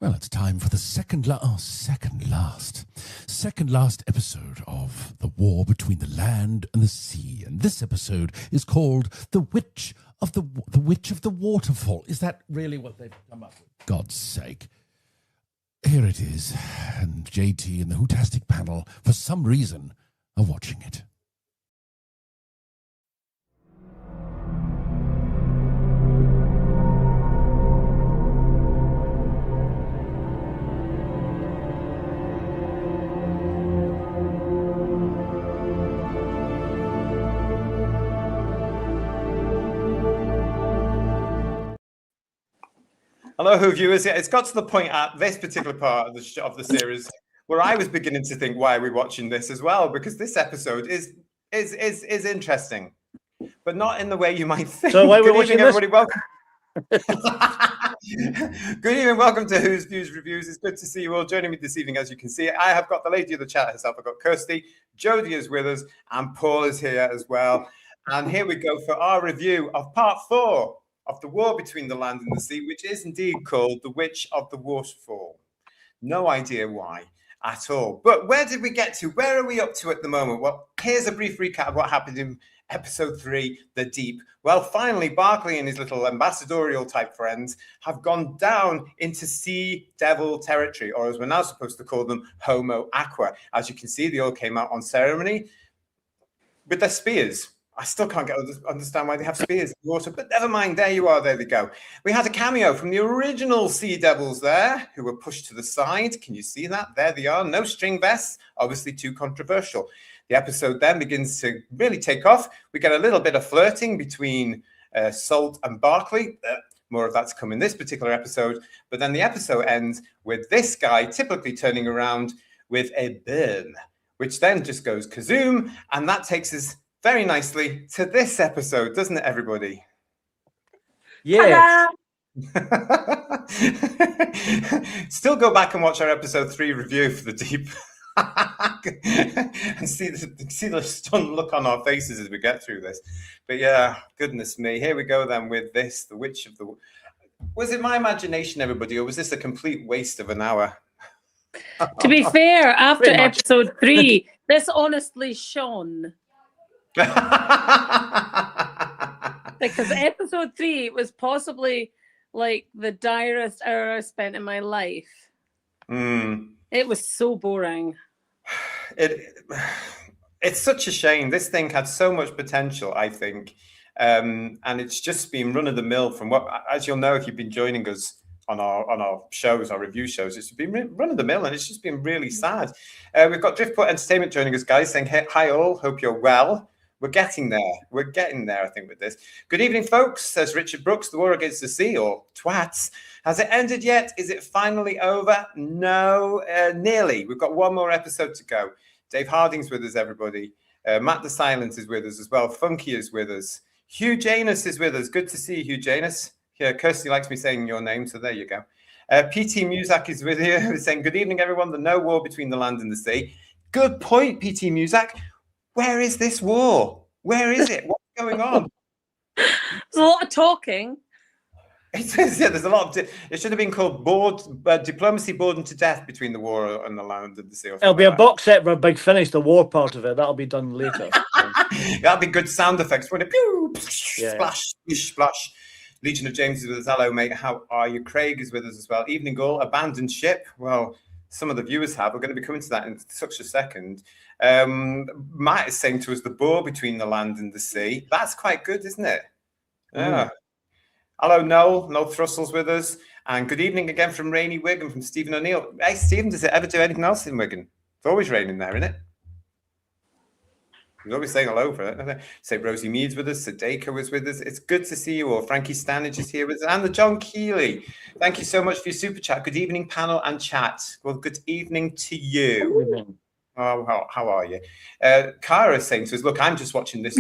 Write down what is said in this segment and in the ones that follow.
Well, it's time for the second last episode of The War Between the Land and the Sea. And this episode is called The Witch of the Waterfall. Is that really what they've come up with? God's sake. Here it is. And JT and the Hootastic panel, for some reason, are watching it. Hello, viewers. It's got to the point at this particular part of the series where I was beginning to think, why are we watching this as well? Because this episode is interesting, but not in the way you might think. So why we're Good evening, watching everybody. Welcome. Good evening. Welcome to Who's Views Reviews. It's good to see you all joining me this evening. As you can see, I have got the lady of the chat herself. I've got Kirsty, Jodie is with us, and Paul is here as well. And here we go for our review of part 4 of The War Between the Land and the Sea, which is indeed called The Witch of the Waterfall. No idea why at all. But where did we get to? Where are we up to at the moment? Well, here's a brief recap of what happened in episode 3, The Deep. Well, finally, Barclay and his little ambassadorial type friends have gone down into sea devil territory, or as we're now supposed to call them, Homo Aqua. As you can see, they all came out on ceremony with their spears. I still can't understand why they have spears in the water, but never mind. There you are. There they go. We had a cameo from the original Sea Devils there, who were pushed to the side. Can you see that? There they are. No string vests. Obviously too controversial. The episode then begins to really take off. We get a little bit of flirting between Salt and Barclay. More of that to come in this particular episode. But then the episode ends with this guy typically turning around with a burn, which then just goes kazoom, and that takes us very nicely to this episode, doesn't it, everybody? Yeah. Still go back and watch our episode 3 review for The Deep and see the stunned look on our faces as we get through this. But yeah, goodness me. Here we go then with this, The Witch of the... Was it my imagination, everybody, or was this a complete waste of an hour? To be fair, after episode 3, this honestly shone. Because episode 3 was possibly like the direst hour I spent in my life. It was so boring. It's such a shame. This thing had so much potential, I think, and it's just been run of the mill. From what, as you'll know, if you've been joining us on our shows, our review shows, it's been run of the mill, and it's just been really sad. We've got Driftport Entertainment joining us, guys, saying hi all. Hope you're well. We're getting there. We're getting there, I think, with this. Good evening, folks, says Richard Brooks. The War Against the Sea, or twats. Has it ended yet? Is it finally over? No, nearly. We've got one more episode to go. Dave Harding's with us, everybody. Matt the Silent is with us as well. Funky is with us. Hugh Janus is with us. Good to see you, Hugh Janus. Yeah, Kirsty likes me saying your name, so there you go. PT Muzak is with you, saying, good evening, everyone. There's no war between the land and the sea. Good point, PT Muzak. Where is this war? Where is it? What's going on? There's a lot of talking. It is, yeah, there's a lot of... It should have been called Diplomacy Bored to Death Between the War and the Land and the Sea. It'll be a box set for a big finish, the war part of it. That'll be done later. That'll be good sound effects. When it pew, yeah. splash, splish, splash. Legion of James is with us. Hello, mate. How are you? Craig is with us as well. Evening Goal, Abandoned Ship. Well, some of the viewers have. We're going to be coming to that in such a second. Matt is saying to us, the war between the land and the sea. That's quite good, isn't it? Yeah. Hello, Noel. Noel Thrussell's with us. And good evening again from rainy Wigan, from Stephen O'Neill. Hey, Stephen, does it ever do anything else in Wigan? It's always raining there, isn't it? He's always saying hello for it. Say Rosie Mead's with us. Sadeko is with us. It's good to see you all. Frankie Stanage is here with us. And the John Keeley. Thank you so much for your super chat. Good evening, panel and chat. Well, good evening to you. Oh, how are you? Cara is saying to us, look, I'm just watching this.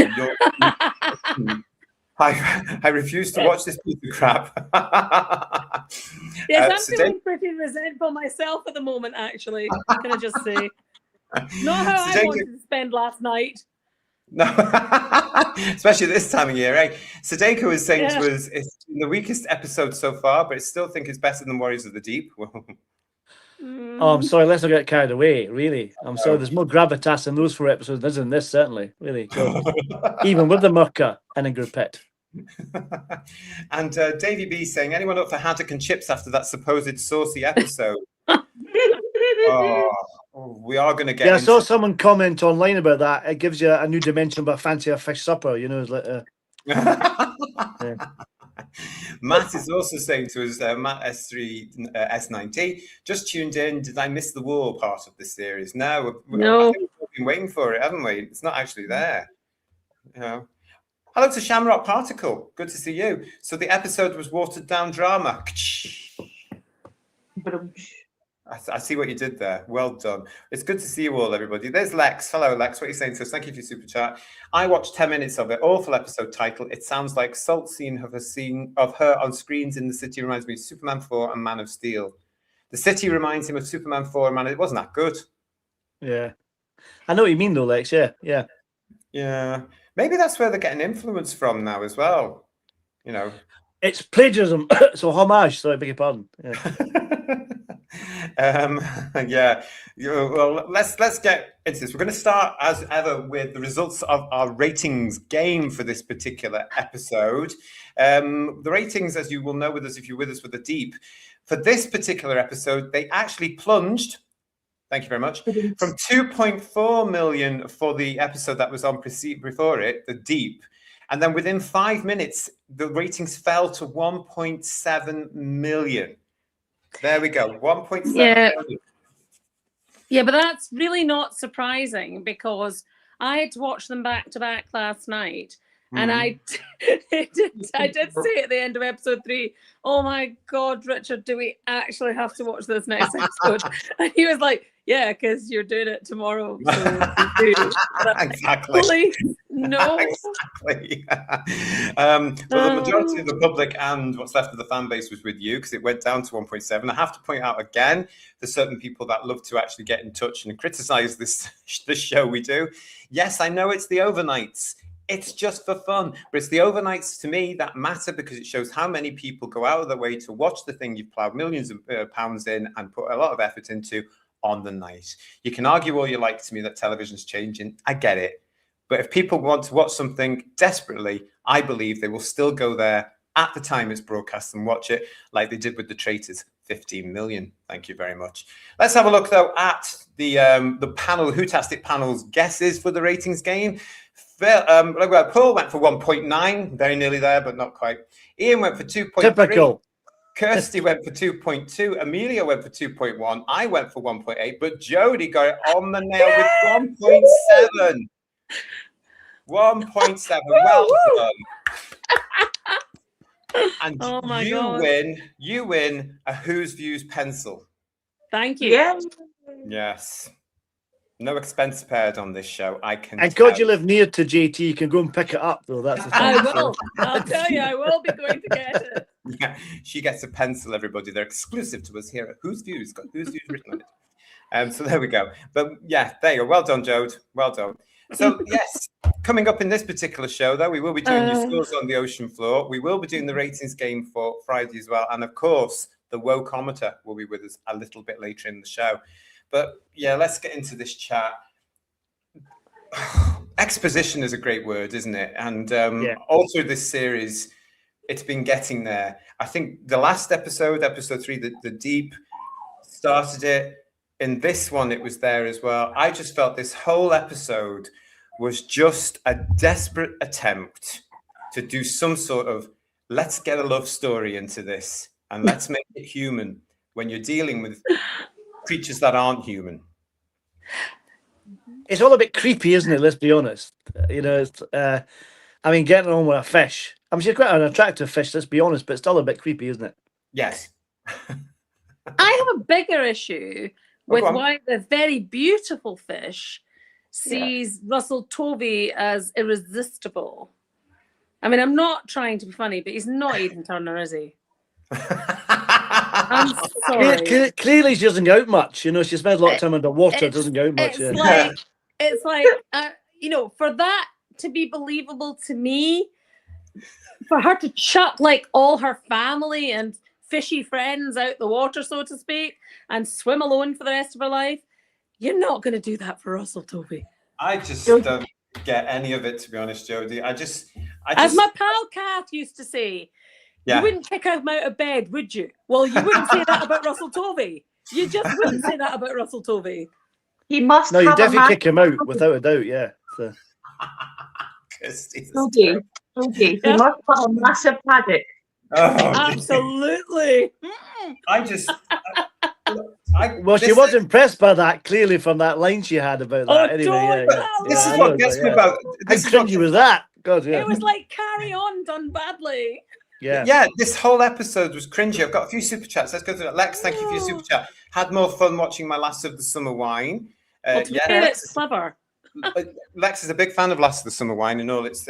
I refuse to watch this piece of crap. Yes, I'm feeling pretty resentful myself at the moment, actually. Can I just say? Not how I wanted to spend last night. No, especially this time of year, eh? Sadeko was saying it's the weakest episode so far, but I still think it's better than Warriors of the Deep. Oh, I'm sorry. Let's not get carried away. Really, I'm sorry. There's more gravitas in those 4 episodes than there's in this. Certainly, really, even with the Murka and a group pit. And Davey B saying, anyone up for haddock and chips after that supposed saucy episode? We are going to get. Yeah, I saw someone comment online about that. It gives you a new dimension, but fancy a fish supper. You know, it's like. Yeah. Matt is also saying to us, Matt S3 S9T, just tuned in. Did I miss the war part of this series? No, I think we've been waiting for it, haven't we? It's not actually there. You know. Hello to Shamrock Particle. Good to see you. So the episode was watered down drama. I see what you did there. Well done. It's good to see you all, everybody. There's Lex. Hello, Lex. What are you saying to us? Thank you for your super chat. I watched 10 minutes of it. Awful episode title. It sounds like Salt's scene of her on screens in the city reminds me of Superman 4 and Man of Steel. The city reminds him of Superman 4 and Man. It wasn't that good. Yeah. I know what you mean, though, Lex. Yeah. Yeah. Maybe that's where they're getting influence from now as well. You know. It's plagiarism. So homage. Sorry, I beg your pardon. Yeah. Well, let's get into this. We're going to start as ever with the results of our ratings game for this particular episode. The ratings, as you will know with us if you're with us with the Deep, for this particular episode, they actually plunged. Thank you very much. From 2.4 million for the episode that was on before it, the Deep. And then within 5 minutes, the ratings fell to 1.7 million. There we go. 1.7 million. Yeah, but that's really not surprising because I had to watch them back to back last night. And I did say at the end of episode 3, oh my God, Richard, do we actually have to watch this next episode? And he was like, yeah, because you're doing it tomorrow. So Exactly. Please, no. Exactly. Well, the majority of the public and what's left of the fan base was with you because it went down to 1.7. I have to point out again, there's certain people that love to actually get in touch and criticize this show we do. Yes, I know it's the overnights. It's just for fun, but it's the overnights to me that matter because it shows how many people go out of their way to watch the thing you've plowed millions of pounds in and put a lot of effort into on the night. You can argue all you like to me that television's changing. I get it. But if people want to watch something desperately, I believe they will still go there at the time it's broadcast and watch it like they did with The Traitors. 15 million. Thank you very much. Let's have a look, though, at the panel, Whotastic panel's guesses for the ratings game. Paul went for 1.9, very nearly there, but not quite. Ian went for 2.3. Typical. Kirsty went for 2.2. Amelia went for 2.1. I went for 1.8, but Jodie got it on the nail with 1.7. 1.7. Well done. And oh my God. You win a Whose Views pencil. Thank you. Yes. No expense spared on this show. I can. And God, you live near to JT. You can go and pick it up, though. That's the thing. I will. I'll tell you, I will be going to get it. Yeah, she gets a pencil, everybody. They're exclusive to us here at Whose Views. Got Whose Views written on it. So there we go. But yeah, there you go. Well done, Jode. Well done. So yes, coming up in this particular show, though, we will be doing your scores on the ocean floor. We will be doing the ratings game for Friday as well. And of course, the Wometer will be with us a little bit later in the show. But yeah, let's get into this chat. Exposition is a great word, isn't it? And all through this series, it's been getting there. I think the last episode 3, the Deep, started it. In this one, it was there as well. I just felt this whole episode was just a desperate attempt to do some sort of, let's get a love story into this and let's make it human when you're dealing with creatures that aren't human. It's all a bit creepy, isn't it? Let's be honest. You know, it's, I mean, getting on with a fish. I mean, she's quite an attractive fish, let's be honest, but it's still a bit creepy, isn't it? Yes. I have a bigger issue with why the very beautiful fish sees Russell Tovey as irresistible. I mean, I'm not trying to be funny, but he's not Aidan Turner, is he? I'm sorry. Clearly, she doesn't go out much. You know, she spends a lot of time underwater, doesn't go out much. It's like, you know, for that to be believable to me. For her to chuck like all her family and fishy friends out the water, so to speak, and swim alone for the rest of her life, you're not going to do that for Russell Tovey. I just don't get any of it, to be honest, Jodie. As my pal Kath used to say, you wouldn't kick him out of bed, would you? Well, you wouldn't say that about Russell Tovey. You just wouldn't say that about Russell Tovey. He must. No, you definitely kick him out without a doubt. Yeah. So. Okay. He must have a massive paddock. Oh, absolutely. She was impressed by that, clearly, from that line she had about that. Anyway, this is what gets me about. How cringy was that? God, yeah. It was like Carry On done badly. Yeah. This whole episode was cringy. I've got a few super chats. Let's go through that. Lex, thank you for your super chat. Had more fun watching my Last of the Summer Wine. It's clever. Lex is a big fan of Last of the Summer Wine and all its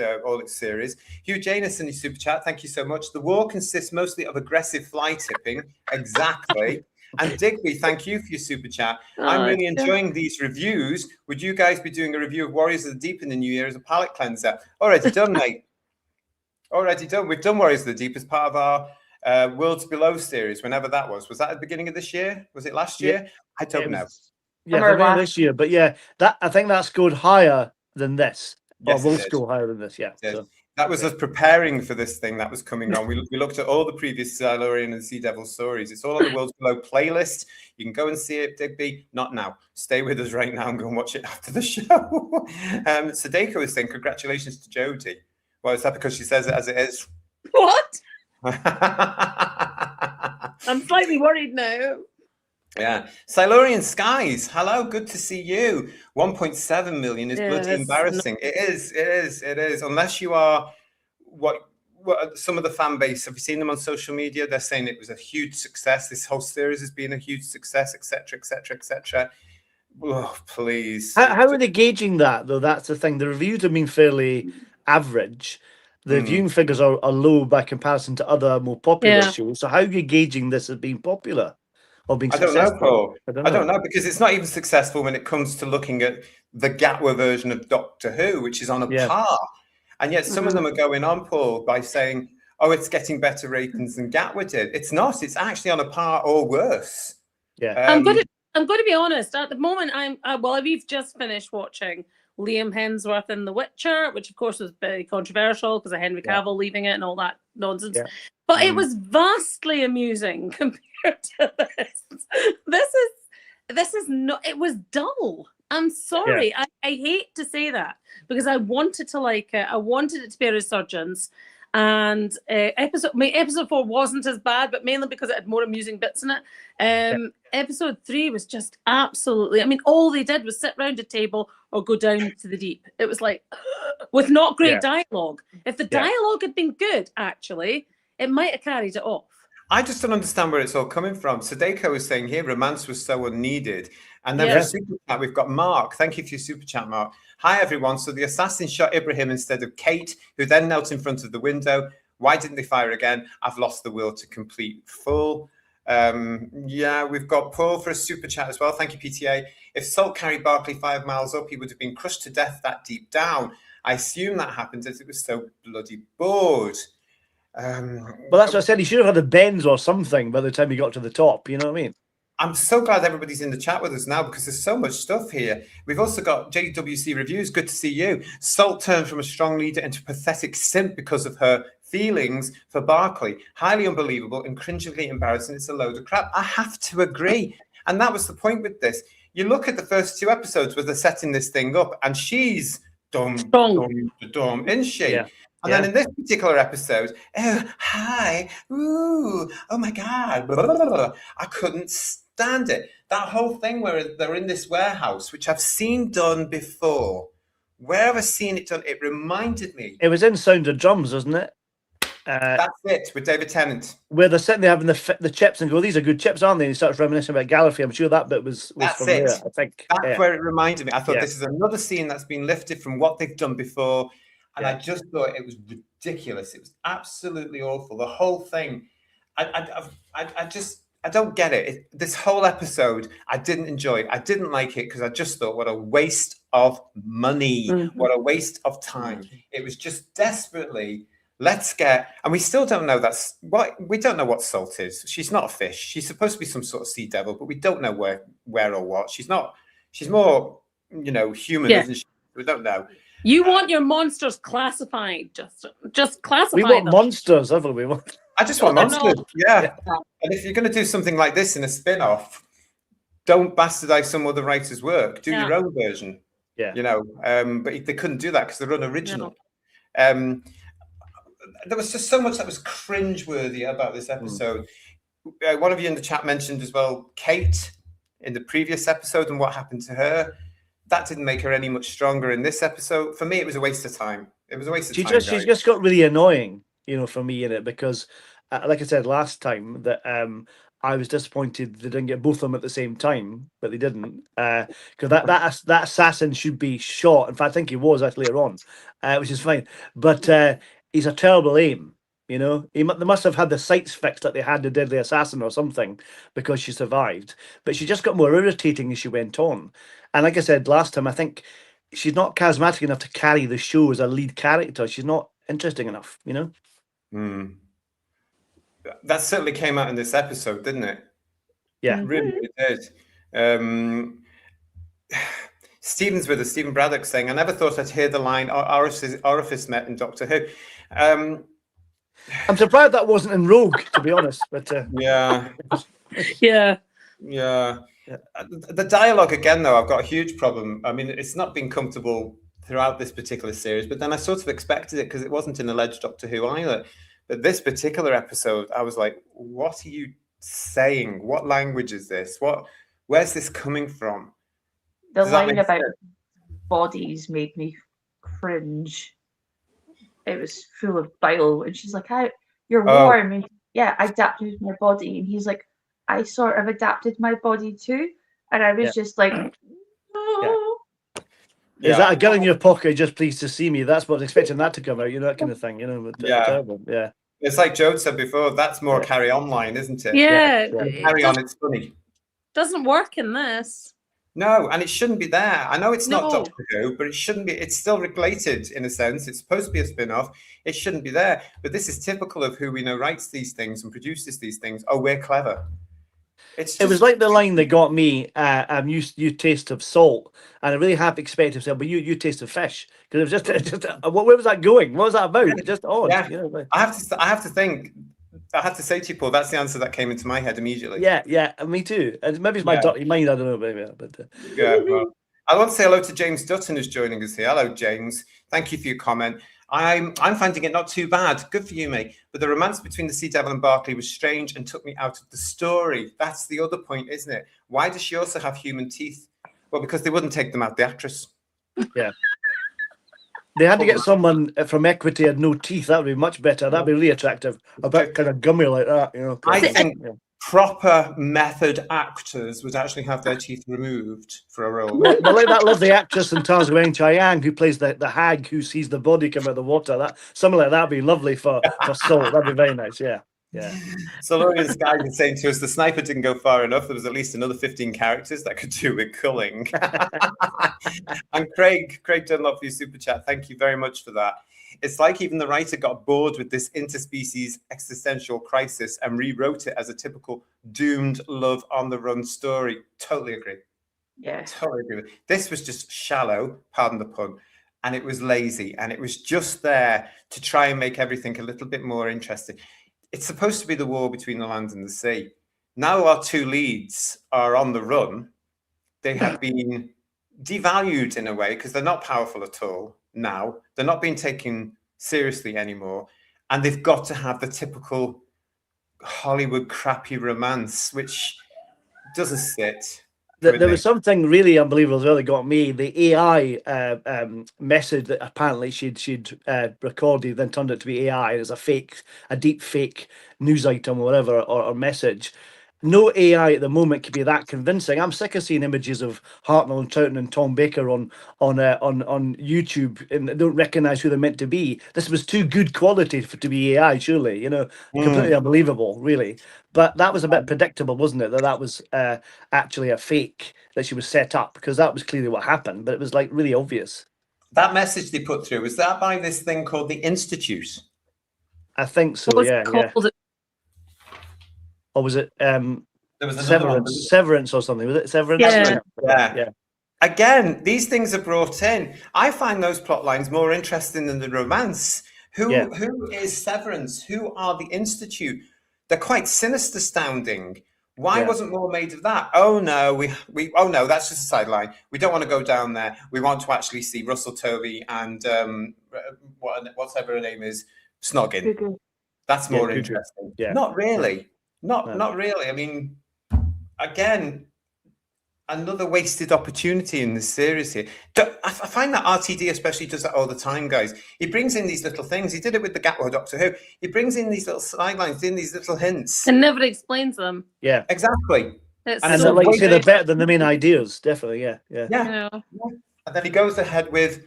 series. Hugh Janus in your super chat, thank you so much. The war consists mostly of aggressive fly tipping. Exactly. And Digby, thank you for your super chat. I'm really enjoying these reviews. Would you guys be doing a review of Warriors of the Deep in the new year as a palate cleanser? Already done, mate. Already done. We've done Warriors of the Deep as part of our Worlds Below series, whenever that was. Was that at the beginning of this year? Was it last year? I don't know. Yeah, this year, but I think that scored higher than this. Yes, will score higher than this. Yeah, so. That was us preparing for this thing that was coming on. We looked at all the previous Silurian and Sea Devil stories. It's all on the Worlds Below playlist. You can go and see it, Digby. Not now. Stay with us right now and go and watch it after the show. Sadeko is saying, congratulations to Jodie. Well, is that because she says it as it is? What? I'm slightly worried now. Yeah. Silurian Skies. Hello, good to see you. 1.7 million is bloody embarrassing. It is. Unless you are what some of the fan base, have you seen them on social media? They're saying it was a huge success. This whole series has been a huge success, etc., etc., etc. Oh, please. How are they gauging that, though? That's the thing. The reviews have been fairly average. The viewing figures are low by comparison to other more popular shows. So how are you gauging this as being popular? I don't know, Paul. I don't know, because it's not even successful when it comes to looking at the Gatwa version of Doctor Who, which is on a par. And yet some of them are going on, Paul, by saying, oh, it's getting better ratings than Gatwa did. It's not. It's actually on a par or worse. Yeah. I'm going to be honest. At the moment, we've just finished watching Liam Hemsworth in The Witcher, which of course was very controversial because of Henry Cavill leaving it and all that nonsense. Yeah. But it was vastly amusing compared to this. This is not. It was dull. I'm sorry. Yeah. I hate to say that because I wanted to like it. I wanted it to be a resurgence. And episode 4 wasn't as bad, but mainly because it had more amusing bits in it. Episode 3 was just absolutely. I mean, all they did was sit round a table or go down to the deep. It was like with not great dialogue. If the dialogue had been good, actually, it might have carried it off. I just don't understand where it's all coming from. Sadeko is saying here, romance was so unneeded. And then for super chat, we've got Mark. Thank you for your super chat, Mark. Hi, everyone. So the assassin shot Ibrahim instead of Kate, who then knelt in front of the window. Why didn't they fire again? I've lost the will to complete full. We've got Paul for a super chat as well. Thank you, PTA. If Salt carried Barclay 5 miles up, he would have been crushed to death that deep down. I assume that happened as it was so bloody bored. Well, that's what I said. He should have had a Benz or something by the time he got to the top. You know what I mean? I'm so glad everybody's in the chat with us now because there's so much stuff here. We've also got JWC Reviews. Good to see you. Salt turned from a strong leader into a pathetic simp because of her feelings for Barclay. Highly unbelievable and cringingly embarrassing. It's a load of crap. I have to agree. And that was the point with this. You look at the first 2 episodes where they're setting this thing up and she's dumb, isn't she? Yeah. And then in this particular episode, oh, hi, ooh, oh my God, blah, blah, blah, blah. I couldn't stand it. That whole thing where they're in this warehouse, which I've seen done before. Where have I seen it done? It reminded me. It was in Sound of Drums, wasn't it? That's it, with David Tennant. Where they're sitting there having the chips and go, these are good chips, aren't they? And he starts reminiscing about Gallifrey. I'm sure that bit was from there, I think. That's where it reminded me. I thought this is another scene that's been lifted from what they've done before. And I just thought it was ridiculous. It was absolutely awful. The whole thing. I I don't get it. This whole episode, I didn't enjoy it. I didn't like it because I just thought, what a waste of money, what a waste of time. It was just desperately, let's get, and we still don't know we don't know what Salt is. She's not a fish. She's supposed to be some sort of sea devil, but we don't know where or what. She's more, human, isn't she? We don't know. You want your monsters classified, just classify We want them. monsters, haven't we? I just want monsters. Yeah. And if you're going to do something like this in a spin-off, don't bastardize some other writer's work. Do your own version. Yeah. But they couldn't do that because they're unoriginal. There was just so much that was cringeworthy about this episode. One of you in the chat mentioned as well Kate in the previous episode and what happened to her. That didn't make her any much stronger in this episode. For me, it was a waste of time. It was a waste of time. She just got really annoying, for me in it, because, like I said last time, that I was disappointed they didn't get both of them at the same time, but they didn't. Because that assassin should be shot. In fact, I think he was actually later on, which is fine. But he's a terrible aim. They must have had the sights fixed that they had the deadly assassin or something because she survived. But she just got more irritating as she went on. And like I said last time, I think she's not charismatic enough to carry the show as a lead character. She's not interesting enough, That certainly came out in this episode, didn't it? Yeah. It really did. Stephen's with us, Stephen Braddock, saying, I never thought I'd hear the line orifice met in Doctor Who. I'm surprised that wasn't in Rogue, to be honest. But yeah. Yeah. The dialogue, again, though, I've got a huge problem. I mean, it's not been comfortable throughout this particular series, but then I sort of expected it because it wasn't in Alleged Doctor Who either. But this particular episode, I was like, what are you saying? What language is this? Where's this coming from? The line about bodies made me cringe. It was full of bile. And she's like, you're warm. And I adapted my body. And he's like, I sort of adapted my body too. And I was just like, oh. Is that a gun in your pocket, just pleased to see me? That's what I was expecting that to come out, that kind of thing, but, terrible. Yeah. It's like Joe said before, that's more Carry On line, isn't it? Yeah. Carry On, it's funny. Doesn't work in this. No, and it shouldn't be there. I know it's not Doctor Who, but it shouldn't be. It's still related in a sense. It's supposed to be a spin-off. It shouldn't be there. But this is typical of who we know writes these things and produces these things. Oh, we're clever. It was like the line that got me, you taste of salt. And I really half expected to say, but you taste of fish. Because it was just where was that going? What was that about? It's just odd. Yeah. I have to say to you, Paul, that's the answer that came into my head immediately. Yeah, me too. And maybe it's my dirty mind, I don't know, maybe. But well, I want to say hello to James Dutton, who's joining us here. Hello, James. Thank you for your comment. I'm finding it not too bad. Good for you, mate. But the romance between the Sea Devil and Barclay was strange and took me out of the story. That's the other point, isn't it? Why does she also have human teeth? Well, because they wouldn't take them out, the actress. Yeah. They had to get someone from Equity had no teeth. That would be much better. That'd be really attractive. A bit kind of gummy like that, I think proper method actors would actually have their teeth removed for a role. Well, like that lovely actress in Tars Wang Chiang who plays the hag who sees the body come out of the water. That something like that would be lovely for Salt. That'd be very nice. Yeah. So Lorian Sky is saying to us, the sniper didn't go far enough. There was at least another 15 characters that could do with culling. And Craig Dunlop for your super chat. Thank you very much for that. It's like even the writer got bored with this interspecies existential crisis and rewrote it as a typical doomed love on the run story. Totally agree. Yeah. Totally agree. This was just shallow, pardon the pun, and it was lazy, and it was just there to try and make everything a little bit more interesting. It's supposed to be the war between the land and the sea. Now our two leads are on the run. They have been devalued in a way because they're not powerful at all now. They're not being taken seriously anymore. And they've got to have the typical Hollywood crappy romance, which doesn't sit. There was something really unbelievable as well that got me. The AI message that apparently she'd recorded, then turned it to be AI. It was a deep fake news item or whatever, or message. no AI at the moment could be that convincing. I'm sick of seeing images of Hartnell and Troughton and Tom Baker on YouTube, and they don't recognise who they're meant to be. This was too good quality to be AI, surely. Completely unbelievable, really. But that was a bit predictable, wasn't it? That was actually a fake that she was set up, because that was clearly what happened. But it was like really obvious. That message they put through, was that by this thing called the Institute? I think so. What was Yeah, it yeah. called? Or was it There was another one. Severance or something? Was it Severance? Yeah. Again, these things are brought in. I find those plot lines more interesting than the romance. Who is Severance? Who are the Institute? They're quite sinister sounding. Why wasn't more made of that? Oh no, that's just a sideline. We don't want to go down there. We want to actually see Russell Tovey and whatever her name is, snogging. That's more interesting. Yeah. Not really. Not really. I mean, again, another wasted opportunity in this series here. I find that RTD especially does that all the time, guys. He brings in these little things. He did it with the Doctor Who. He brings in these little sidelines, in these little hints. And never explains them. Yeah. Exactly. And like you say, they're better than the main ideas. Definitely, yeah. And then he goes ahead with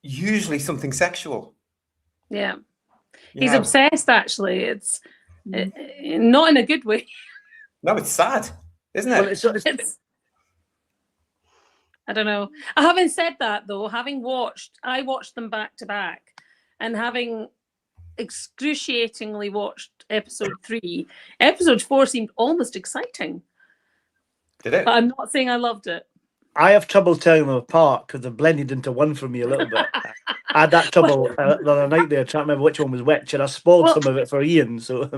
usually something sexual. Yeah. He's obsessed, actually. It's not in a good way. No, it's sad, isn't it? Well, It's I don't know. Having said that, though, I watched them back to back, and having excruciatingly watched episode 3, episode 4 seemed almost exciting. Did it? But I'm not saying I loved it. I have trouble telling them apart because they've blended into one for me a little bit. I had that trouble the other night there, trying to remember which one was which, and I spoiled some of it for Ian. So,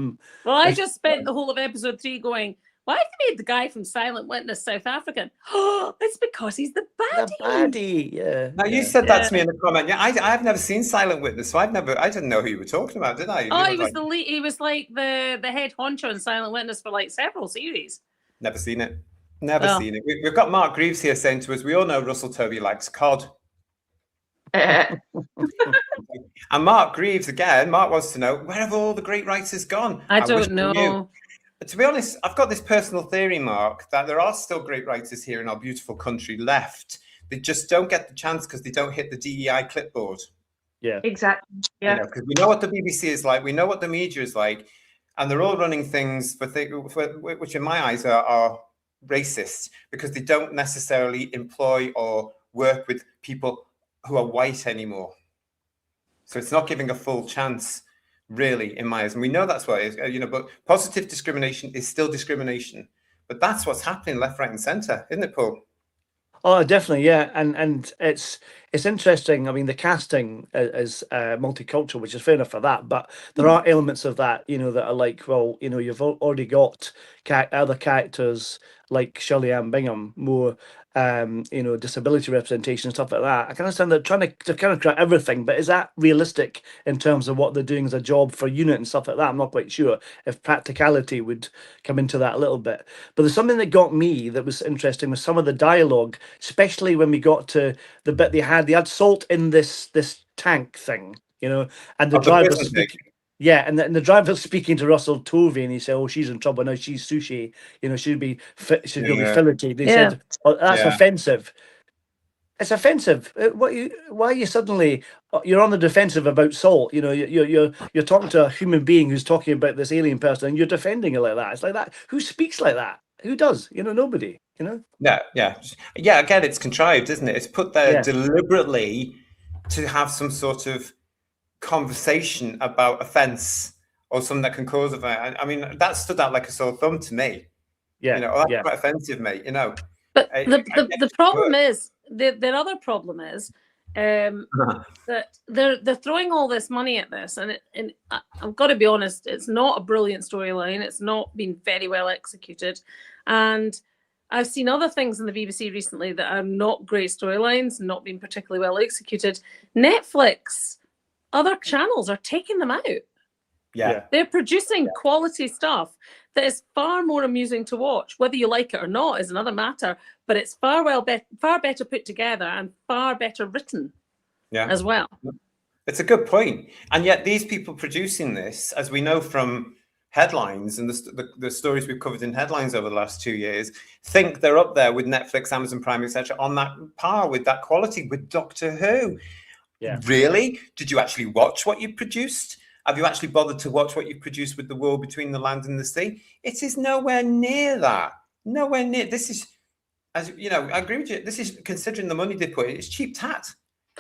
well, I just spent the whole of episode 3 going, why have they made the guy from Silent Witness South African? Oh, it's because he's the baddie. The baddie, yeah. Now you said that to me in the comment. Yeah, I've never seen Silent Witness, so I didn't know who you were talking about, did I? Oh, he was the lead. He was like the head honcho in Silent Witness for like several series. Never seen it. Never seen it. We've got Mark Greaves here saying to us, we all know Russell Tovey likes cod. And Mark Greaves, again, Mark wants to know, where have all the great writers gone? I don't know. To be honest, I've got this personal theory, Mark, that there are still great writers here in our beautiful country left. They just don't get the chance because they don't hit the DEI clipboard. Yeah, exactly. Yeah, because we know what the BBC is like, we know what the media is like, and they're all running things for which, in my eyes, are racist because they don't necessarily employ or work with people who are white anymore. So it's not giving a full chance, really, in my eyes. And we know that's what it is, but positive discrimination is still discrimination. But that's what's happening left, right, and centre, isn't it, Paul? Oh, definitely, yeah. And it's interesting. I mean, the casting is multicultural, which is fair enough for that. But there are elements of that, that are like, well, you've already got other characters like Shirley Ann Bingham, more disability representation and stuff like that. I can understand they're trying to kind of create everything, but is that realistic in terms of what they're doing as a job for unit and stuff like that? I'm not quite sure if practicality would come into that a little bit. But there's something that got me that was interesting with some of the dialogue, especially when we got to the bit they had Salt in this tank thing, and the driver speaking. Yeah, and the driver's speaking to Russell Tovey, and he said, "Oh, she's in trouble now. She's sushi. She'll be she's going to be filleted." They said, "Oh, that's offensive." It's offensive. Why are you suddenly? You're on the defensive about Salt. You're talking to a human being who's talking about this alien person, and you're defending it like that. It's like that. Who speaks like that? Who does? Nobody. Yeah. Again, it's contrived, isn't it? It's put there deliberately to have some sort of conversation about offense or something that can cause offense. I mean, that stood out like a sore thumb to me. That's quite offensive, mate. But the problem is the other problem is that they're throwing all this money at this, and I've got to be honest, it's not a brilliant storyline. It's not been very well executed, and I've seen other things in the BBC recently that are not great storylines, not being particularly well executed. Netflix, other channels are taking them out. Yeah. They're producing quality stuff that is far more amusing to watch. Whether you like it or not is another matter, but it's far better put together and far better written as well. It's a good point. And yet these people producing this, as we know from headlines and the stories we've covered in headlines over the last 2 years, think they're up there with Netflix, Amazon Prime, etc., on that par with that quality with Doctor Who. Yeah. Really? Did you actually watch what you produced? Have you actually bothered to watch what you produced with The War Between the Land and the Sea? It is nowhere near that. Nowhere near. This is, as you know, I agree with you. This is, considering the money they put in, it's cheap tat.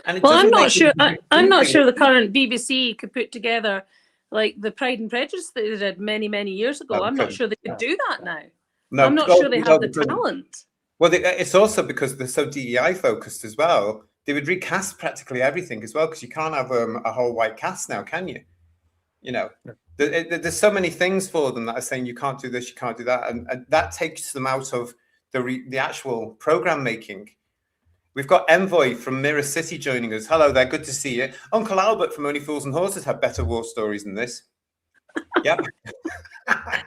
And well, I'm not sure. I'm not sure the current BBC could put together like the Pride and Prejudice that they did many, many years ago. I'm not sure they could do that now. No, I'm not sure they have the talent. Well, it's also because they're so DEI focused as well. They would recast practically everything as well, because you can't have a whole white cast now, can you? You know, there's so many things for them that are saying you can't do this, you can't do that, and that takes them out of the actual program making. We've got Envoy from Mirror City joining us. Hello there, good to see you. Uncle Albert from Only Fools and Horses had better war stories than this. Yep. I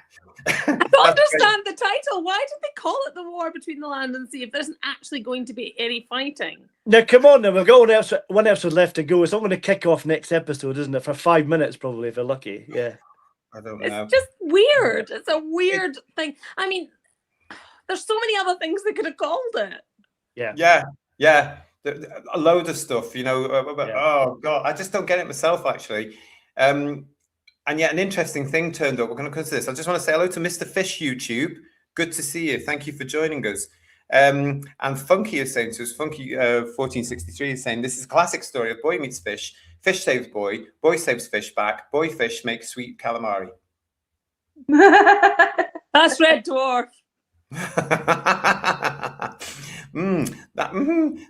don't understand the title. Why did they call it The War Between the Land and Sea if there isn't actually going to be any fighting? Now, come on now. We've got one episode left to go. It's not going to kick off next episode, isn't it? For 5 minutes, probably, if you're lucky. Yeah. I don't know. It's just weird. It's a weird thing. I mean, there's so many other things they could have called it. Yeah. A load of stuff, you know. Oh, God. I just don't get it myself, actually. And yet an interesting thing turned up. We're going to come to this. I just want to say hello to Mr. Fish YouTube. Good to see you. Thank you for joining us. And Funky is saying to us, Funky 1463 is saying, this is a classic story of boy meets fish. Fish saves boy. Boy saves fish back. Boy fish makes sweet calamari. That's Red Dwarf.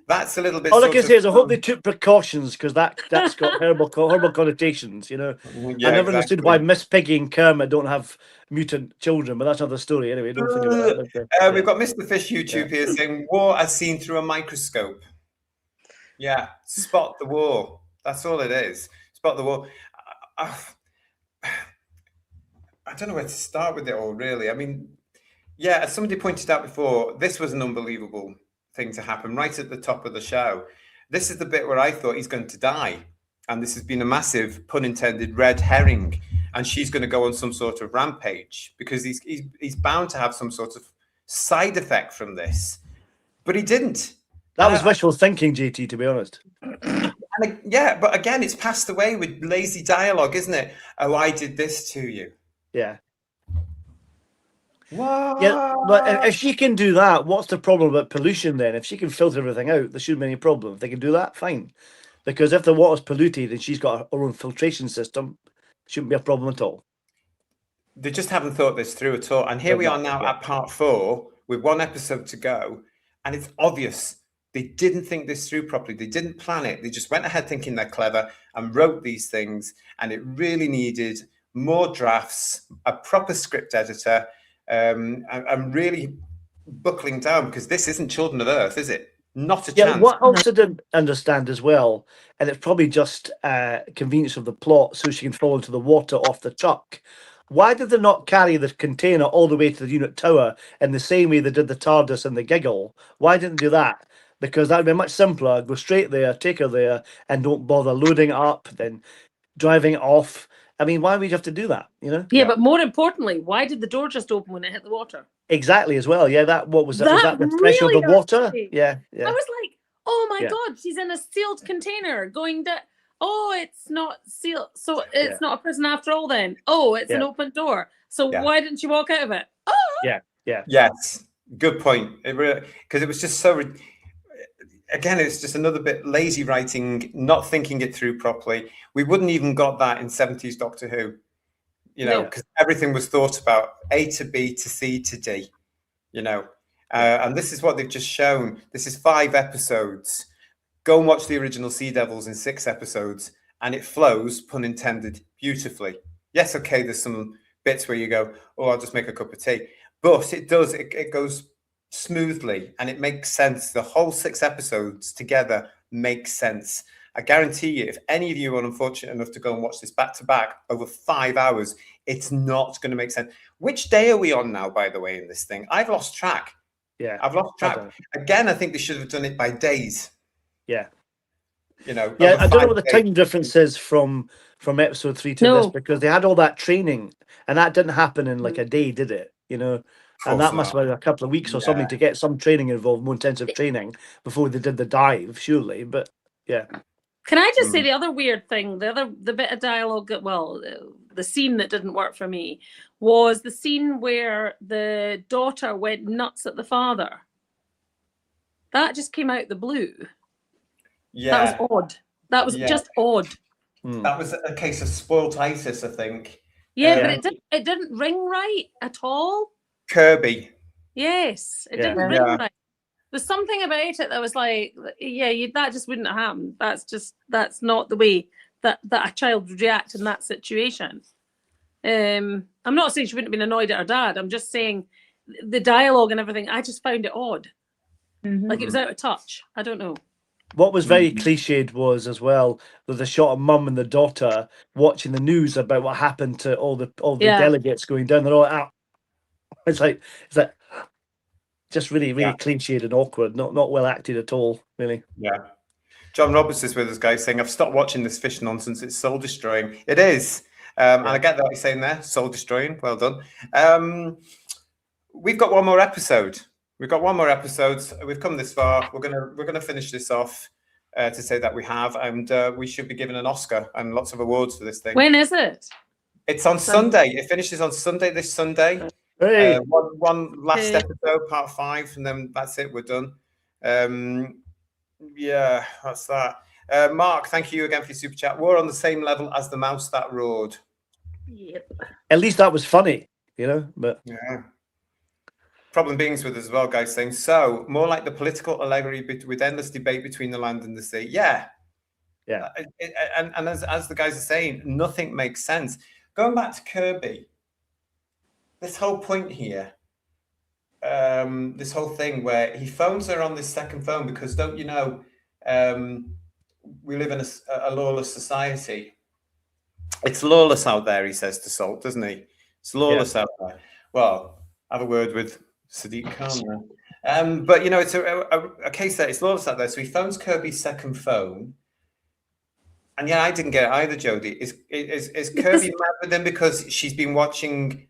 That's a little bit. All I can say is I hope they took precautions, because that's got horrible connotations. You know, I never understood why Miss Piggy and Kermit don't have mutant children, but that's another story. Anyway, don't think about that. We've got Mr. Fish YouTube here saying war as seen through a microscope. Yeah, spot the war. That's all it is. Spot the war. I don't know where to start with it all, really. I mean, yeah, as somebody pointed out before, this was an unbelievable thing to happen right at the top of the show. This is the bit where I thought he's going to die, and this has been a massive, pun intended, red herring, and she's going to go on some sort of rampage because he's bound to have some sort of side effect from this, but he didn't. That was wishful thinking, JT, to be honest. Yeah, but again, it's passed away with lazy dialogue, isn't it? Oh, I did this to you. Yeah. What? Yeah, but if she can do that, what's the problem about pollution then? If she can filter everything out, there shouldn't be any problem. If they can do that, fine. Because if the water's polluted and she's got her own filtration system, shouldn't be a problem at all. They just haven't thought this through at all. And here we are now at part 4 with 1 episode to go. And it's obvious they didn't think this through properly. They didn't plan it. They just went ahead thinking they're clever and wrote these things. And it really needed more drafts, a proper script editor. I'm really buckling down because this isn't Children of Earth, is it? Not a chance. What I also didn't understand as well, and it's probably just convenience of the plot so she can fall into the water off the truck. Why did they not carry the container all the way to the unit tower in the same way they did the TARDIS and the Giggle? Why didn't they do that? Because that would be much simpler. Go straight there, take her there, and don't bother loading it up, then driving it off. I mean, why would you have to do that? You know? Yeah, but more importantly, why did the door just open when it hit the water? Exactly, as well. Yeah, what was that? Was that the pressure of the water? Yeah. I was like, oh my God, she's in a sealed container going down. Oh, it's not sealed. So it's not a prison after all then. Oh, it's an open door. So why didn't she walk out of it? Oh! Yeah. Yes. Good point. It really, because it was just so... Again, it's just another bit lazy writing, not thinking it through properly. We wouldn't even got that in 70s Doctor Who, you know, because everything was thought about A to B to C to D, you know. And this is what they've just shown. This is 5 episodes. Go and watch the original Sea Devils in 6 episodes, and it flows, pun intended, beautifully. Yes, okay, there's some bits where you go, oh, I'll just make a cup of tea. But it does, it goes smoothly and it makes sense. The whole 6 episodes together makes sense. I guarantee you, if any of you are unfortunate enough to go and watch this back to back over 5 hours, it's not going to make sense. Which day are we on now, by the way, in this thing? I've lost track. Yeah, I've lost track. Again, I think they should have done it by days. Yeah. Yeah, I don't know what the time difference is from episode 3 to this, because they had all that training, and that didn't happen in like a day, did it? And that must have been a couple of weeks or something to get some training involved, more intensive training before they did the dive, surely. But yeah. Can I just say the other weird thing, the bit of dialogue, well, the scene that didn't work for me was the scene where the daughter went nuts at the father. That just came out the blue. Yeah. That was odd. That was just odd. That was a case of spoiltitis, I think. Yeah, but it didn't ring right at all. Kirby. Yes, it didn't ring right. There's something about it that was like, that just wouldn't have happened. That's not the way that a child would react in that situation. I'm not saying she wouldn't have been annoyed at her dad. I'm just saying the dialogue and everything, I just found it odd. Like it was out of touch. I don't know. What was very cliched was as well the shot of mum and the daughter watching the news about what happened to all the delegates going down. They're all out. It's like just really cliched and awkward. Not well acted at all, really. Yeah. John Roberts is with us, guys, saying, I've stopped watching this fish nonsense. It's soul destroying. It is. And I get that what you're saying there. Soul destroying. Well done. We've got one more episode. We've come this far. We're gonna finish this off to say that we have, and we should be given an Oscar and lots of awards for this thing. When is it? It's on Sunday. It finishes on Sunday. This Sunday. Hey. One last episode, part 5, and then that's it. We're done. Yeah, that's that. Mark, thank you again for your super chat. We're on the same level as the mouse that roared. Yep. At least that was funny, But yeah. Problem beings with us as well, guys, saying, so more like the political allegory with endless debate between the land and the sea. Yeah. And as the guys are saying, nothing makes sense. Going back to Kirby, this whole point here, this whole thing where he phones her on this second phone because, don't you know, we live in a lawless society. It's lawless out there, he says to Salt, doesn't he? It's lawless out there. Well, have a word with Sadiq Khan now. But, it's a case that it's lawless out there. So he phones Kirby's second phone. And I didn't get it either, Jodie. Is Kirby mad with him because she's been watching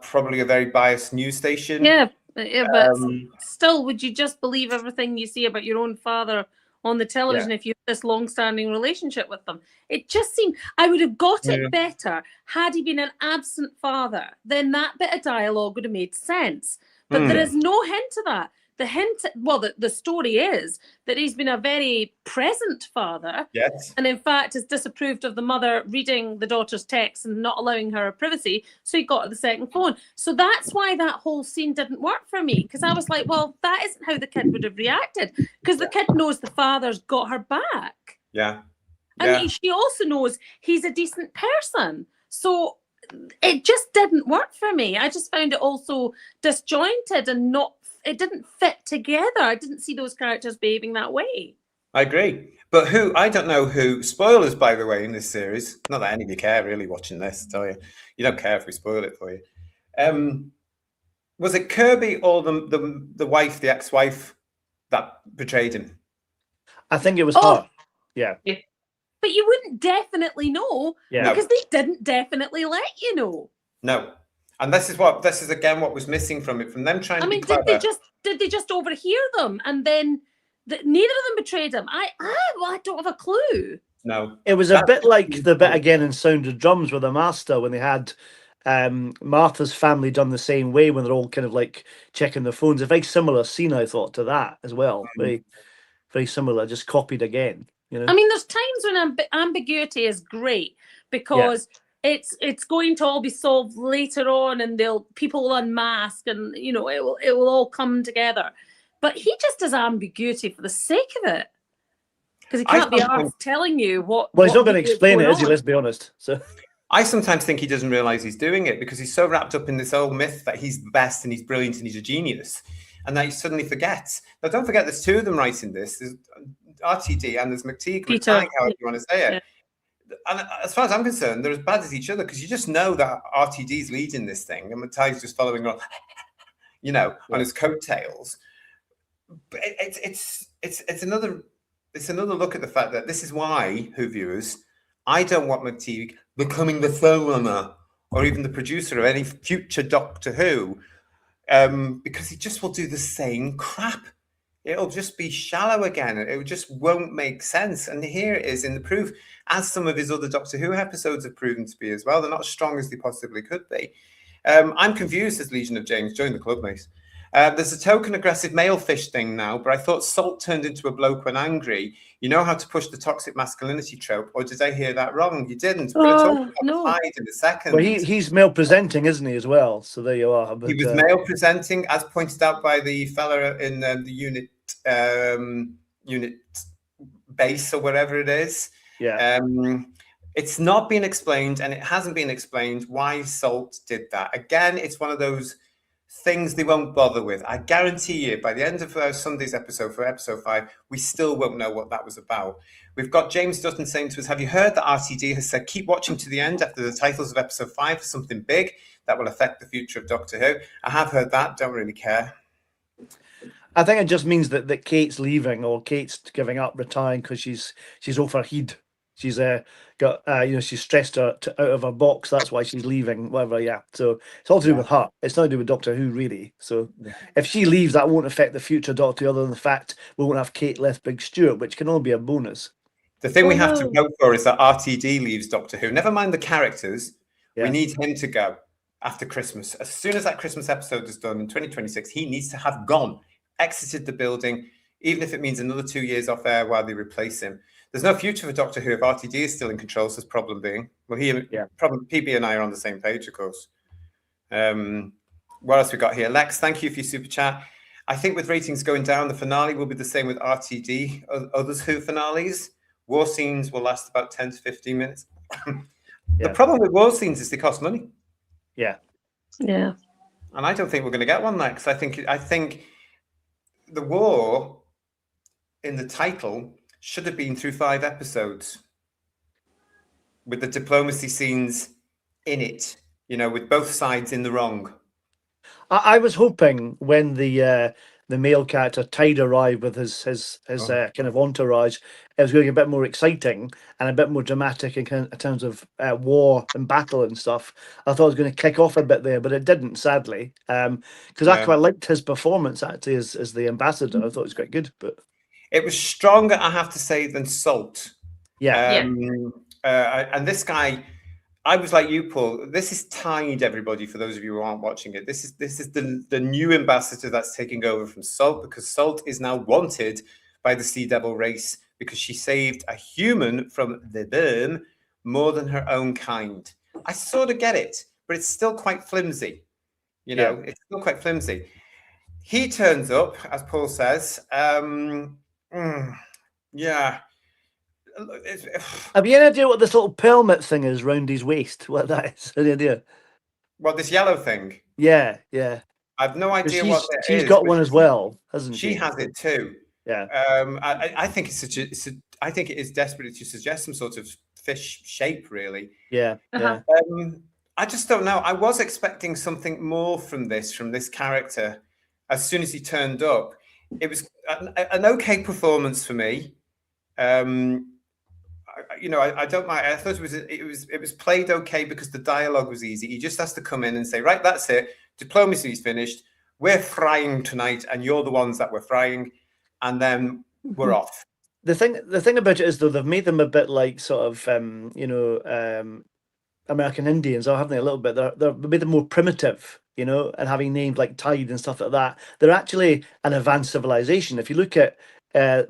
probably a very biased news station? Yeah, but still, would you just believe everything you see about your own father on the television if you have this long-standing relationship with them? It just seemed I would have got it better had he been an absent father. Then that bit of dialogue would have made sense. But there is no hint of that. The hint, the story is that he's been a very present father. Yes. And in fact has disapproved of the mother reading the daughter's texts and not allowing her privacy. So he got the second phone. So that's why that whole scene didn't work for me. Because I was like, well, that isn't how the kid would have reacted. Because the kid knows the father's got her back. Yeah. And she also knows he's a decent person. So it just didn't work for me. I just found it also disjointed and it didn't fit together. I didn't see those characters behaving that way. I agree. But I don't know who, spoilers, by the way, in this series. Not that any of you care, really, watching this, I tell you. You don't care if we spoil it for you. Was it Kirby or the wife, the ex-wife, that betrayed him? I think it was her. Yeah. But you wouldn't definitely know because they didn't definitely let you know. No. And this is again what was missing from them trying to be clever. Did they just overhear them and then neither of them betrayed him? I don't have a clue. No. It was a bit like the bit again in Sound of Drums with the Master when they had Martha's family done the same way when they're all kind of like checking their phones. A very similar scene, I thought, to that as well. Very, very similar, just copied again. I mean, there's times when ambiguity is great because it's going to all be solved later on, and people will unmask, and it will all come together. But he just does ambiguity for the sake of it because he can't be asked telling you what. Well, he's not going to explain it, is he? Let's be honest. So I sometimes think he doesn't realize he's doing it because he's so wrapped up in this old myth that he's the best and he's brilliant and he's a genius, and that he suddenly forgets. Now, don't forget, there's two of them writing this. There's RTD and there's McTeague, however you want to say it. And as far as I'm concerned, they're as bad as each other because you just know that RTD's leading this thing and Matthi's just following on, on his coattails. But it's another it's another look at the fact that this is why, Who viewers, I don't want McTeague becoming the showrunner or even the producer of any future Doctor Who, because he just will do the same crap. It'll just be shallow again. It just won't make sense. And here it is in the proof, as some of his other Doctor Who episodes have proven to be as well. They're not as strong as they possibly could be. I'm confused as Legion of James. Join the club, mate. There's a token aggressive male fish thing now, but I thought Salt turned into a bloke when angry. You know how to push the toxic masculinity trope, or did I hear that wrong? You didn't. We're going to talk about no. Hyde in a second. Well, he's male presenting, isn't he, as well? So there you are. But, he was male presenting, as pointed out by the fella in the unit base or whatever it is. Yeah. It's not been explained, and it hasn't been explained why Salt did that. Again, it's one of those things they won't bother with. I guarantee you, by the end of Sunday's episode, for episode 5, we still won't know what that was about. We've got James Dutton saying to us, have you heard that RTD has said, keep watching to the end after the titles of episode 5 for something big that will affect the future of Doctor Who? I have heard that, don't really care. I think it just means that Kate's leaving, or Kate's giving up, retiring, because she's overheated. She's got she's stressed her out of her box. That's why she's leaving. Whatever, yeah. So it's all to do with her. It's not to do with Doctor Who, really. So if she leaves, that won't affect the future Doctor, other than the fact we won't have Kate left Big Stuart, which can only be a bonus. The thing we have to vote for is that RTD leaves Doctor Who. Never mind the characters. Yeah. We need him to go after Christmas. As soon as that Christmas episode is done in 2026, he needs to have gone, exited the building, even if it means another 2 years off air while they replace him. There's no future for Doctor Who if RTD is still in control, so his problem being. Well, PB and I are on the same page, of course. What else we got here? Lex, thank you for your super chat. I think with ratings going down, the finale will be the same with RTD. Others Who finales, war scenes will last about 10 to 15 minutes. The problem with war scenes is they cost money. Yeah. Yeah. And I don't think we're going to get one, Lex. I think the war in the title should have been through 5 episodes with the diplomacy scenes in it, with both sides in the wrong. I was hoping when the male character Tide arrived with his kind of entourage, it was going to be a bit more exciting and a bit more dramatic in terms of war and battle and stuff. I thought it was going to kick off a bit there, but it didn't, sadly. Because I quite liked his performance actually as the ambassador. I thought it was quite good, but it was stronger, I have to say, than Salt. Yeah. And this guy, I was like you, Paul. This is Tide, everybody. For those of you who aren't watching it, this is the new ambassador that's taking over from Salt, because Salt is now wanted by the Sea Devil race because she saved a human from the burn more than her own kind. I sort of get it, but it's still quite flimsy. It's still quite flimsy. He turns up, as Paul says. Yeah. Have you any idea what this little pelmet thing is round his waist? What that is? Any idea? What, this yellow thing? Yeah. I've no idea what that is. She's got one as well, hasn't she? She has it too. Yeah. I think I think it is desperate to suggest some sort of fish shape, really. Yeah. I just don't know. I was expecting something more from this character. As soon as he turned up, it was an okay performance for me. I don't mind. I thought it was played okay because the dialogue was easy. He just has to come in and say, right, that's it. Diplomacy's finished. We're frying tonight, and you're the ones that we're frying, and then we're off. The thing about it is, though, they've made them a bit like sort of American Indians, or haven't they? A little bit. They made them more primitive, and having names like Tide and stuff like that. They're actually an advanced civilization. If you look at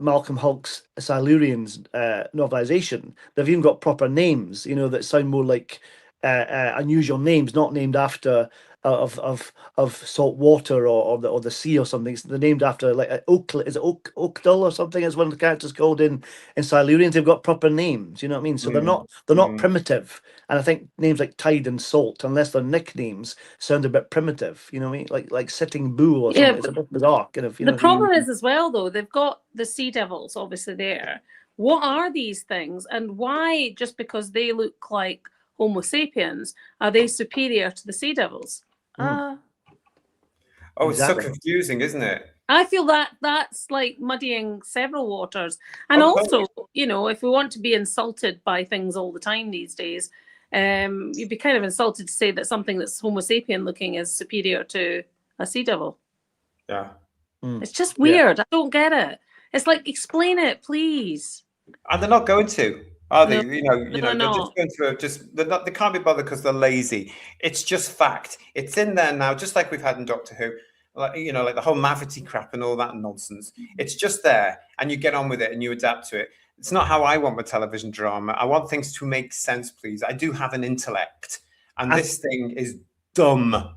Malcolm Hulke's Silurians novelization, they've even got proper names, that sound more like unusual names, not named after of salt water or the sea or something. They're named after like Oakdale or something, as one of the characters called in Silurians. They've got proper names, you know what I mean? So they're not primitive. And I think names like Tide and Salt, unless they're nicknames, sound a bit primitive, you know what I mean? Like Sitting Bull or something. It's a bit bizarre, kind of. The problem is as well, though, they've got the Sea Devils obviously there. What are these things, and why, just because they look like Homo sapiens, are they superior to the Sea Devils? It's so confusing, isn't it? I feel that that's like muddying several waters. And also, you know, if we want to be insulted by things all the time these days, you'd be kind of insulted to say that something that's Homo sapien looking is superior to a sea devil. Yeah. It's just weird. I don't get it. It's like, explain it, please. And they're not going to, are they? No, They're just going to they can't be bothered because they're lazy. It's just fact. It's in there now, just like we've had in Doctor Who. Like, you know, like the whole Mavity crap and all that nonsense. It's just there, and you get on with it and you adapt to it. It's not how I want my television drama. I want things to make sense, please. I do have an intellect, and this thing is dumb.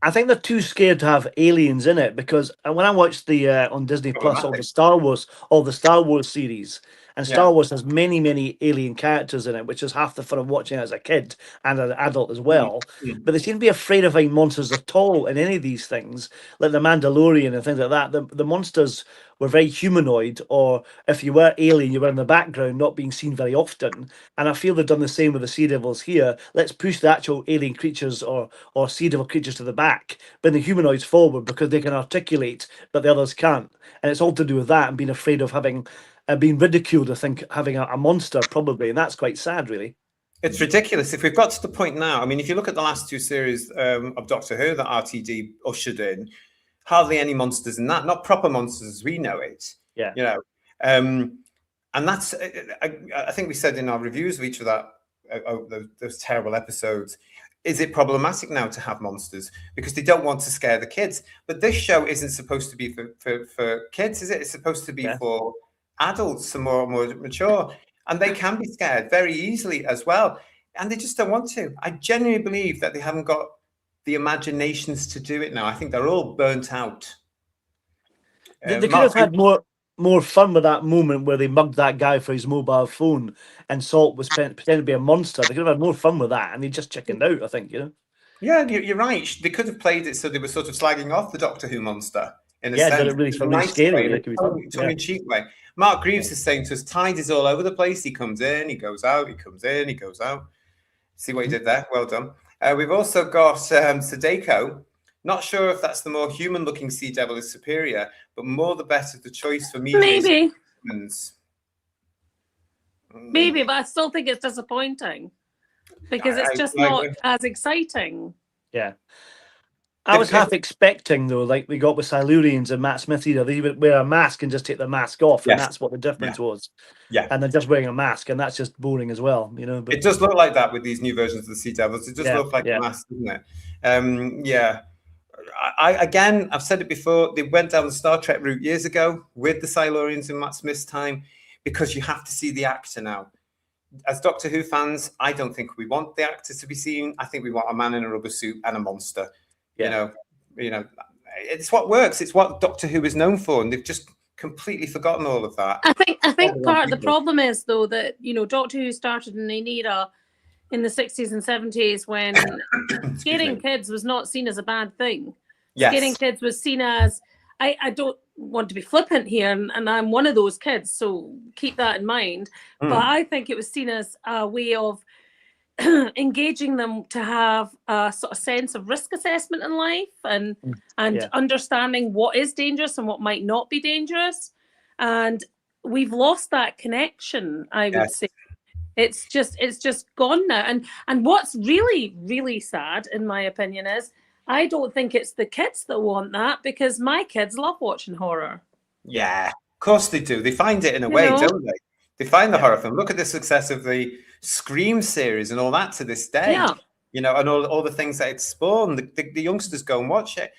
I think they're too scared to have aliens in it, because when I watched the on Disney Plus all the Star Wars series, and Star Wars has many alien characters in it, which is half the fun of watching it as a kid and an adult as well. But they seem to be afraid of having monsters at all in any of these things, like the Mandalorian and things like that. The monsters were very humanoid, or if you were alien, you were in the background, not being seen very often. And I feel they've done the same with the Sea Devils here. Let's push the actual alien creatures or Sea Devil creatures to the back, but the humanoids forward, because they can articulate, but the others can't. And it's all to do with that and being afraid of having been ridiculed, I think, having a monster, probably. And that's quite sad, really. It's ridiculous. If we've got to the point now, I mean, if you look at the last two series of Doctor Who that RTD ushered in, hardly any monsters in that, not proper monsters as we know it. Yeah. You know, and that's, I think we said in our reviews of each of those terrible episodes, is it problematic now to have monsters? Because they don't want to scare the kids. But this show isn't supposed to be for kids, is it? It's supposed to be for adults and more mature. And they can be scared very easily as well. And they just don't want to. I genuinely believe that they haven't got the imaginations to do it now. I think they're all burnt out. They could have had more fun with that moment where they mugged that guy for his mobile phone and Salt was pretending to be a monster. They could have had more fun with that, and they just chickened out, I think, you know? Yeah, you're right. They could have played it so they were sort of slagging off the Doctor Who monster in a sense. Yeah, really scary. In a tongue-in-cheek way. Mark Greaves is saying to us, Tide is all over the place. He comes in, he goes out, he comes in, he goes out. See what he did there? Well done. We've also got Sadeko. Not sure if that's the more human-looking Sea Devil is superior, but more the better the choice for me. Maybe, but I still think it's disappointing because it's just not as exciting. Yeah. I was half expecting, though, like we got with Silurians and Matt Smith either, they would wear a mask and just take the mask off, and that's what the difference was. Yeah. And they're just wearing a mask, and that's just boring as well, you know. But it does look like that with these new versions of the Sea Devils. It does look like a mask, doesn't it? Yeah. I've said it before, they went down the Star Trek route years ago with the Silurians in Matt Smith's time, because you have to see the actor now. As Doctor Who fans, I don't think we want the actor to be seen. I think we want a man in a rubber suit and a monster. Yeah. You know, it's what works. It's what Doctor Who is known for, and they've just completely forgotten all of that. I think part of the problem is, though, that, you know, Doctor Who started in an era in the 60s and 70s when scaring kids was not seen as a bad thing. Yes. Scaring kids was seen as, I don't want to be flippant here, and I'm one of those kids, so keep that in mind. But I think it was seen as a way of engaging them to have a sort of sense of risk assessment in life and understanding what is dangerous and what might not be dangerous. And we've lost that connection, I would say. It's just gone now. And what's really, really sad, in my opinion, is I don't think it's the kids that want that, because my kids love watching horror. Yeah, of course they do. They find it in a way, don't they? They find the horror film. Look at the success of the Scream series and all that to this day. Yeah. You know, and all the things that it spawned. The youngsters go and watch it.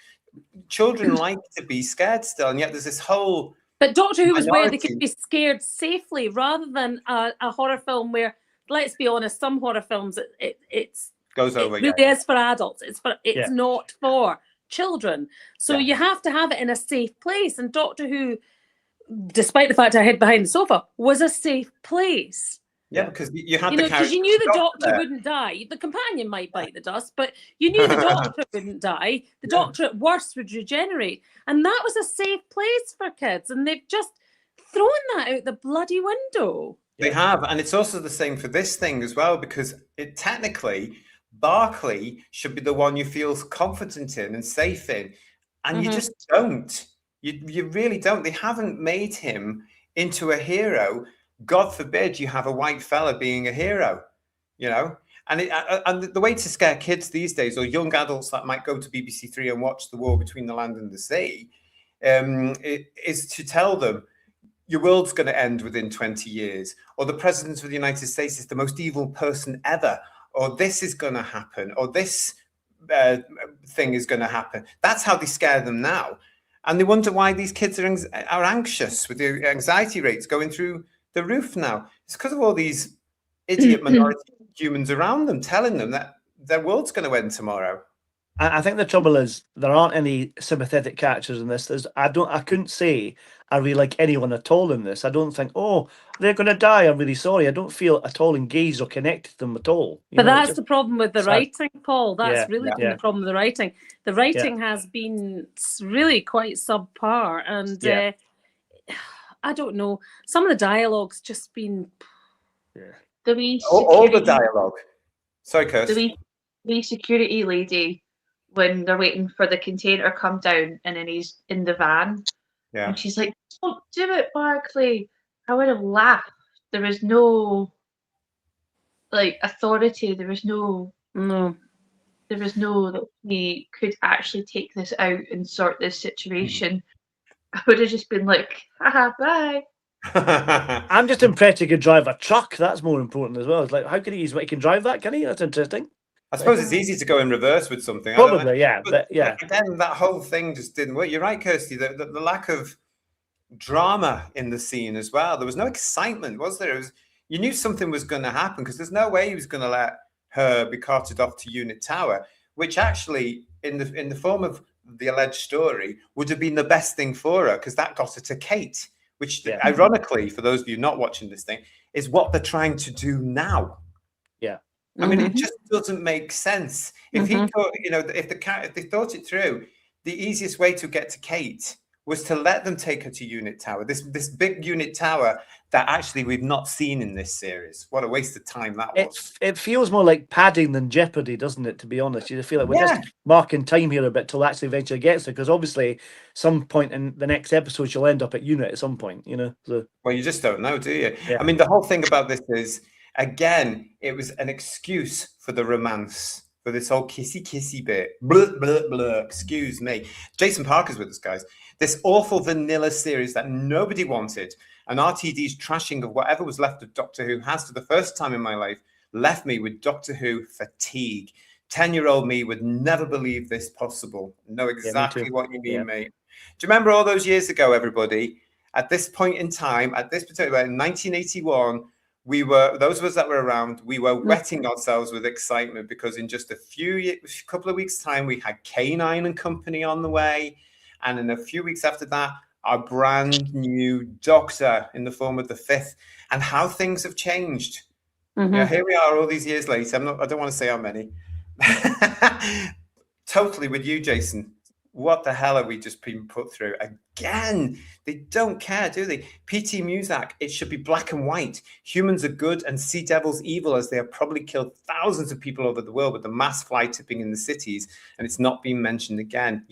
Children like to be scared still, and yet there's this whole... But Doctor Who was where they could be scared safely, rather than a horror film where, let's be honest, some horror films, it's goes over. It really is for adults. It's not for children. So you have to have it in a safe place. And Doctor Who, despite the fact I hid behind the sofa, was a safe place. Yeah, because you had the character. Because you knew the Doctor wouldn't die. The companion might bite the dust, but you knew the Doctor wouldn't die. The Doctor, at worst, would regenerate. And that was a safe place for kids. And they've just thrown that out the bloody window. They have. And it's also the same for this thing as well, because technically, Barclay should be the one you feel confident in and safe in. And you just don't. You really don't. They haven't made him into a hero. God forbid you have a white fella being a hero, you know. And the way to scare kids these days, or young adults that might go to BBC Three and watch The War Between the Land and the Sea, is to tell them your world's going to end within 20 years, or the president of the United States is the most evil person ever, or this is going to happen, or this thing is going to happen. That's how they scare them now. And they wonder why these kids are anxious, with the anxiety rates going through the roof now. It's because of all these idiot minority humans around them telling them that their world's going to end tomorrow. I think the trouble is there aren't any sympathetic characters in this. I couldn't say I really like anyone at all in this. I don't think, oh, they're going to die, I'm really sorry. I don't feel at all engaged or connected to them at all. But that's the problem with the writing, Paul. That's been the problem with the writing. The writing has been really quite subpar, and I don't know. Some of the dialogue's just been all the dialogue. Sorry, Kirsty. The security lady, when they're waiting for the container to come down, and then he's in the van, and she's like, "Don't do it, Barclay." I would have laughed. There was no authority. There was no that we could actually take this out and sort this situation. I would have just been like, haha, bye. I'm just impressed he could drive a truck. That's more important as well. It's like, how can he can drive that? Can he? That's interesting. I suppose it's easy to go in reverse with something. Probably, yeah. But again, that whole thing just didn't work. You're right, Kirsty. The lack of drama in the scene as well. There was no excitement, was there? You knew something was going to happen, because there's no way he was going to let her be carted off to Unit Tower, which actually, in the form of the alleged story, would have been the best thing for her, because that got her to Kate, which ironically, for those of you not watching this thing, is what they're trying to do now. Yeah. I mean, it just doesn't make sense. If he thought, if they thought it through, the easiest way to get to Kate was to let them take her to Unit Tower. This big Unit Tower that actually we've not seen in this series. What a waste of time that was. It feels more like padding than Jeopardy, doesn't it, to be honest? You feel like we're just marking time here a bit till actually eventually gets there, because obviously some point in the next episode she'll end up at Unit at some point, So. Well, you just don't know, do you? Yeah. I mean, the whole thing about this is, again, it was an excuse for the romance, for this whole kissy bit. Blah, blah, blah. Excuse me. Jason Parker's with us, guys. This awful vanilla series that nobody wanted, and RTD's trashing of whatever was left of Doctor Who has, for the first time in my life, left me with Doctor Who fatigue. 10-year-old me would never believe this possible. Know exactly what you mean, mate. Do you remember all those years ago, everybody? At this point in time, at this particular, in 1981, we were, those of us that were around, we were wetting ourselves with excitement, because in just a couple of weeks' time, we had K9 and Company on the way. And in a few weeks after that, our brand new Doctor in the form of the Fifth, and how things have changed. Here we are all these years later. I don't want to say how many. Totally with you, Jason. What the hell have we just been put through again? They don't care, do they? P.T. Muzak, it should be black and white. Humans are good and sea devils evil, as they have probably killed thousands of people over the world with the mass fly tipping in the cities, and it's not been mentioned again.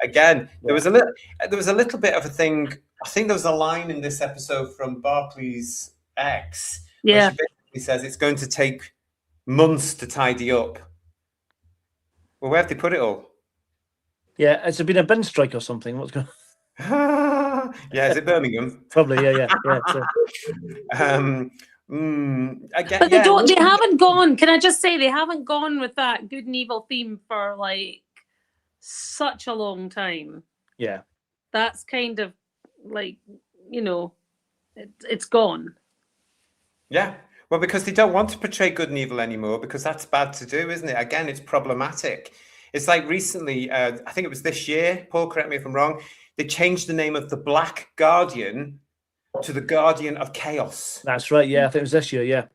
Again, there was a little bit of a thing. I think there was a line in this episode from Barclay's ex, where she basically says it's going to take months to tidy up. Well, where have they put it all? Yeah, it's been a bin strike or something. What's going on? Is it Birmingham? Probably, yeah. Again, but they haven't gone. Can I just say, they haven't gone with that good and evil theme for like such a long time. Yeah. That's kind of like, it's gone. Yeah. Well, because they don't want to portray good and evil anymore, because that's bad to do, isn't it? Again, it's problematic. It's like recently, I think it was this year, Paul, correct me if I'm wrong, they changed the name of the Black Guardian to the Guardian of Chaos. That's right, yeah. I think it was this year, yeah.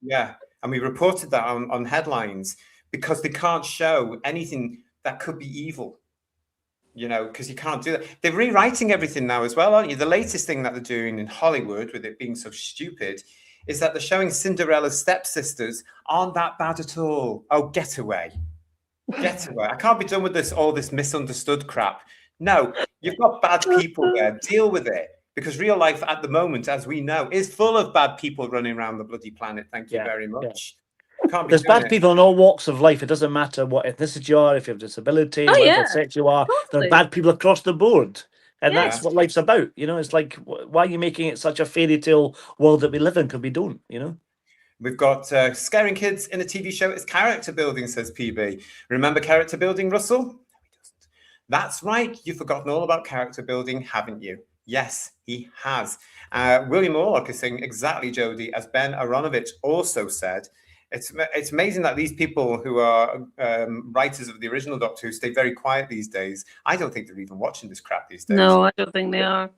Yeah, and we reported that on headlines, because they can't show anything that could be evil, because you can't do that. They're rewriting everything now as well, aren't you? The latest thing that they're doing in Hollywood, with it being so stupid, is that they're showing Cinderella's stepsisters aren't that bad at all. Oh, get away. I can't be done with all this misunderstood crap. No, You've got bad people there. Deal with it. Because real life at the moment, as we know, is full of bad people running around the bloody planet. Thank you very much. Can't be There's bad people in all walks of life. It doesn't matter what ethnicity you are, if you have a disability, whatever sex you are. Totally. There are bad people across the board. And that's what life's about. You know, it's like, why are you making it such a fairy tale world that we live in? Because we don't, you know? We've got scaring kids in a TV show is character building, says PB. Remember character building, Russell? No, he doesn't. That's right. You've forgotten all about character building, haven't you? Yes, he has. William Orlock is saying exactly, Jodie, as Ben Aronovich also said. It's amazing that these people who are writers of the original Doctor Who stay very quiet these days. I don't think they're even watching this crap these days. No, I don't think they are.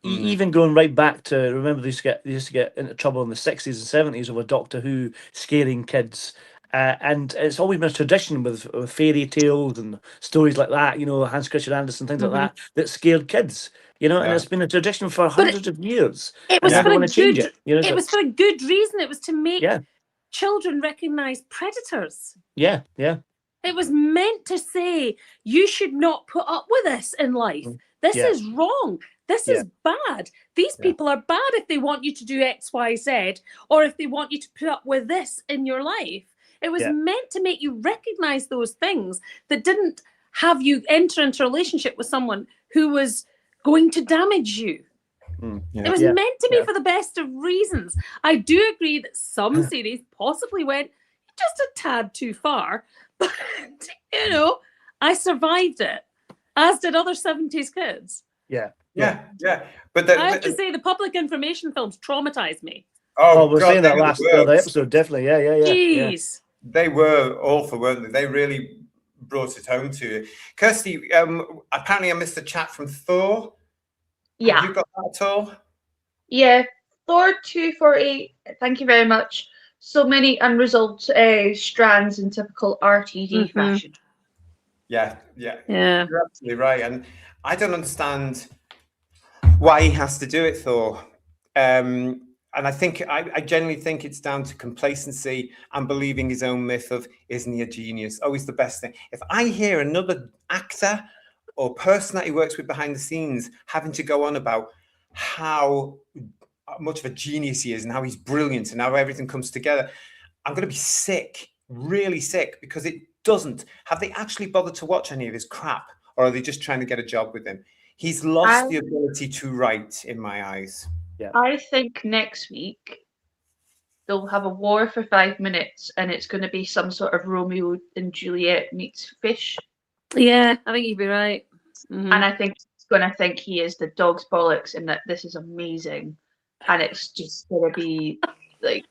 Even going right back to, remember they used to get into trouble in the 60s and 70s over Doctor Who scaring kids. And it's always been a tradition with fairy tales and stories like that, you know, Hans Christian Andersen, things like that scared kids. You know, and it's been a tradition for hundreds of years. It was for want to change it. You know, it was for a good reason. It was to make children recognize predators. Yeah. It was meant to say, you should not put up with this in life. This is wrong. This is bad. These people are bad if they want you to do X, Y, Z, or if they want you to put up with this in your life. It was meant to make you recognize those things that didn't have you enter into a relationship with someone who was going to damage you. It was meant to be for the best of reasons. I do agree that some series possibly went just a tad too far, but you know, I survived it, as did other 70s kids. But I have to say, the public information films traumatized me. Oh, we're saying that last episode, definitely. Yeah. Jeez. They were awful, weren't they? They really brought it home to you. Kirsty, apparently I missed a chat from Thor. Yeah. Have you got that at all? Yeah. Thor 248, thank you very much. So many unresolved strands in typical RTD fashion. Yeah. You're absolutely right. And I don't understand why he has to do it, Thor. And I genuinely think it's down to complacency and believing his own myth of, isn't he a genius? Oh, he's the best thing. If I hear another actor or person that he works with behind the scenes having to go on about how much of a genius he is and how he's brilliant and how everything comes together, I'm going to be sick, really sick, because it doesn't. Have they actually bothered to watch any of his crap, or are they just trying to get a job with him? He's lost the ability to write, in my eyes. Yeah. I think next week they'll have a war for 5 minutes, and it's going to be some sort of Romeo and Juliet meets fish. Yeah, I think you'd be right. And I think he's going to think he is the dog's bollocks and that this is amazing. And it's just going to be like,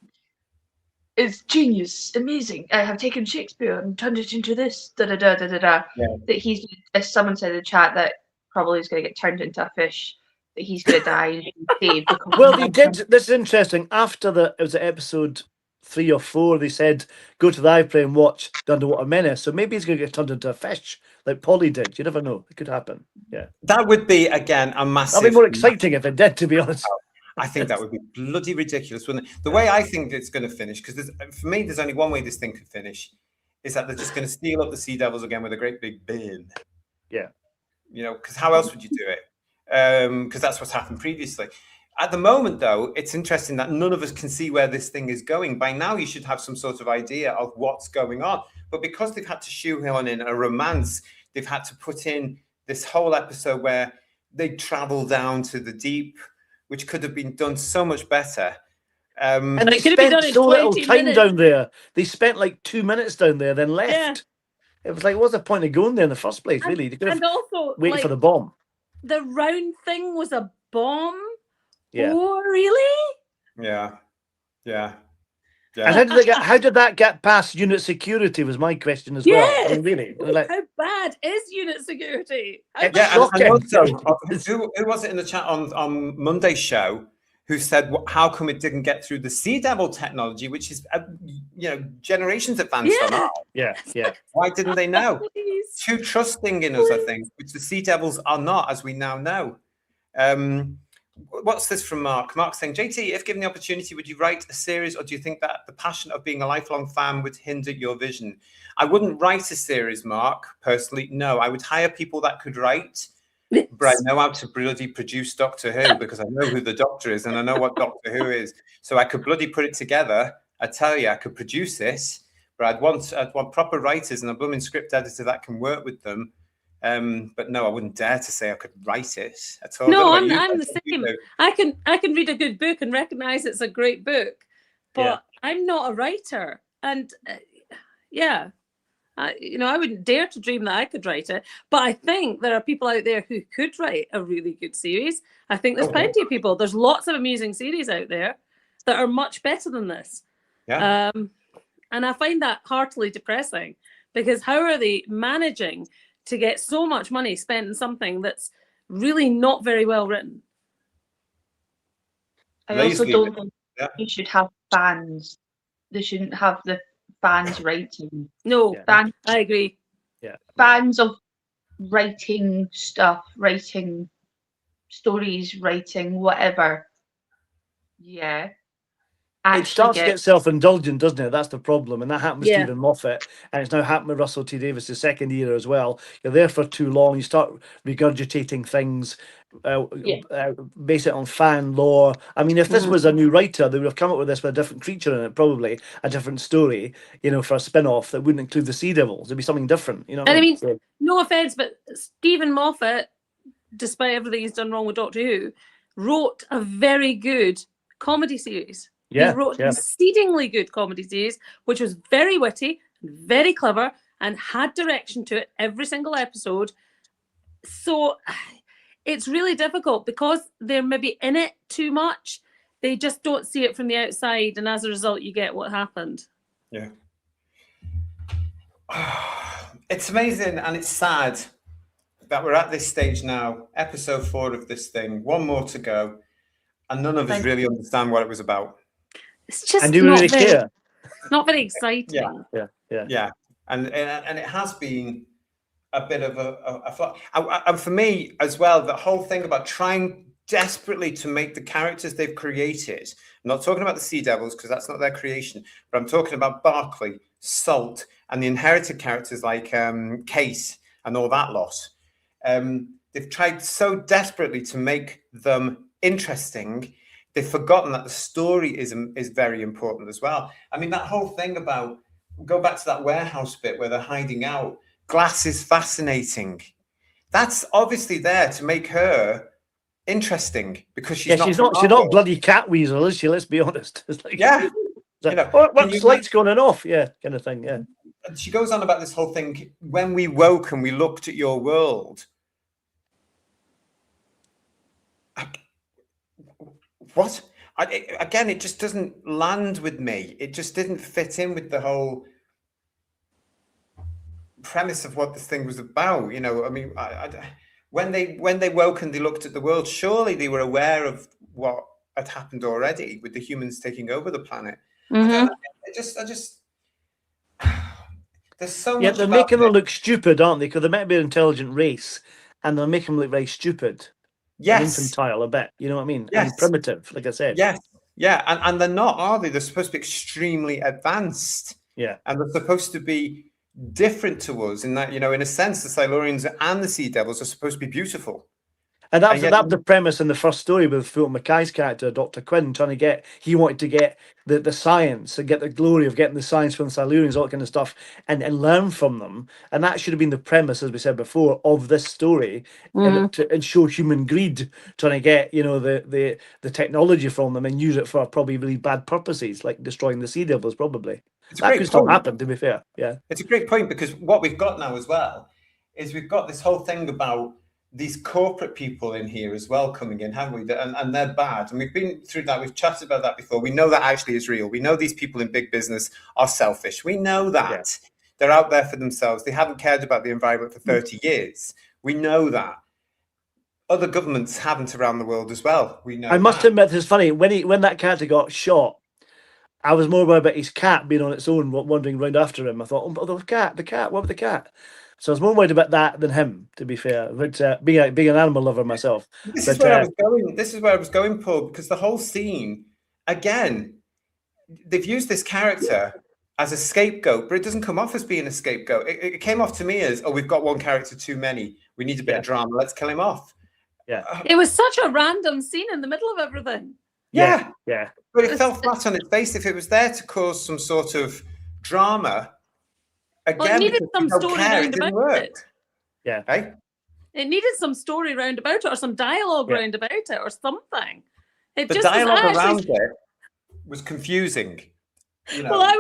it's genius, amazing. I have taken Shakespeare and turned it into this, That he's, as someone said in the chat, that probably is going to get turned into a fish, that he's going to die and saved. Well, they did. This is interesting. After it was episode 3 or 4, they said, go to the iPlayer and watch The Underwater Menace. So maybe he's going to get turned into a fish, like Polly did. You never know. It could happen. Yeah. That would be, again, a massive... That'd be more exciting if it did, to be honest. I think that would be bloody ridiculous, wouldn't it? The way I think it's going to finish, because for me, there's only one way this thing could finish, is that they're just going to steal up the Sea Devils again with a great big bin. Yeah. You know, because how else would you do it? Because that's what's happened previously. At the moment, though, it's interesting that none of us can see where this thing is going. By now, you should have some sort of idea of what's going on. But because they've had to shoehorn in a romance, they've had to put in this whole episode where they travel down to the deep, which could have been done so much better. And they spent so little time down there. They spent like 2 minutes down there, then left. Yeah. It was like, what's the point of going there in the first place, really? They could have waited for the bomb. The round thing was a bomb? Yeah. Oh, really? Yeah. And how did that get past unit security was my question as well. I mean, really. Like, how bad is unit security? And also, who was it in the chat on Monday's show who said, how come it didn't get through the Sea Devil technology, which is, generations advanced on ours? Yeah. Why didn't they know? Too trusting in us, I think, which the Sea Devils are not, as we now know. What's this from Mark? Mark saying, JT, if given the opportunity, would you write a series, or do you think that the passion of being a lifelong fan would hinder your vision? I wouldn't write a series, Mark, personally. No, I would hire people that could write. but I know how to bloody produce Doctor Who because I know who the Doctor is and I know what Doctor Who is. So I could bloody put it together. I tell you, I could produce this, but I'd want proper writers and a blooming script editor that can work with them. But no, I wouldn't dare to say I could write it at all. No, I'm the same. I can read a good book and recognize it's a great book, but I'm not a writer. And I wouldn't dare to dream that I could write it. But I think there are people out there who could write a really good series. I think there's plenty of people. There's lots of amusing series out there that are much better than this. Yeah. And I find that heartily depressing because how are they managing to get so much money spent on something that's really not very well written? I also don't think you should have fans. They shouldn't have the fans writing. No, fans, I agree. Yeah. Fans of writing stuff, writing stories, writing whatever. Yeah. It starts to get self-indulgent, doesn't it? That's the problem. And that happened with Stephen Moffat. And it's now happened with Russell T Davies' second year as well. You're there for too long. You start regurgitating things, base it on fan lore. I mean, if this was a new writer, they would have come up with this with a different creature in it, probably a different story, for a spin-off that wouldn't include the Sea Devils. It'd be something different, And I mean, no offense, but Stephen Moffat, despite everything he's done wrong with Doctor Who, wrote a very good comedy series. He wrote an exceedingly good comedy series, which was very witty, very clever, and had direction to it every single episode. So it's really difficult because they're maybe in it too much. They just don't see it from the outside, and as a result, you get what happened. Yeah. It's amazing and it's sad that we're at this stage now, episode 4 of this thing, one more to go, and none of us really understand what it was about. It's just and do not really very, care. Not very exciting. Yeah. And it has been a bit of a flop. And for me as well, the whole thing about trying desperately to make the characters they've created. I'm not talking about the Sea Devils because that's not their creation, but I'm talking about Barclay, Salt, and the inherited characters like Case and all that lot. They've tried so desperately to make them interesting. They've forgotten that the story is very important as well. I mean, that whole thing about, go back to that warehouse bit where they're hiding out. Glass is fascinating. That's obviously there to make her interesting because she's not bloody Catweasel, is she? Let's be honest. It's like, what's lights going off? Yeah, kind of thing. Yeah. And she goes on about this whole thing. When we woke and we looked at your world. What? Again, it just doesn't land with me. It just didn't fit in with the whole premise of what this thing was about. I mean, when they woke and they looked at the world, surely they were aware of what had happened already with the humans taking over the planet. Mm-hmm. I just there's so much. Yeah, they're making them look stupid, aren't they? Because they might be an intelligent race, and they're making them look very stupid. Yes. Infantile a bit, you know what I mean? Yes. And primitive, like I said. Yes. Yeah. And they're not, are they? They're supposed to be extremely advanced. Yeah. And they're supposed to be different to us in that, in a sense, the Silurians and the Sea Devils are supposed to be beautiful. And that was the premise in the first story with Philip Mackay's character, Dr. Quinn, he wanted to get the science and get the glory of getting the science from the Silurians, all that kind of stuff, and learn from them. And that should have been the premise, as we said before, of this story, and show human greed, trying to get, the technology from them and use it for probably really bad purposes, like destroying the Sea Devils, probably. That could still happen, to be fair. Yeah. It's a great point, because what we've got now as well is we've got this whole thing about these corporate people in here as well coming in, haven't we? And they're bad. And we've been through that. We've chatted about that before. We know that actually is real. We know these people in big business are selfish. We know that. Yeah. They're out there for themselves. They haven't cared about the environment for 30 years. We know that. Other governments haven't around the world as well. We know. I must admit, it's funny, when that character got shot, I was more worried about his cat being on its own, wandering around after him. I thought, oh, the cat, what about the cat? So I was more worried about that than him, to be fair. But being an animal lover myself. This is where I was going, Paul, because the whole scene, again, they've used this character as a scapegoat, but it doesn't come off as being a scapegoat. It came off to me as, we've got one character too many. We need a bit of drama. Let's kill him off. Yeah. It was such a random scene in the middle of everything. Yeah. But it fell It's- flat on its face. If it was there to cause some sort of drama, Well, it again, needed because some you don't story care, round it didn't about work. it. Yeah. Hey? It needed some story round about it, or some dialogue round about it, or something. It The just was dialogue around actually. it was confusing. You know, Well, I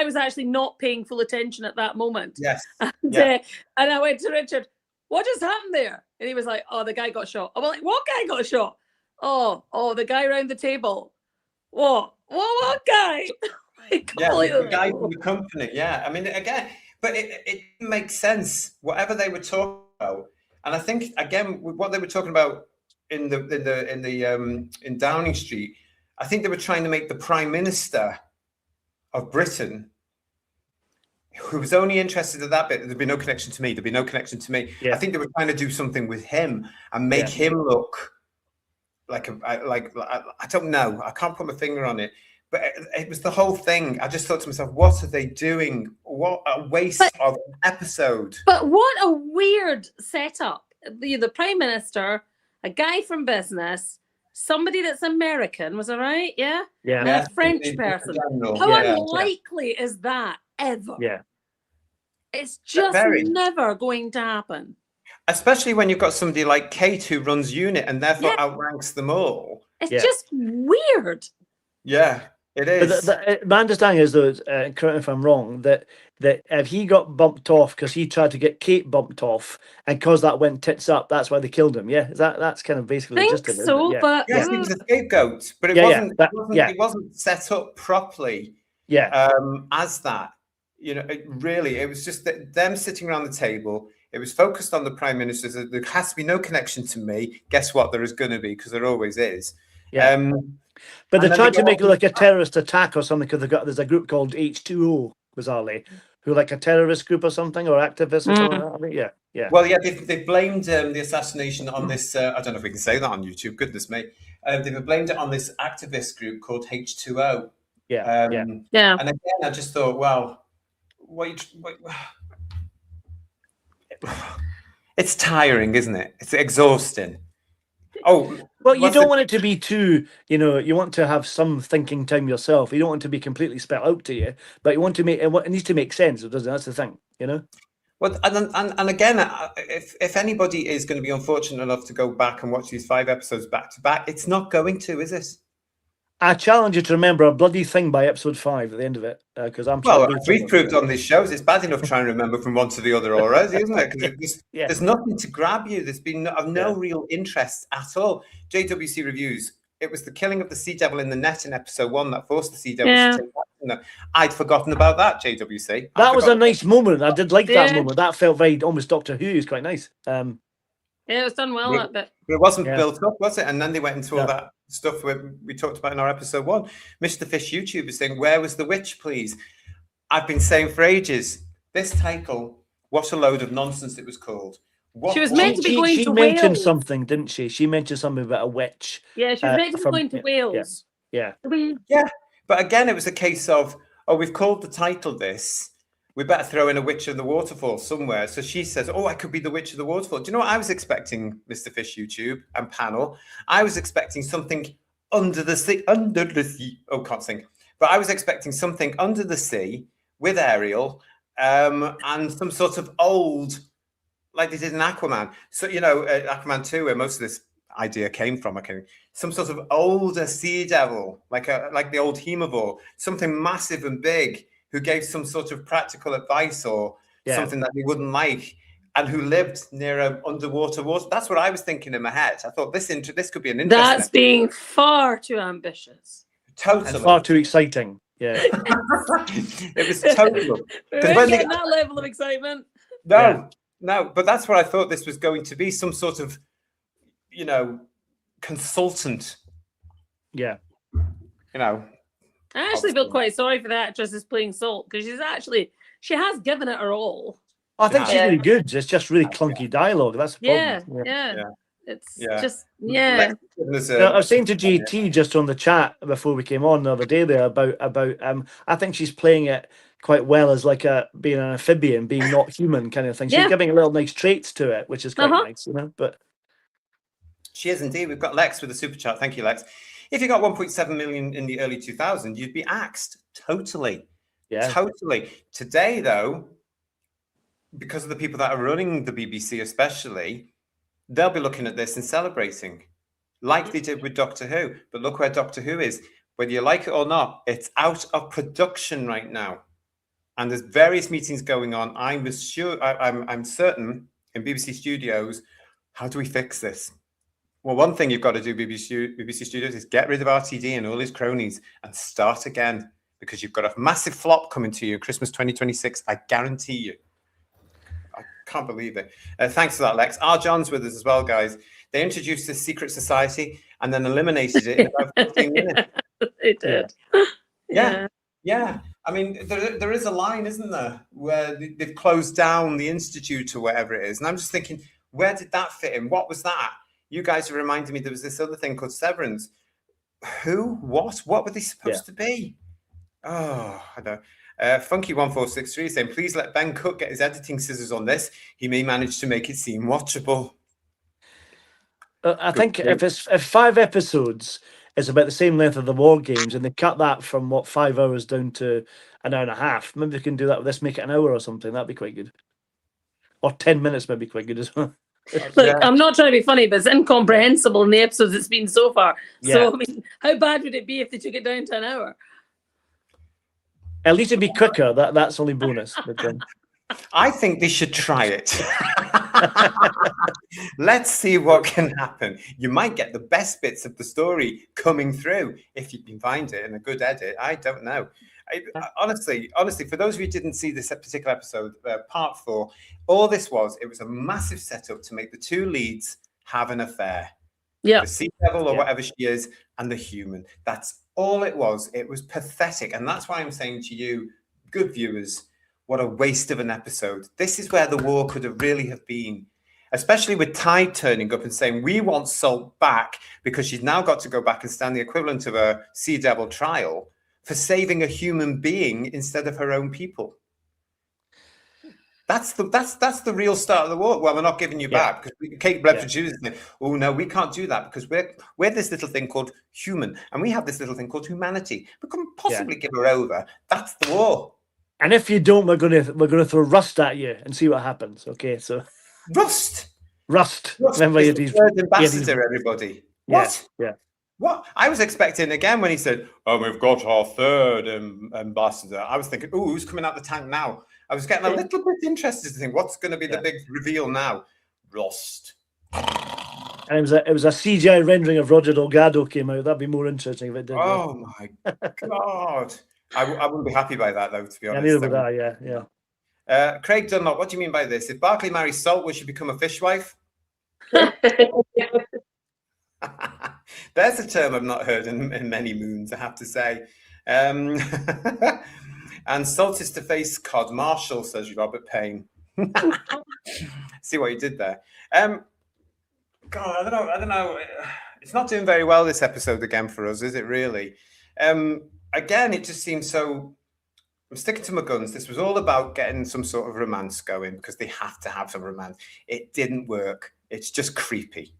was actually not paying full attention at that moment. Yes. And I went to Richard, what just happened there? And he was like, oh, the guy got shot. I'm like, what guy got shot? Oh, the guy around the table. What guy? The guy from the company. Yeah, I mean, again, but it makes sense. Whatever they were talking about, and I think again, what they were talking about in Downing Street, I think they were trying to make the Prime Minister of Britain, who was only interested in that bit. There'd be no connection to me. There'd be no connection to me. Yeah. I think they were trying to do something with him and make him look like I don't know. I can't put my finger on it. But it was the whole thing. I just thought to myself, what are they doing? What a waste of an episode. But what a weird setup. The Prime Minister, a guy from business, somebody that's American, was that right? Yeah? Yeah. And a French person. How unlikely is that ever? Yeah. It's just never going to happen. Especially when you've got somebody like Kate who runs unit and therefore outranks them all. It's just weird. Yeah, it is. My understanding is, though, correct me if I'm wrong, that if he got bumped off because he tried to get Kate bumped off, and because that went tits up, that's why they killed him. Yeah, that's kind of basically I the think gist of it, so, isn't it? but yes, he was a scapegoat, but it wasn't set up properly. Yeah. As that, you know, it was just them sitting around the table. It was focused on the Prime Minister. There has to be no connection to me. Guess what? There is going to be, because there always is. Yeah. But they tried to make it like a terrorist attack or something, because there's a group called H2O, bizarrely, who like a terrorist group or something, or activists or something like that. I think, yeah. Well, yeah, they blamed the assassination on this. I don't know if we can say that on YouTube. Goodness me. They've blamed it on this activist group called H2O. Yeah. And again, I just thought, well, it's tiring, isn't it? It's exhausting. Oh, well, you don't want it to be too, you want to have some thinking time yourself. You don't want it to be completely spelled out to you, but you want to make it needs to make sense. It doesn't. That's the thing, Well, and again, if anybody is going to be unfortunate enough to go back and watch these 5 episodes back to back, it's not going to, is it? I challenge you to remember a bloody thing by episode 5 at the end of it, because I'm. Well, as we've proved on these shows, it's bad enough trying to remember from one to the other already, isn't it? Because there's nothing to grab you. There's been no real interest at all. JWC reviews. It was the killing of the Sea Devil in the net in episode 1 that forced the Sea Devil to take action. I'd forgotten about that, JWC. That was a nice moment. I did like that moment. That felt very almost Doctor Who. It's quite nice. Yeah, it was done well, that bit. But it wasn't built up, was it? And then they went into all that stuff we talked about in our episode 1. Mr. Fish YouTube is saying, where was the witch, please? I've been saying for ages, this title, what a load of nonsense it was called. She was meant to be going to Wales. She mentioned something, didn't she? She mentioned something about a witch. Yeah, she was meant to be going to Wales. Yeah. But again, it was a case of, we've called the title this. We better throw in a witch of the waterfall somewhere. So she says, I could be the witch of the waterfall. Do you know what I was expecting, Mr. Fish YouTube and panel? I was expecting something under the sea. Oh, can't sing. But I was expecting something under the sea with Ariel and some sort of old, like they did in Aquaman. So, Aquaman 2, where most of this idea came from, some sort of older sea devil, like the old Hemivore, something massive and big, who gave some sort of practical advice or something that we wouldn't like, and who lived near an underwater water. That's what I was thinking in my head. I thought this could be an interesting. That's being far too ambitious. Totally. And far too exciting. Yeah. It was total. We're getting that level of excitement. No, but that's what I thought this was going to be. Some sort of, consultant. Yeah. I actually feel quite sorry for the actress who's playing Salt, because she has given it her all. I think she's really good. It's just really clunky dialogue. That's the problem. Yeah. It's Yeah. just, yeah. I was saying to GT just on the chat before we came on the other day there about I think she's playing it quite well as like being an amphibian, being not human kind of thing. She's Yeah. giving little nice traits to it, which is quite nice, you know. But she is indeed. We've got Lex with a super chat. Thank you, Lex. If you got 1.7 million in the early 2000s, you'd be axed. Totally. Yeah. Totally. Today, though, because of the people that are running the BBC especially, they'll be looking at this and celebrating, like they did with Doctor Who. But look where Doctor Who is. Whether you like it or not, it's out of production right now. And there's various meetings going on. I'm certain in BBC Studios, how do we fix this? Well, one thing you've got to do, BBC Studios, is get rid of RTD and all his cronies and start again, because you've got a massive flop coming to you, Christmas 2026. I guarantee you. I can't believe it. Thanks for that, Lex. R. John's with us as well, guys. They introduced this secret society and then eliminated it in about 15 minutes. They did. Yeah. I mean, there is a line, isn't there, where they've closed down the institute or whatever it is. And I'm just thinking, where did that fit in? What was that? You guys are reminding me there was this other thing called Severance. Who? What? What were they supposed to be? Oh, I don't. Funky1463 saying, please let Ben Cook get his editing scissors on this. He may manage to make it seem watchable. I think if 5 episodes is about the same length of the War Games, and they cut that from 5 hours down to an hour and a half, maybe they can do that with this, make it an hour or something. That'd be quite good. Or 10 minutes, maybe quite good as well. Look, I'm not trying to be funny, but it's incomprehensible in the episodes it's been so far. Yeah. So, I mean, how bad would it be if they took it down to an hour? At least it'd be quicker. That's only bonus. But, I think they should try it. Let's see what can happen. You might get the best bits of the story coming through if you can find it in a good edit. I don't know. Honestly, for those of you who didn't see this particular episode, part 4, all this was, it was a massive setup to make the 2 leads have an affair. Yeah. The sea devil or whatever she is, and the human. That's all it was. It was pathetic. And that's why I'm saying to you, good viewers, what a waste of an episode. This is where the war could have really have been, especially with Tide turning up and saying, we want Salt back because she's now got to go back and stand the equivalent of a sea devil trial for saving a human being instead of her own people. That's the real start of the war. Well, we're not giving you back, because Kate Bledford is saying, oh no, we can't do that because we're this little thing called human, and we have this little thing called humanity. We couldn't possibly give her over. That's the war. And if you don't, we're gonna throw rust at you and see what happens. Okay, so Rust. Remember, is the third ambassador, everybody. What? Yeah. What? I was expecting again when he said, "Oh, we've got our third ambassador." I was thinking, "Oh, who's coming out the tank now?" I was getting a little bit interested to think, what's going to be the big reveal now? Rust. And it was a CGI rendering of Roger Delgado came out. That'd be more interesting if it did. Oh my God! I wouldn't be happy by that though, to be honest. Neither would I. Yeah. Craig Dunlop, what do you mean by this? If Barclay marries Salt, will she become a fishwife? There's a term I've not heard in many moons, I have to say. And Salt is to face Cod Marshall, says Robert Payne. See what you did there. God, I don't know. It's not doing very well this episode again for us, is it really? Again, it just seems so... I'm sticking to my guns. This was all about getting some sort of romance going because they have to have some romance. It didn't work. It's just creepy.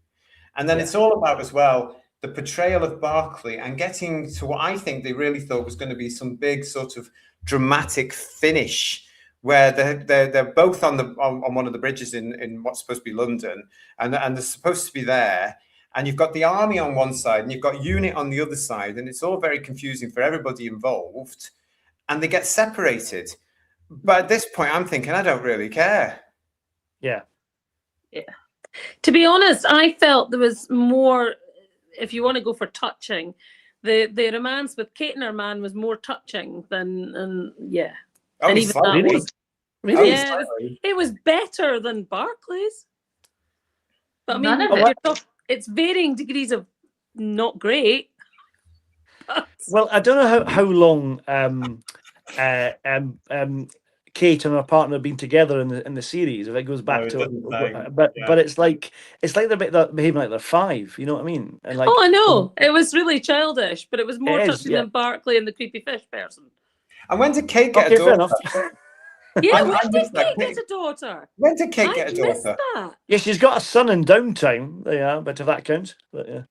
And then it's all about, as well, the portrayal of Barclay and getting to what I think they really thought was going to be some big sort of dramatic finish where they're both on one of the bridges in what's supposed to be London, and they're supposed to be there, and you've got the army on one side and you've got unit on the other side, and it's all very confusing for everybody involved, and they get separated. But at this point I'm thinking, I don't really care. Yeah. To be honest, I felt there was more, if you want to go for touching, the romance with Kate and her man was more touching than Oh, and even that really? was, Really? yeah, it was better than Barclay's. But I mean, None of it. It's varying degrees of not great. Well, I don't know how long Kate and her partner being together in the series. If it goes back it to doesn't say. but it's like they're behaving like they're 5. You know what I mean? And like, oh, I know. It was really childish, but it was more It is, touching yeah. than Barclay and the creepy fish person. And when did Kate get okay, a fair daughter? enough. Yeah, I when did missed that. Kate get a daughter? When did Kate get a missed daughter? that. Yeah, she's got a son in Downtime. Yeah, but if that counts, but yeah,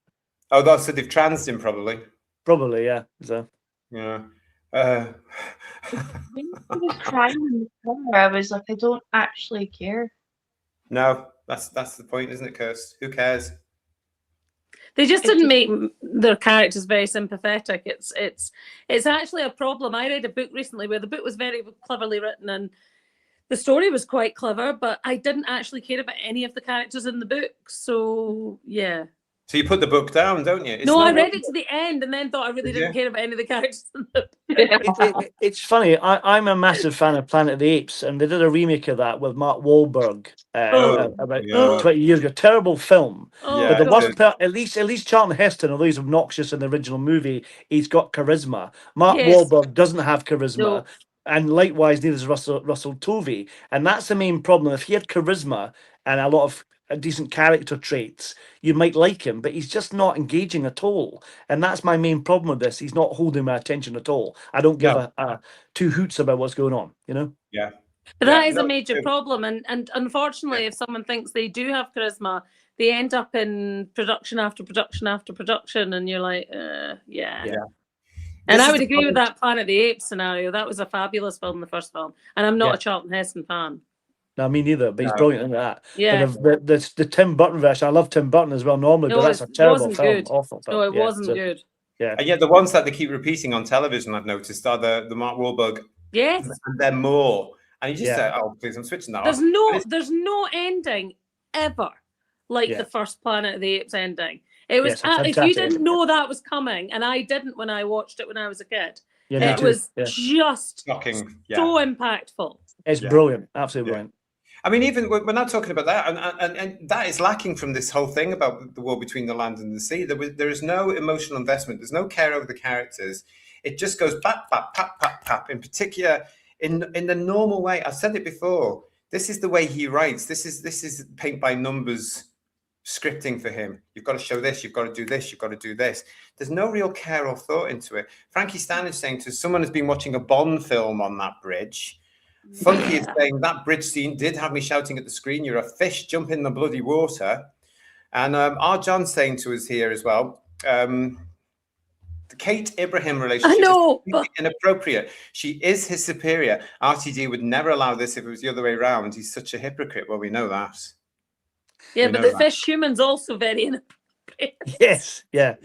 Oh, that's so they've transed him probably. probably yeah. So Yeah. When he was crying in the corner, I was like, I don't actually care. No, that's the point, isn't it, Kirst? Who cares? They just didn't make their characters very sympathetic. It's actually a problem. I read a book recently where the book was very cleverly written and the story was quite clever, but I didn't actually care about any of the characters in the book. So yeah. So you put the book down, don't you? No, I read it to the end and then thought I really didn't care about any of the characters in the book. it's funny. I'm a massive fan of Planet of the Apes, and they did a remake of that with Mark Wahlberg about 20 years ago. Terrible film. Yeah, But the worst part, at least Charlton Heston, although he's obnoxious in the original movie, he's got charisma. Mark Wahlberg doesn't have charisma. No. And likewise, neither does Russell Tovey. And that's the main problem. If he had charisma and a lot of decent character traits, you might like him, but he's just not engaging at all. And that's my main problem with this. He's not holding my attention at all. I don't give a two hoots about what's going on, you know? Yeah. But that is a major problem. And unfortunately, if someone thinks they do have charisma, they end up in production after production after production. And you're like, yeah. And I would agree with that Planet of the Apes scenario. That was a fabulous film, the first film. And I'm not a Charlton Heston fan. No, me neither, but he's brilliant in that. Yeah. But the Tim Burton version, I love Tim Burton as well normally, but that's a terrible film. Good. Awful film. No, it wasn't good. Yeah. And yet the ones that they keep repeating on television, I've noticed, are the Mark Wahlberg. Yes. And they're more. And you just say, oh, please, I'm switching that off. There's no ending ever like the first Planet of the Apes ending. It was if you didn't know that was coming, and I didn't when I watched it when I was a kid. It was just shocking, so impactful. It's brilliant, absolutely brilliant. I mean, even we're not talking about that, and that is lacking from this whole thing about the war between the land and the sea. There is no emotional investment. There's no care over the characters. It just goes pap, pap, pap, pap, pap. In particular, in the normal way. I've said it before. This is the way he writes. This is paint by numbers scripting for him. You've got to show this. You've got to do this. You've got to do this. There's no real care or thought into it. Frankie Stan is saying to someone who's been watching a Bond film on that bridge. Funky is saying that bridge scene did have me shouting at the screen, you're a fish, jump in the bloody water. And our John's saying to us here as well, the Kate Ibrahim relationship is inappropriate. She is his superior. RTD would never allow this if it was the other way around. He's such a hypocrite. Well, we know that. Yeah, but the fish human's also very inappropriate. Yes, yeah.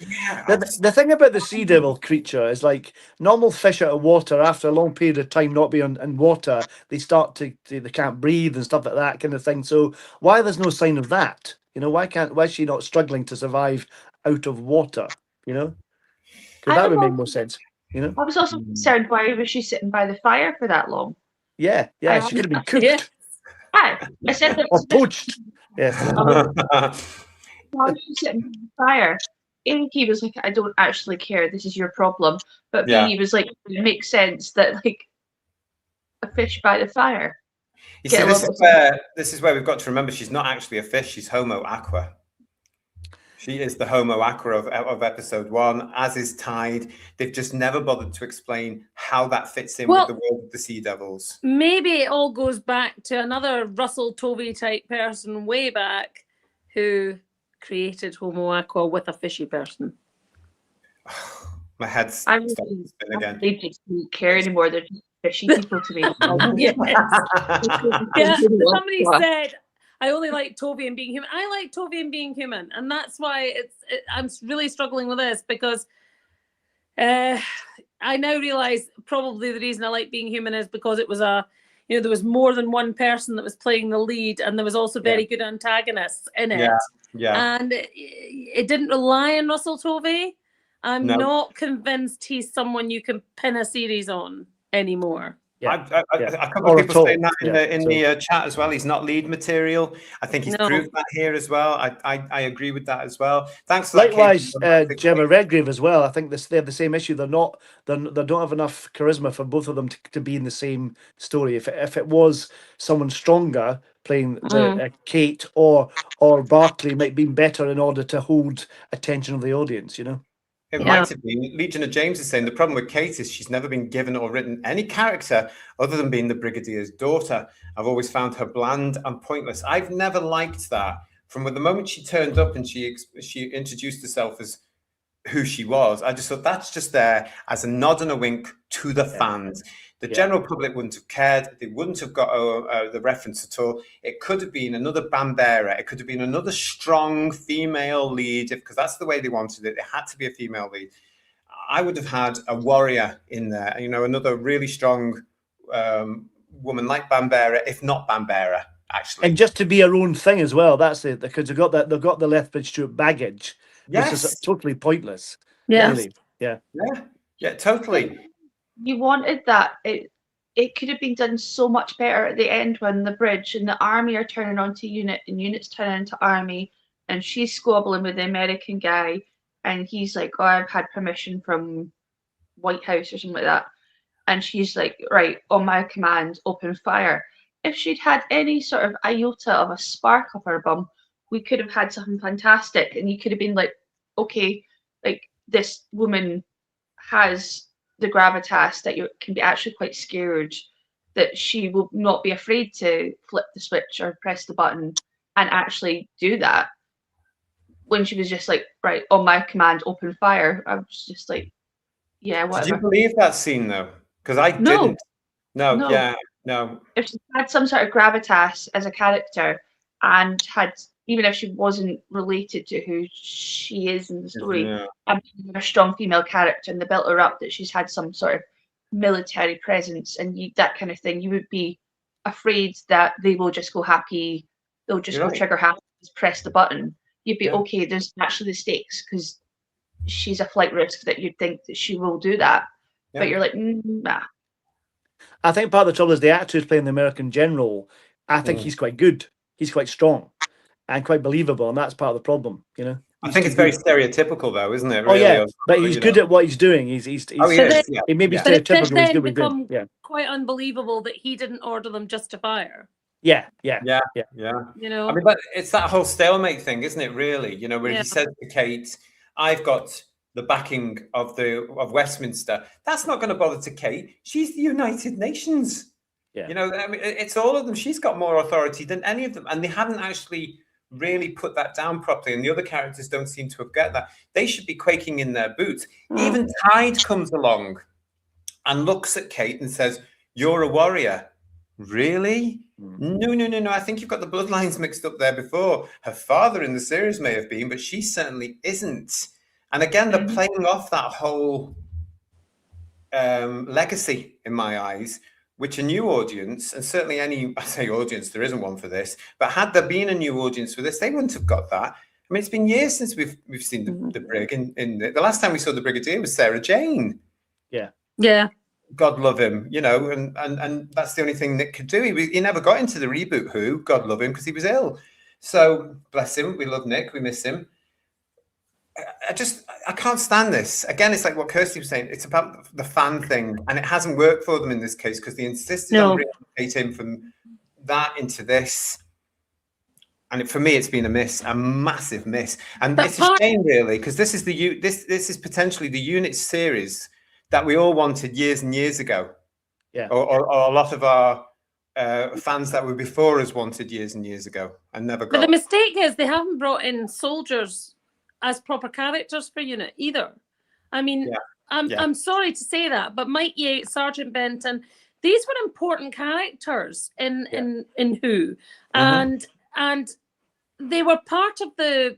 The thing about the sea devil creature is like normal fish out of water, after a long period of time not being in water, they start to they can't breathe and stuff like that kind of thing. So why there's no sign of that? You know, why is she not struggling to survive out of water? You know, because that would make more sense. You know, I was also concerned why was she sitting by the fire for that long? Yeah, she could have been cooked. Yeah. I said that or poached. Yeah. Why was she sitting by the fire? A, he was like, I don't actually care. This is your problem. But B, he was like, it makes sense that like a fish by the fire. You see, this is where we've got to remember she's not actually a fish. She's Homo aqua. She is the Homo aqua of episode 1, as is Tide. They've just never bothered to explain how that fits in with the world of the Sea Devils. Maybe it all goes back to another Russell Tovey type person way back who created Homo aqua with a fishy person. My head's spinning again. They just don't care anymore. They're just fishy people to me. Somebody said, I only like Tovey and being human. I like Tovey and being human. And that's why I'm really struggling with this because I now realize probably the reason I like being human is because it was there was more than one person that was playing the lead and there was also very good antagonists in it. Yeah. And it didn't rely on Russell Tovey. I'm not convinced he's someone you can pin a series on anymore. A couple of people saying that in the chat as well. He's not lead material. I think he's proved that here as well. I agree with that as well. Thanks for likewise, Gemma Redgrave as well. I think they have the same issue. They don't have enough charisma for both of them to be in the same story. If it was someone stronger playing Kate or Barclay, might be better in order to hold attention of the audience. You know. It might have been. Legion of James is saying the problem with Kate is she's never been given or written any character other than being the Brigadier's daughter. I've always found her bland and pointless. I've never liked that. From the moment she turned up and she introduced herself as who she was, I just thought that's just there as a nod and a wink to the fans. The general public wouldn't have cared. They wouldn't have got the reference at all. It could have been another Bambera. It could have been another strong female lead, because that's the way they wanted it. It had to be a female lead. I would have had a warrior in there, you know, another really strong woman like Bambera, if not Bambera, actually. And just to be her own thing as well. That's it, because they've got the Lethbridge Stewart baggage, which is totally pointless. Yes. Really. Yeah, totally. You wanted that. It could have been done so much better at the end when the bridge and the army are turning onto Unit and Unit's turning into army, and she's squabbling with the American guy, and he's like, "Oh, I've had permission from White House or something like that," and she's like, "Right, on my command, open fire." If she'd had any sort of iota of a spark up her bum, we could have had something fantastic, and you could have been like, "Okay, like this woman has the gravitas that you can be actually quite scared that she will not be afraid to flip the switch or press the button and actually do that." When she was just like, "Right, on my command, open fire," I was just like, yeah, whatever. Did you believe that scene though? Because I didn't. No. If she had some sort of gravitas as a character and had, even if she wasn't related to who she is in the story, and a strong female character, and they built her up that she's had some sort of military presence and that kind of thing, you would be afraid that they will just go happy, they'll just go trigger happy, just press the button. You'd be okay, there's actually the stakes because she's a flight risk that you'd think that she will do that. But you're like, nah. I think part of the trouble is the actor who's playing the American general, I think he's quite good. He's quite strong and quite believable, and that's part of the problem, you know. I think it's very stereotypical, though, isn't it? Really? But he's good at what he's doing. He may be stereotypical. But it then become quite unbelievable that he didn't order them just to fire. Yeah. You know, I mean, but it's that whole stalemate thing, isn't it? Really, you know, where he said to Kate, "I've got the backing of Westminster." That's not going to bother to Kate. She's the United Nations. You know, I mean, it's all of them. She's got more authority than any of them, and they haven't actually really put that down properly. And the other characters don't seem to have get that. They should be quaking in their boots. Even Tide comes along and looks at Kate and says, "You're a warrior." Really? No. I think you've got the bloodlines mixed up there before. Her father in the series may have been, but she certainly isn't. And again, they're playing off that whole legacy in my eyes, which a new audience, and certainly I say audience, there isn't one for this, but had there been a new audience for this, they wouldn't have got that. I mean, it's been years since we've seen the Brig. The last time we saw the Brigadier was Sarah Jane. Yeah. God love him, you know, and that's the only thing Nick could do. He never got into the reboot Who, God love him, because he was ill. So bless him. We love Nick. We miss him. I can't stand this. Again, it's like what Kirsty was saying. It's about the fan thing, and it hasn't worked for them in this case because they insisted on relocating from that into this. And for me, it's been a massive miss. And it's a shame, really, because this is this is potentially the Unit series that we all wanted years and years ago. Yeah. Or a lot of our fans that were before us wanted years and years ago and never got. But the mistake is they haven't brought in soldiers as proper characters for Unit either. I mean, I'm sorry to say that, but Mike Yates, Sergeant Benton, these were important characters in Who, and they were part of the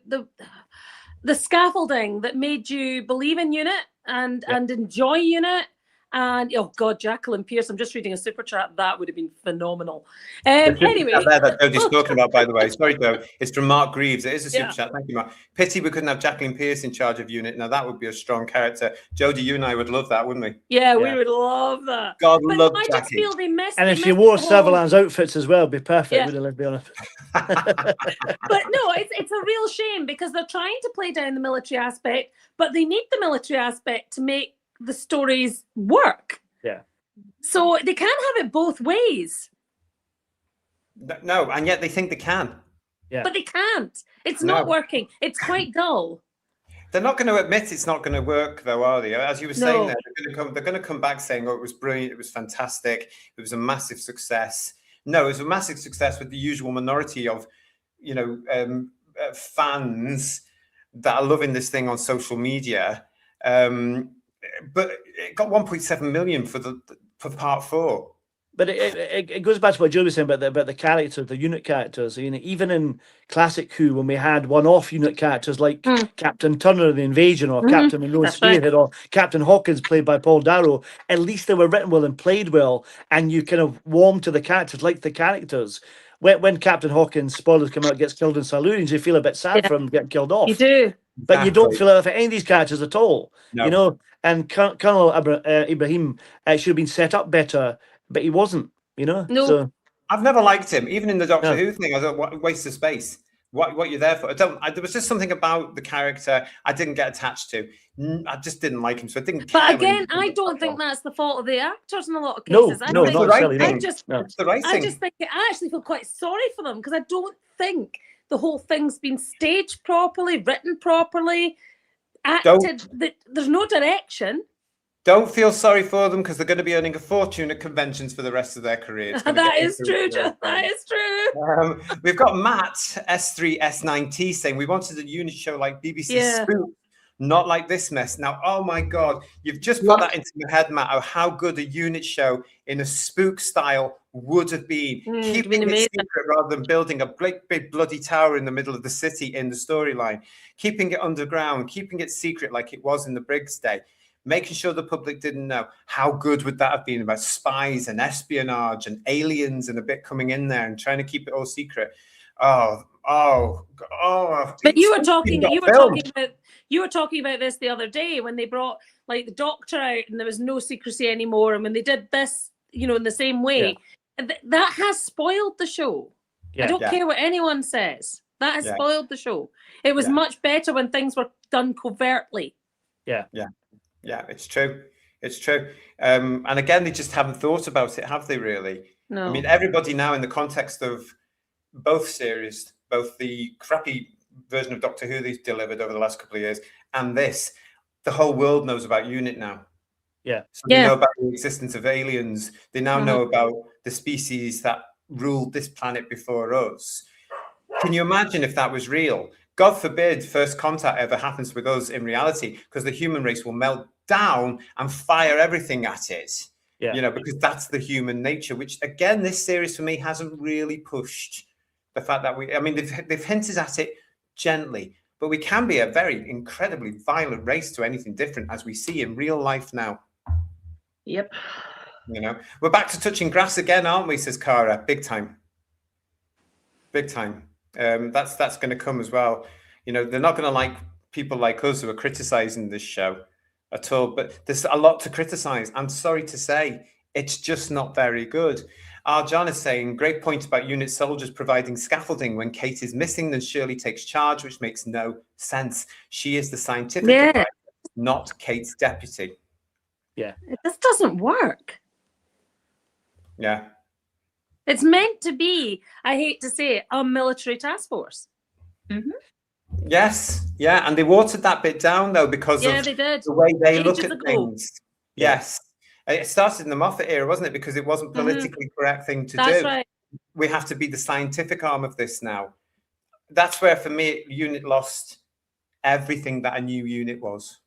scaffolding that made you believe in Unit and enjoy Unit. And oh god, Jacqueline Pierce, I'm just reading a super chat. That would have been phenomenal. Anyway, that Jodie's talking about, by the way. Sorry, Joe. It's from Mark Greaves. It is a super Yeah. chat. Thank you, Mark. Pity we couldn't have Jacqueline Pierce in charge of unit. Now that would be a strong character. Jodie, you and I would love that, wouldn't we? yeah, we would love that. God But love I just Jackie. feel they missed. And they if she missed wore the whole- Severance outfits as well, it'd be perfect, Yeah. wouldn't it? Let's be honest. But no, it's a real shame because they're trying to play down the military aspect, but they need the military aspect to make the stories work. Yeah. So they can't have it both ways. No, and yet they think they can. Yeah. But they can't. It's not working. It's quite dull. They're not going to admit it's not going to work, though, are they? As you were saying, No. there, they're going to come back saying, "Oh, it was brilliant. It was fantastic. It was a massive success." No, it was a massive success with the usual minority of, fans that are loving this thing on social media. But it got 1.7 million for part 4. But it goes back to what Joe was saying about the characters, the unit characters. Even in classic Who, when we had one-off unit characters like Captain Turner in the Invasion, or Captain Monroe Spearhead, or Captain Hawkins played by Paul Darrow, at least they were written well and played well, and you kind of warm to the characters, like the characters. When Captain Hawkins, spoilers come out, gets killed in saloons, you feel a bit sad for him getting killed off. You do. But you don't feel that for any of these characters at all. No. And Colonel Ibrahim should have been set up better, but he wasn't, No. So I've never liked him, even in the Doctor Who thing. I thought, what a waste of space. What you're there for? There was just something about the character I didn't get attached to. I just didn't like him, so I didn't care. But again, I don't think that's the fault of the actors in a lot of No, cases. no, I not necessarily. I No. just It's the right I thing. just think I actually feel quite sorry for them because I don't think the whole thing's been staged properly, written properly, acted. There's no direction. Don't feel sorry for them because they're going to be earning a fortune at conventions for the rest of their career. That is true, John. That is true. We've got Matt S3S9T saying we wanted a unit show like BBC Spook, not like this mess. Now, oh my God, you've just put that into my head, Matt, of how good a unit show in a spook style would have been. Keeping it secret rather than building a big bloody tower in the middle of the city in the storyline. Keeping it underground, keeping it secret like it was in the Briggs day. Making sure the public didn't know. How good would that have been about spies and espionage and aliens and a bit coming in there and trying to keep it all secret? Oh. But you were talking about this the other day when they brought like the Doctor out and there was no secrecy anymore, and when they did this, in the same way, that has spoiled the show. I don't care what anyone says. That has spoiled the show. It was much better when things were done covertly. Yeah, it's true. It's true. And again, they just haven't thought about it, have they, really? No. I mean, everybody now in the context of both series, both the crappy version of Doctor Who they've delivered over the last couple of years and this, the whole world knows about UNIT now. Yeah. So they know about the existence of aliens. They now know about the species that ruled this planet before us. Can you imagine if that was real? God forbid first contact ever happens with us in reality, because the human race will melt down and fire everything at it. Because that's the human nature, which again, this series for me hasn't really pushed the fact that they've hinted at it gently, but we can be a very incredibly violent race to anything different, as we see in real life now. Yep. We're back to touching grass again, aren't we? Says Cara. Big time. Big time. That's going to come as well. They're not going to like people like us who are criticizing this show at all, but there's a lot to criticize. I'm sorry to say, it's just not very good. John is saying, great point about unit soldiers providing scaffolding. When Kate is missing, then Shirley takes charge, which makes no sense. She is the scientific advisor, not Kate's deputy. Yeah. This doesn't work. Yeah. It's meant to be, I hate to say it, a military task force. Mm-hmm. Yes, and they watered that bit down though because of the way they look at things. Yes, it started in the Moffat era, wasn't it? Because it wasn't politically correct thing to do. That's right. We have to be the scientific arm of this now. That's where, for me, UNIT lost everything that a new unit was.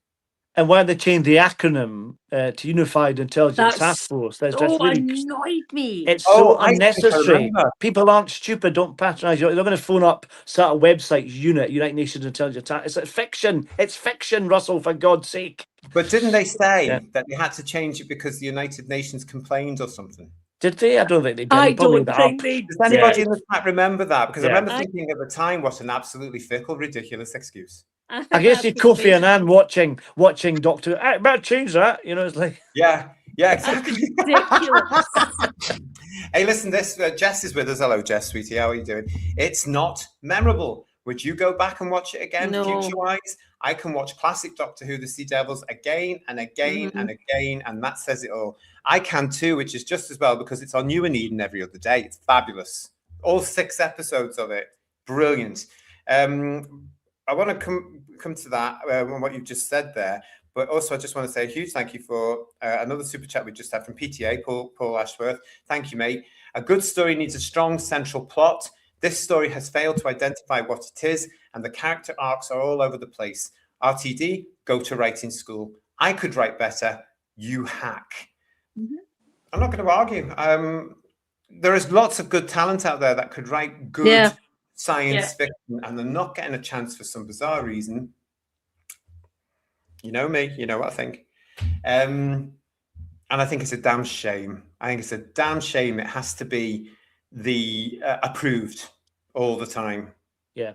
And why they changed the acronym to Unified Intelligence Task Force? That's really annoyed me. It's so unnecessary. People aren't stupid. Don't patronise you. They're going to phone up certain websites, United Nations Intelligence Task. It's fiction. It's fiction, Russell, for God's sake. But didn't they say that they had to change it because the United Nations complained or something? Did they? I don't think they did. I Probably don't think they Does anybody did. in the chat remember that? Because I Yeah. remember thinking at the time, what an absolutely fickle, ridiculous excuse. I guess you Kofi Annan watching Doctor. I better change that. You know, it's like Yeah, exactly. Ridiculous. Hey, listen, this Jess is with us. Hello, Jess, sweetie. How are you doing? It's not memorable. Would you go back and watch it again, No. future-wise? I can watch classic Doctor Who, The Sea Devils, again and again and again, and that says it all. I can too, which is just as well because it's on New and Eden every other day. It's fabulous. All 6 episodes of it, brilliant. I want to come to that and what you've just said there, but also I just want to say a huge thank you for another super chat we just had from PTA, Paul Ashworth. Thank you, mate. A good story needs a strong central plot. This story has failed to identify what it is, and the character arcs are all over the place. RTD, go to writing school. I could write better. You hack. I'm not going to argue. There is lots of good talent out there that could write good science fiction, and they're not getting a chance for some bizarre reason. You know me. You know what I think. And I think it's a damn shame. I think it's a damn shame. It has to be the approved all the time. Yeah.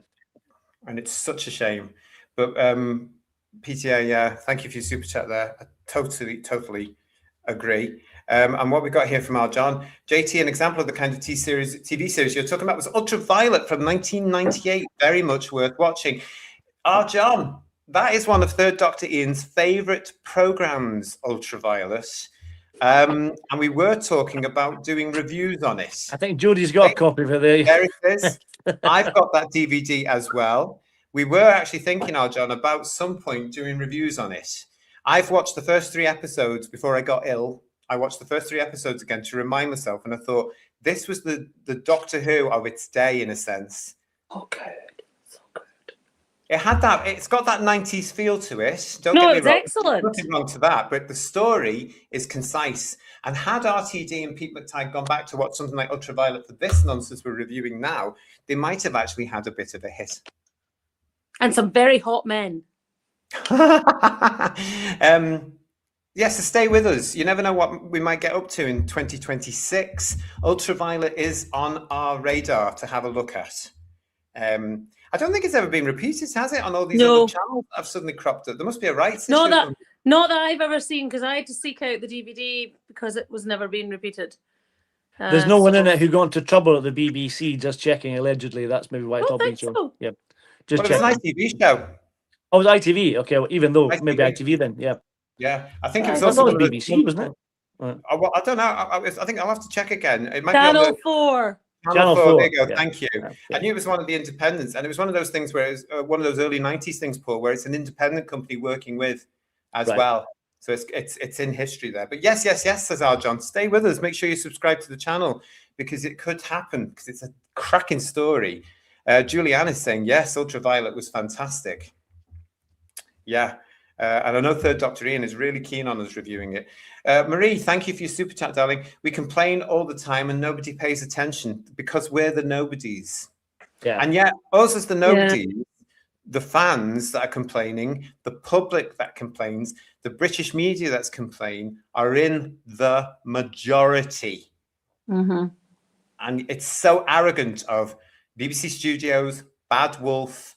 And it's such a shame. But PTA, thank you for your super chat there. I totally agree. And what we got here from our John, JT, an example of the kind of TV series you're talking about was Ultraviolet from 1998. Very much worth watching. Our John, that is one of Third Doctor Ian's favourite programmes, Ultraviolet. And we were talking about doing reviews on it. I think Jodie's got a copy of it there. There it is. I've got that DVD as well. We were actually thinking, John, about some point doing reviews on it. I've watched the first 3 episodes before I got ill. I watched the first 3 episodes again to remind myself, and I thought this was the Doctor Who of its day, in a sense. Oh, good. It had that. It's got that 90s feel to it. Don't get me wrong. Excellent. There's nothing wrong to that, but the story is concise. And had RTD and Pete McTighe gone back to watch something like Ultraviolet for this nonsense we're reviewing now, they might have actually had a bit of a hit. And some very hot men. Yes, so stay with us. You never know what we might get up to in 2026. Ultraviolet is on our radar to have a look at. I don't think it's ever been repeated, has it? On all these other channels that have suddenly cropped up. There must be a rights issue. Not that I've ever seen, because I had to seek out the DVD because it was never being repeated. There's no one in it who got into trouble at the BBC, just checking allegedly. That's maybe why it's not being shown. Yeah. Just it's an ITV show. Oh, it was ITV. Okay, well, even though ITV. Maybe ITV then. Yeah. Yeah, I think it was also also BBC, wasn't it? Well, I don't know. I think I'll have to check again. It might Channel be 4. Channel 4. There you go. Yeah. Thank you. Yeah. I knew it was one of the independents, and it was one of those things where it was one of those early 90s things, Paul, where it's an independent company working with as well. So it's in history there. But yes, says our John. Stay with us. Make sure you subscribe to the channel because it could happen because it's a cracking story. Julianne is saying, yes, Ultraviolet was fantastic. Yeah. And I know Third Doctor Ian is really keen on us reviewing it. Marie, thank you for your super chat, darling. We complain all the time and nobody pays attention because we're the nobodies. Yeah. And yet, us as the nobodies, the fans that are complaining, the public that complains, the British media that's complaining are in the majority. Mm-hmm. And it's so arrogant of BBC Studios, Bad Wolf,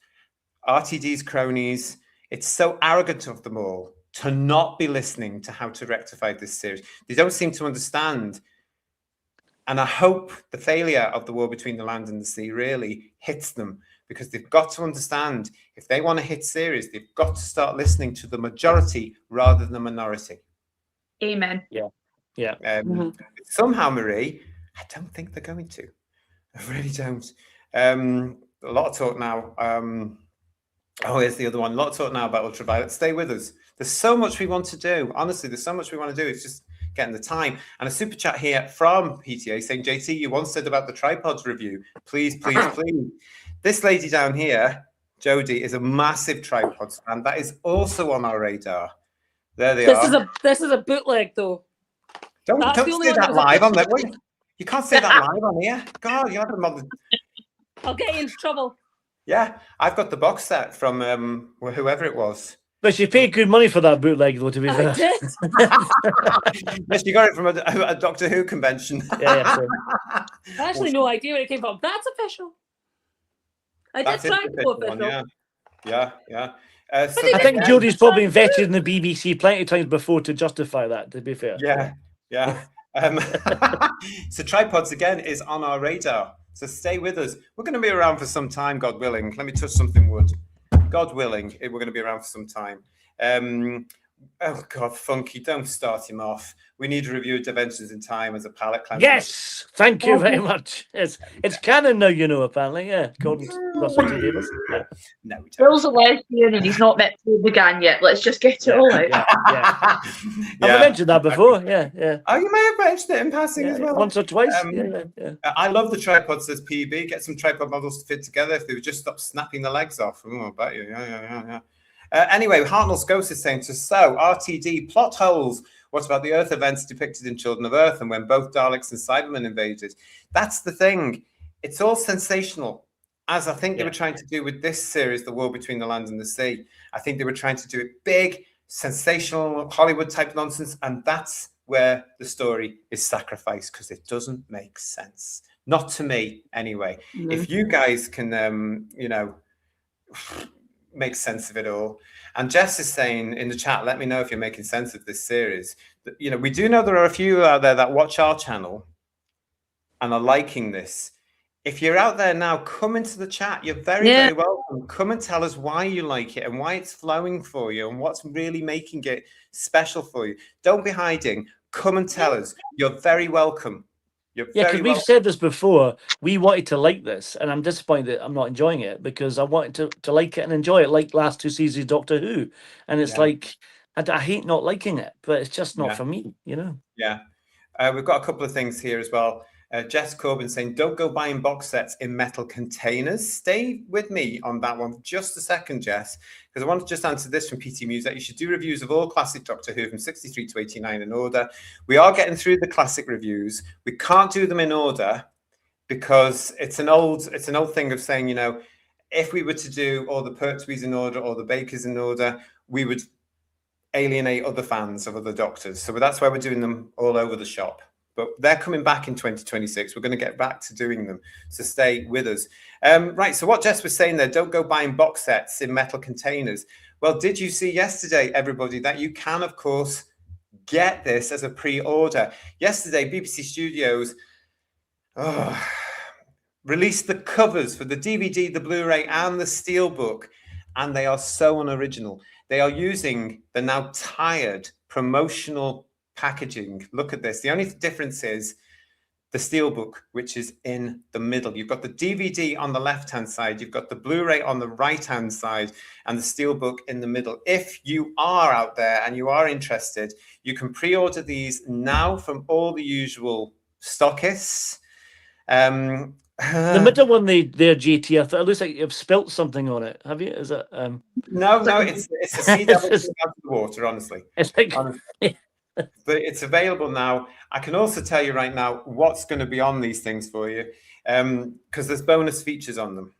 RTD's cronies. It's so arrogant of them all to not be listening to how to rectify this series. They don't seem to understand. And I hope the failure of the war between the land and the sea really hits them because they've got to understand if they want a hit series, they've got to start listening to the majority rather than the minority. Amen. Yeah. Somehow, Marie, I don't think they're going to. I really don't. A lot of talk now. Here's the other one. A lot of talk now about Ultraviolet. Stay with us. There's so much we want to do. Honestly, there's so much we want to do. It's just getting the time. And a super chat here from PTA saying, JT, you once said about the tripods review. Please. This lady down here, Jodie, is a massive tripods fan. That is also on our radar. There they are. This is a bootleg, though. Don't say that live on that. You can't say that live on here. God, you have them on the... I'll get you into trouble. Yeah, I've got the box set from whoever it was. But she paid good money for that bootleg, though, to be fair. I did. Yes, you got it from a Doctor Who convention. Yeah, so. I actually no idea where it came from. That's official. I did try to go official. Yeah. I think Jodie's probably invested in the BBC plenty of times before to justify that, to be fair. Yeah. So Tripods, again, is on our radar. So stay with us. We're going to be around for some time, God willing. Let me touch something wood. God willing, we're going to be around for some time. Oh, God, Funky, don't start him off. We need to review Dimensions in Time as a palette cleanser. Yes, thank you very much. It's canon now, you know, apparently. Yeah, according to Russell T. Davies. Yeah. No, we don't. Bill's a lesbian and he's not met to began yet. Let's just get it all out. Yeah. I've mentioned that before. Yeah. Oh, you may have mentioned it in passing as well. Once or twice. I love the tripods as PB. Get some tripod models to fit together. If they would just stop snapping the legs off. Oh, I bet you. Yeah. Anyway, Hartnell's Ghost is saying, so RTD plot holes. What about the Earth events depicted in Children of Earth and when both Daleks and Cybermen invaded? That's the thing. It's all sensational, as I think they were trying to do with this series, The War Between the Land and the Sea. I think they were trying to do it big, sensational, Hollywood-type nonsense, and that's where the story is sacrificed because it doesn't make sense. Not to me, anyway. Mm-hmm. If you guys can, make sense of it all. And Jess is saying in the chat, let me know if you're making sense of this series. We do know there are a few out there that watch our channel and are liking this. If you're out there now, come into the chat. You're very, very welcome. Come and tell us why you like it and why it's flowing for you and what's really making it special for you. Don't be hiding. Come and tell us. You're very welcome. Because we've said this before. We wanted to like this, and I'm disappointed that I'm not enjoying it because I wanted to like it and enjoy it, like last two seasons of Doctor Who. And it's like I hate not liking it, but it's just not for me, you know. Yeah, we've got a couple of things here as well. Jess Corbin saying, don't go buying box sets in metal containers. Stay with me on that one for just a second, Jess, because I want to just answer this from PT Muse that you should do reviews of all classic Doctor Who from 63 to 89 in order. We are getting through the classic reviews. We can't do them in order because it's an old thing of saying, if we were to do all the Pertwees in order or the Bakers in order, we would alienate other fans of other Doctors. So that's why we're doing them all over the shop. But they're coming back in 2026. We're going to get back to doing them. So stay with us. Right. So what Jess was saying there, don't go buying box sets in metal containers. Well, did you see yesterday, everybody, that you can, of course, get this as a pre-order? Yesterday, BBC Studios released the covers for the DVD, the Blu-ray, and the Steelbook. And they are so unoriginal. They are using the now tired promotional packaging. Look at this. The only difference is the Steelbook, which is in the middle. You've got the DVD on the left-hand side. You've got the Blu-ray on the right-hand side and the Steelbook in the middle. If you are out there and you are interested, you can pre-order these now from all the usual stockists. The middle one, they're GT. I thought it looks like you've spilt something on it. Have you? Is it? No, it's a sea devil out of the water. Honestly, it's like. But it's available now. I can also tell you right now what's going to be on these things for you because there's bonus features on them.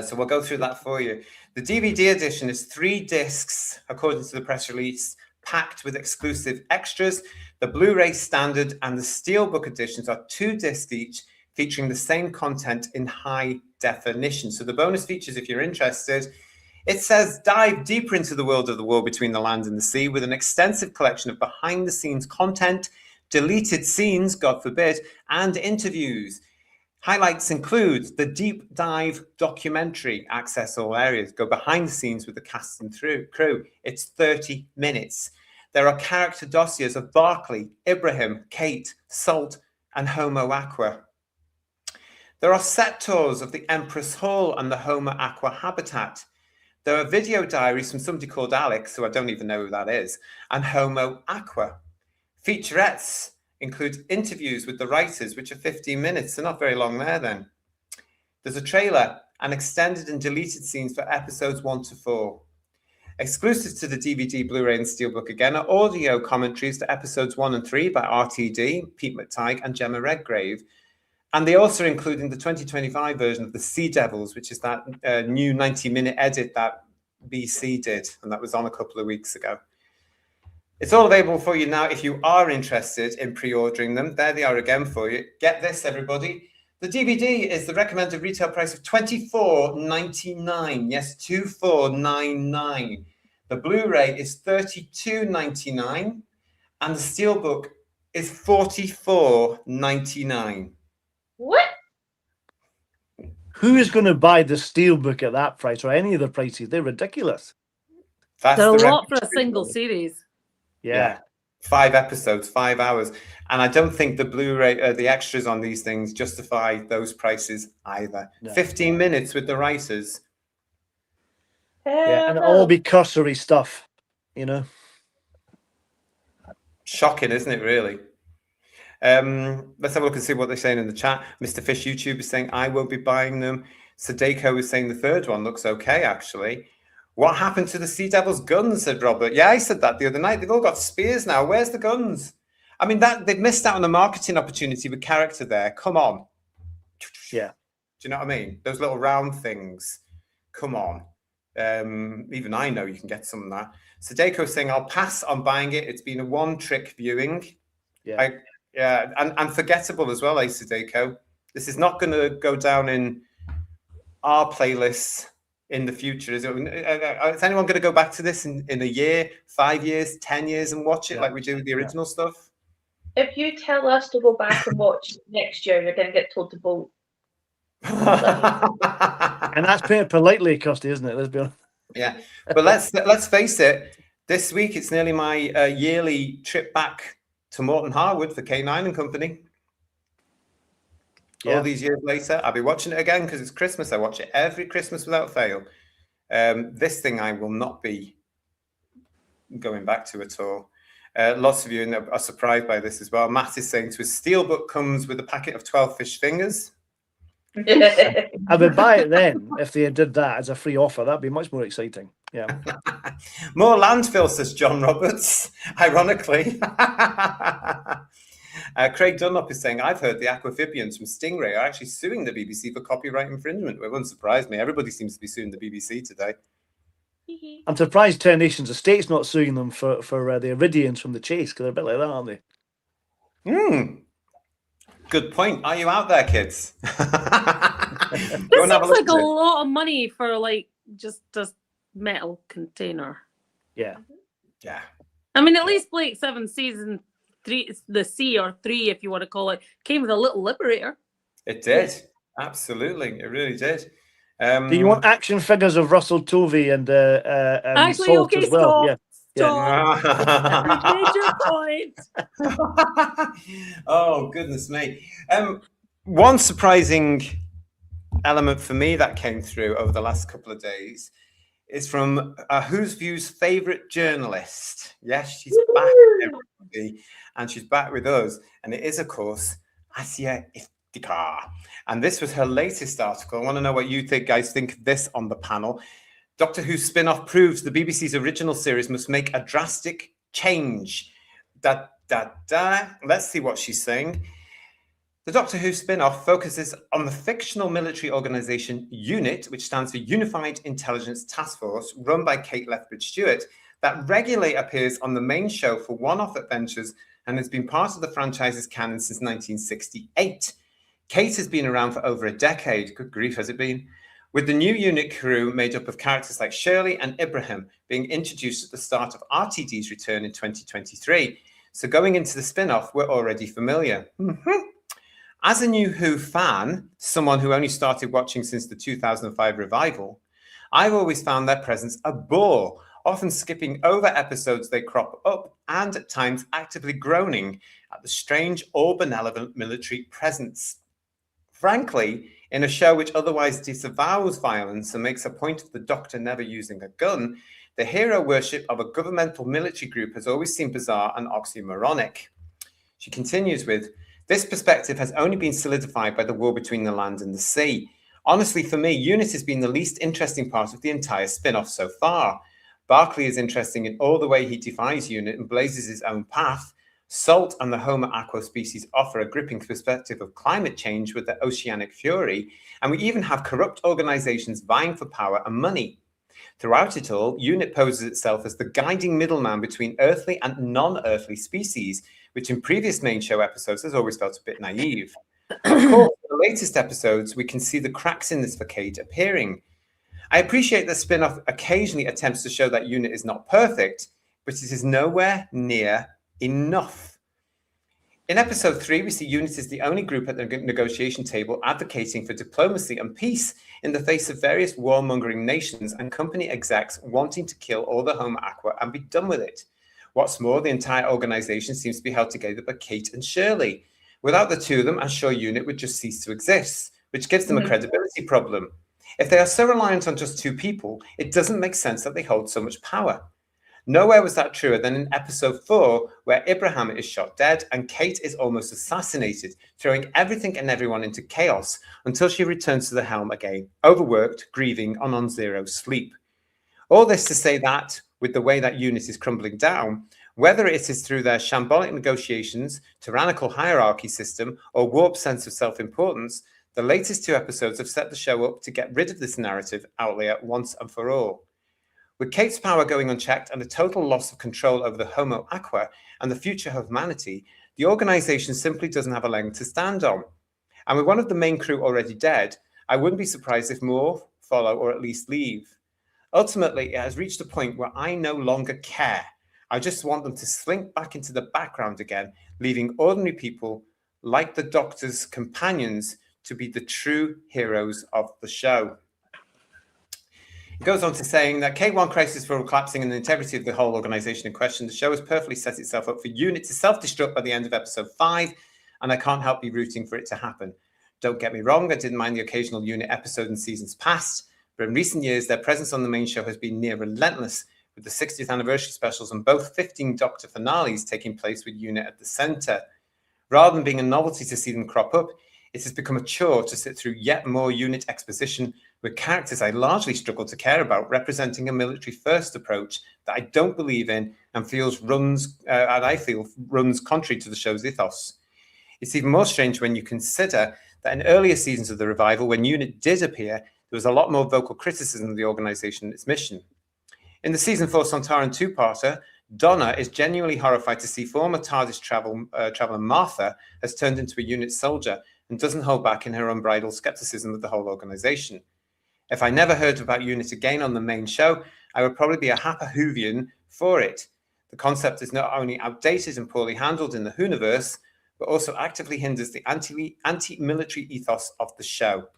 So we'll go through that for you. The DVD edition is 3 discs, according to the press release, packed with exclusive extras. The Blu-ray standard and the Steelbook editions are 2 discs each, featuring the same content in high definition. So the bonus features, if you're interested, it says, dive deeper into the world of the War Between the Land and the Sea with an extensive collection of behind-the-scenes content, deleted scenes, God forbid, and interviews. Highlights include the deep dive documentary, access all areas, go behind the scenes with the cast and crew. It's 30 minutes. There are character dossiers of Barclay, Ibrahim, Kate, Salt, and Homo Aqua. There are set tours of the Empress Hall and the Homo Aqua habitat. There are video diaries from somebody called Alex, who I don't even know who that is, and Homo Aqua. Featurettes include interviews with the writers, which are 15 minutes. They're not very long there then. There's a trailer and extended and deleted scenes for episodes 1 to 4. Exclusive to the DVD, Blu-ray, and Steelbook again are audio commentaries to episodes 1 and 3 by RTD, Pete McTighe, and Gemma Redgrave. And they also include in the 2025 version of the Sea Devils, which is that new 90-minute edit that BC did, and that was on a couple of weeks ago. It's all available for you now if you are interested in pre-ordering them. There they are again for you. Get this, everybody. The DVD is the recommended retail price of $24.99. Yes, $24.99. The Blu-ray is $32.99, and the Steelbook is $44.99. What? Who is going to buy the Steelbook at that price or any of the prices? They're ridiculous. That's They're a the lot for a recommended single retail. series. Yeah. 5 episodes, 5 hours. And I don't think the Blu-ray, the extras on these things justify those prices either. No. 15 minutes with the writers. Yeah, and it'll all be cursory stuff, you know. Shocking, isn't it, really? Let's have a look and see what they're saying in the chat. Mr. Fish YouTube is saying, I won't be buying them. Sadeko is saying the third one looks okay, actually. What happened to the Sea Devil's guns, said Robert. Yeah, I said that the other night. They've all got spears now. Where's the guns? I mean, they've missed out on a marketing opportunity with character there. Come on. Yeah. Do you know what I mean? Those little round things. Come on. Even I know you can get some of that. Sadeko is saying, I'll pass on buying it. It's been a one-trick viewing. Yeah. And forgettable as well, Sadeko. This is not going to go down in our playlists in the future, is it? Is anyone going to go back to this in a year, 5 years, 10 years and watch it like we do with the original stuff? If you tell us to go back and watch next year, you're going to get told to vote. And that's putting it politely, Kirsty, isn't it? Let's be honest. Yeah, but let's face it. This week it's nearly my yearly trip back to Morton Harwood for K9 and Company. Yeah. All these years later, I'll be watching it again because it's Christmas. I watch it every Christmas without fail. This thing I will not be going back to at all. Lots of you are surprised by this as well. Matt is saying to his Steelbook comes with a packet of 12 fish fingers. I would buy it then if they did that as a free offer. That'd be much more exciting. Yeah. More landfill, says John Roberts, ironically. Craig Dunlop is saying, I've heard the Aquamphibians from Stingray are actually suing the BBC for copyright infringement. It wouldn't surprise me. Everybody seems to be suing the BBC today. I'm surprised 10 Nations Estate's not suing them for the Iridians from the Chase, because they're a bit like that, aren't they? Good point. Are you out there, kids? This looks like a lot of money for like just a metal container. Yeah. Yeah. I mean, at least Blake 7 season 3, the C or 3, if you want to call it, came with a little liberator. It did. Absolutely. It really did. Do you want action figures of Russell Tovey and actually, Salt okay, as well? stop. Yeah. Stop. You made your point. Oh, goodness me. One surprising element for me that came through over the last couple of days is from Who's View's favourite journalist. Yes, she's back, everybody, and she's back with us. And it is, of course, Asia Iftikhar. And this was her latest article. I want to know what you guys think of this on the panel. Doctor Who spin-off proves the BBC's original series must make a drastic change. Let's see what she's saying. The Doctor Who spin-off focuses on the fictional military organisation UNIT, which stands for Unified Intelligence Task Force, run by Kate Lethbridge-Stewart, that regularly appears on the main show for one-off adventures and has been part of the franchise's canon since 1968. Kate has been around for over a decade. Good grief, has it been? With the new UNIT crew made up of characters like Shirley and Ibrahim being introduced at the start of RTD's return in 2023. So going into the spin-off, we're already familiar. As a new Who fan, someone who only started watching since the 2005 revival, I've always found their presence a bore, often skipping over episodes they crop up and at times actively groaning at the strange or benevolent military presence. Frankly, in a show which otherwise disavows violence and makes a point of the Doctor never using a gun, the hero worship of a governmental military group has always seemed bizarre and oxymoronic. She continues with, this perspective has only been solidified by the war between the land and the sea. Honestly, for me, UNIT has been the least interesting part of the entire spin-off so far. Barclay is interesting in all the way he defies UNIT and blazes his own path. Salt and the Homer Aqua species offer a gripping perspective of climate change with their oceanic fury, and we even have corrupt organizations vying for power and money. Throughout it all, UNIT poses itself as the guiding middleman between earthly and non-earthly species, which in previous main show episodes has always felt a bit naive. Of course, in the latest episodes, we can see the cracks in this facade appearing. I appreciate that spin-off occasionally attempts to show that UNIT is not perfect, but it is nowhere near enough. In episode 3, we see UNIT is the only group at the negotiation table advocating for diplomacy and peace in the face of various warmongering nations and company execs wanting to kill all the Homo Aqua and be done with it. What's more, the entire organization seems to be held together by Kate and Shirley. Without the two of them, I'm sure UNIT would just cease to exist, which gives them a credibility problem. If they are so reliant on just two people, it doesn't make sense that they hold so much power. Nowhere was that truer than in episode 4, where Abraham is shot dead and Kate is almost assassinated, throwing everything and everyone into chaos until she returns to the helm again, overworked, grieving, and on zero sleep. All this to say that, with the way that UNIT is crumbling down, whether it is through their shambolic negotiations, tyrannical hierarchy system, or warped sense of self-importance, the latest 2 episodes have set the show up to get rid of this narrative outlier once and for all. With Kate's power going unchecked and a total loss of control over the Homo Aqua and the future of humanity, the organization simply doesn't have a leg to stand on. And with one of the main crew already dead, I wouldn't be surprised if more follow or at least leave. Ultimately, it has reached a point where I no longer care. I just want them to slink back into the background again, leaving ordinary people like the Doctor's companions to be the true heroes of the show. It goes on to saying that K1 crisis for collapsing and the integrity of the whole organization in question. The show has perfectly set itself up for UNIT to self-destruct by the end of episode 5, and I can't help be rooting for it to happen. Don't get me wrong, I didn't mind the occasional UNIT episode in seasons past, but in recent years, their presence on the main show has been near relentless, with the 60th anniversary specials and both 15 Doctor finales taking place with UNIT at the center. Rather than being a novelty to see them crop up, it has become a chore to sit through yet more UNIT exposition with characters I largely struggle to care about, representing a military-first approach that I don't believe in and I feel runs contrary to the show's ethos. It's even more strange when you consider that in earlier seasons of the revival, when UNIT did appear, there was a lot more vocal criticism of the organization and its mission. In the season 4 Sontaran two-parter, Donna is genuinely horrified to see former TARDIS traveler Martha has turned into a UNIT soldier and doesn't hold back in her unbridled skepticism of the whole organization. If I never heard about UNIT again on the main show, I would probably be a happy Whovian for it. The concept is not only outdated and poorly handled in the Whoniverse, but also actively hinders the anti-military ethos of the show.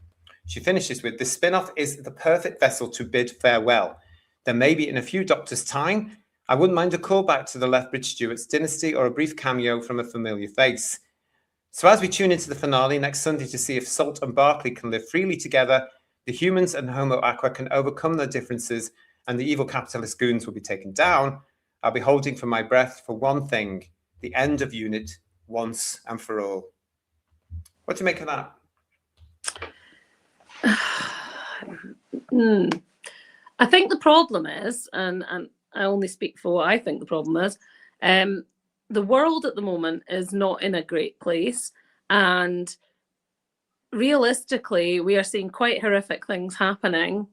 She finishes with, "This spin-off is the perfect vessel to bid farewell. Then maybe in a few Doctors' time, I wouldn't mind a callback to the Lethbridge Stewart's dynasty or a brief cameo from a familiar face. So as we tune into the finale next Sunday to see if Salt and Barclay can live freely together, the humans and Homo Aqua can overcome their differences, and the evil capitalist goons will be taken down, I'll be holding for my breath for one thing, the end of UNIT once and for all." What do you make of that? I think the problem is, and I only speak for what I think the problem is, the world at the moment is not in a great place, and realistically, we are seeing quite horrific things happening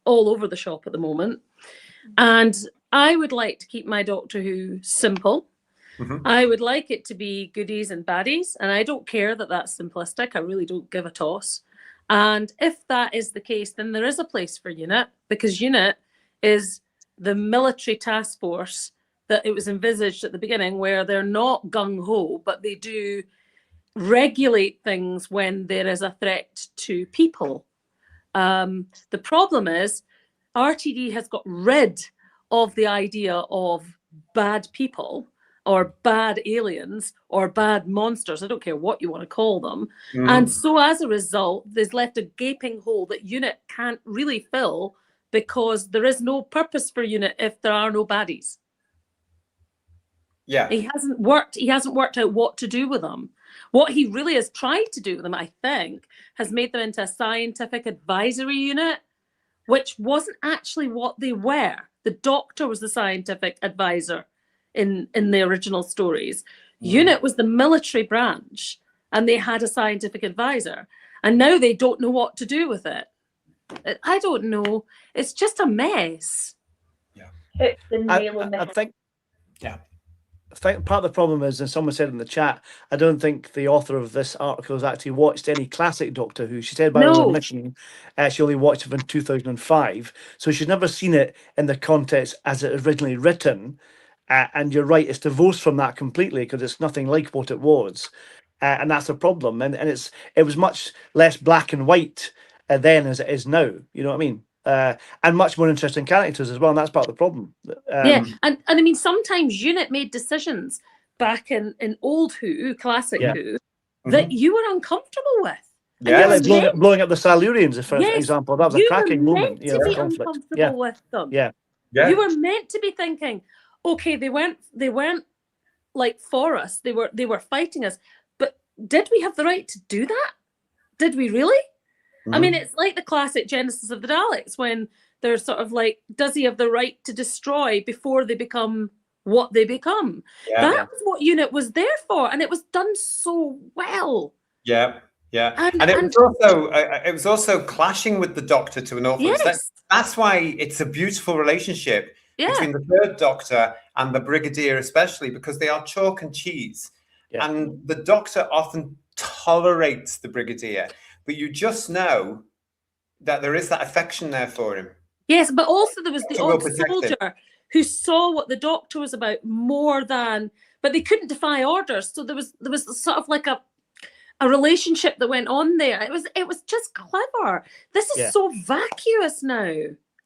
all over the shop at the moment. And I would like to keep my Doctor Who simple. I would like it to be goodies and baddies, and I don't care that that's simplistic. I really don't give a toss. And if that is the case, then there is a place for UNIT, because UNIT is the military task force that it was envisaged at the beginning, where they're not gung-ho, but they do regulate things when there is a threat to people. The problem is RTD has got rid of the idea of bad people or bad aliens or bad monsters. I don't care what you want to call them. And so as a result, there's left a gaping hole that UNIT can't really fill, because there is no purpose for UNIT if there are no baddies. Yeah. He hasn't worked out what to do with them. What he really has tried to do with them, I think, has made them into a scientific advisory unit, which wasn't actually what they were. The Doctor was the scientific advisor in the original stories. UNIT was the military branch, and they had a scientific advisor. And now they don't know what to do with it. I don't know. It's just a mess. Hit the nail on the I head. think. Yeah. I think part of the problem is, and someone said in the chat, I don't think the author of this article has actually watched any classic Doctor Who. She said by her own No. admission, she only watched it in 2005, so she's never seen it in the context as it originally written. And you're right, it's divorced from that completely because it's nothing like what it was, and that's a problem. And it was much less black and white then as it is now. You know what I mean? And much more interesting characters as well, and that's part of the problem. Yeah, and I mean, sometimes Unit made decisions back in old Who, classic Who, that you were uncomfortable with. Yeah, like blowing up the Silurians, for example. That was a cracking moment. You were meant to be uncomfortable with them. Yeah. You were meant to be thinking, okay, they weren't like for us. They were fighting us. But did we have the right to do that? Did we really? I mean, it's like the classic Genesis of the Daleks when they're sort of like, does he have the right to destroy before they become what they become? That was what Unit was there for, and it was done so well. Yeah. And it was also clashing with the Doctor to an awful extent. That's why it's a beautiful relationship between the third Doctor and the Brigadier, especially because they are chalk and cheese. And the Doctor often tolerates the Brigadier, but you just know that there is that affection there for him. Yes, but also there was the odd soldier who saw what the Doctor was about more than, but they couldn't defy orders. So there was sort of like a relationship that went on there. It was just clever. This is so vacuous now.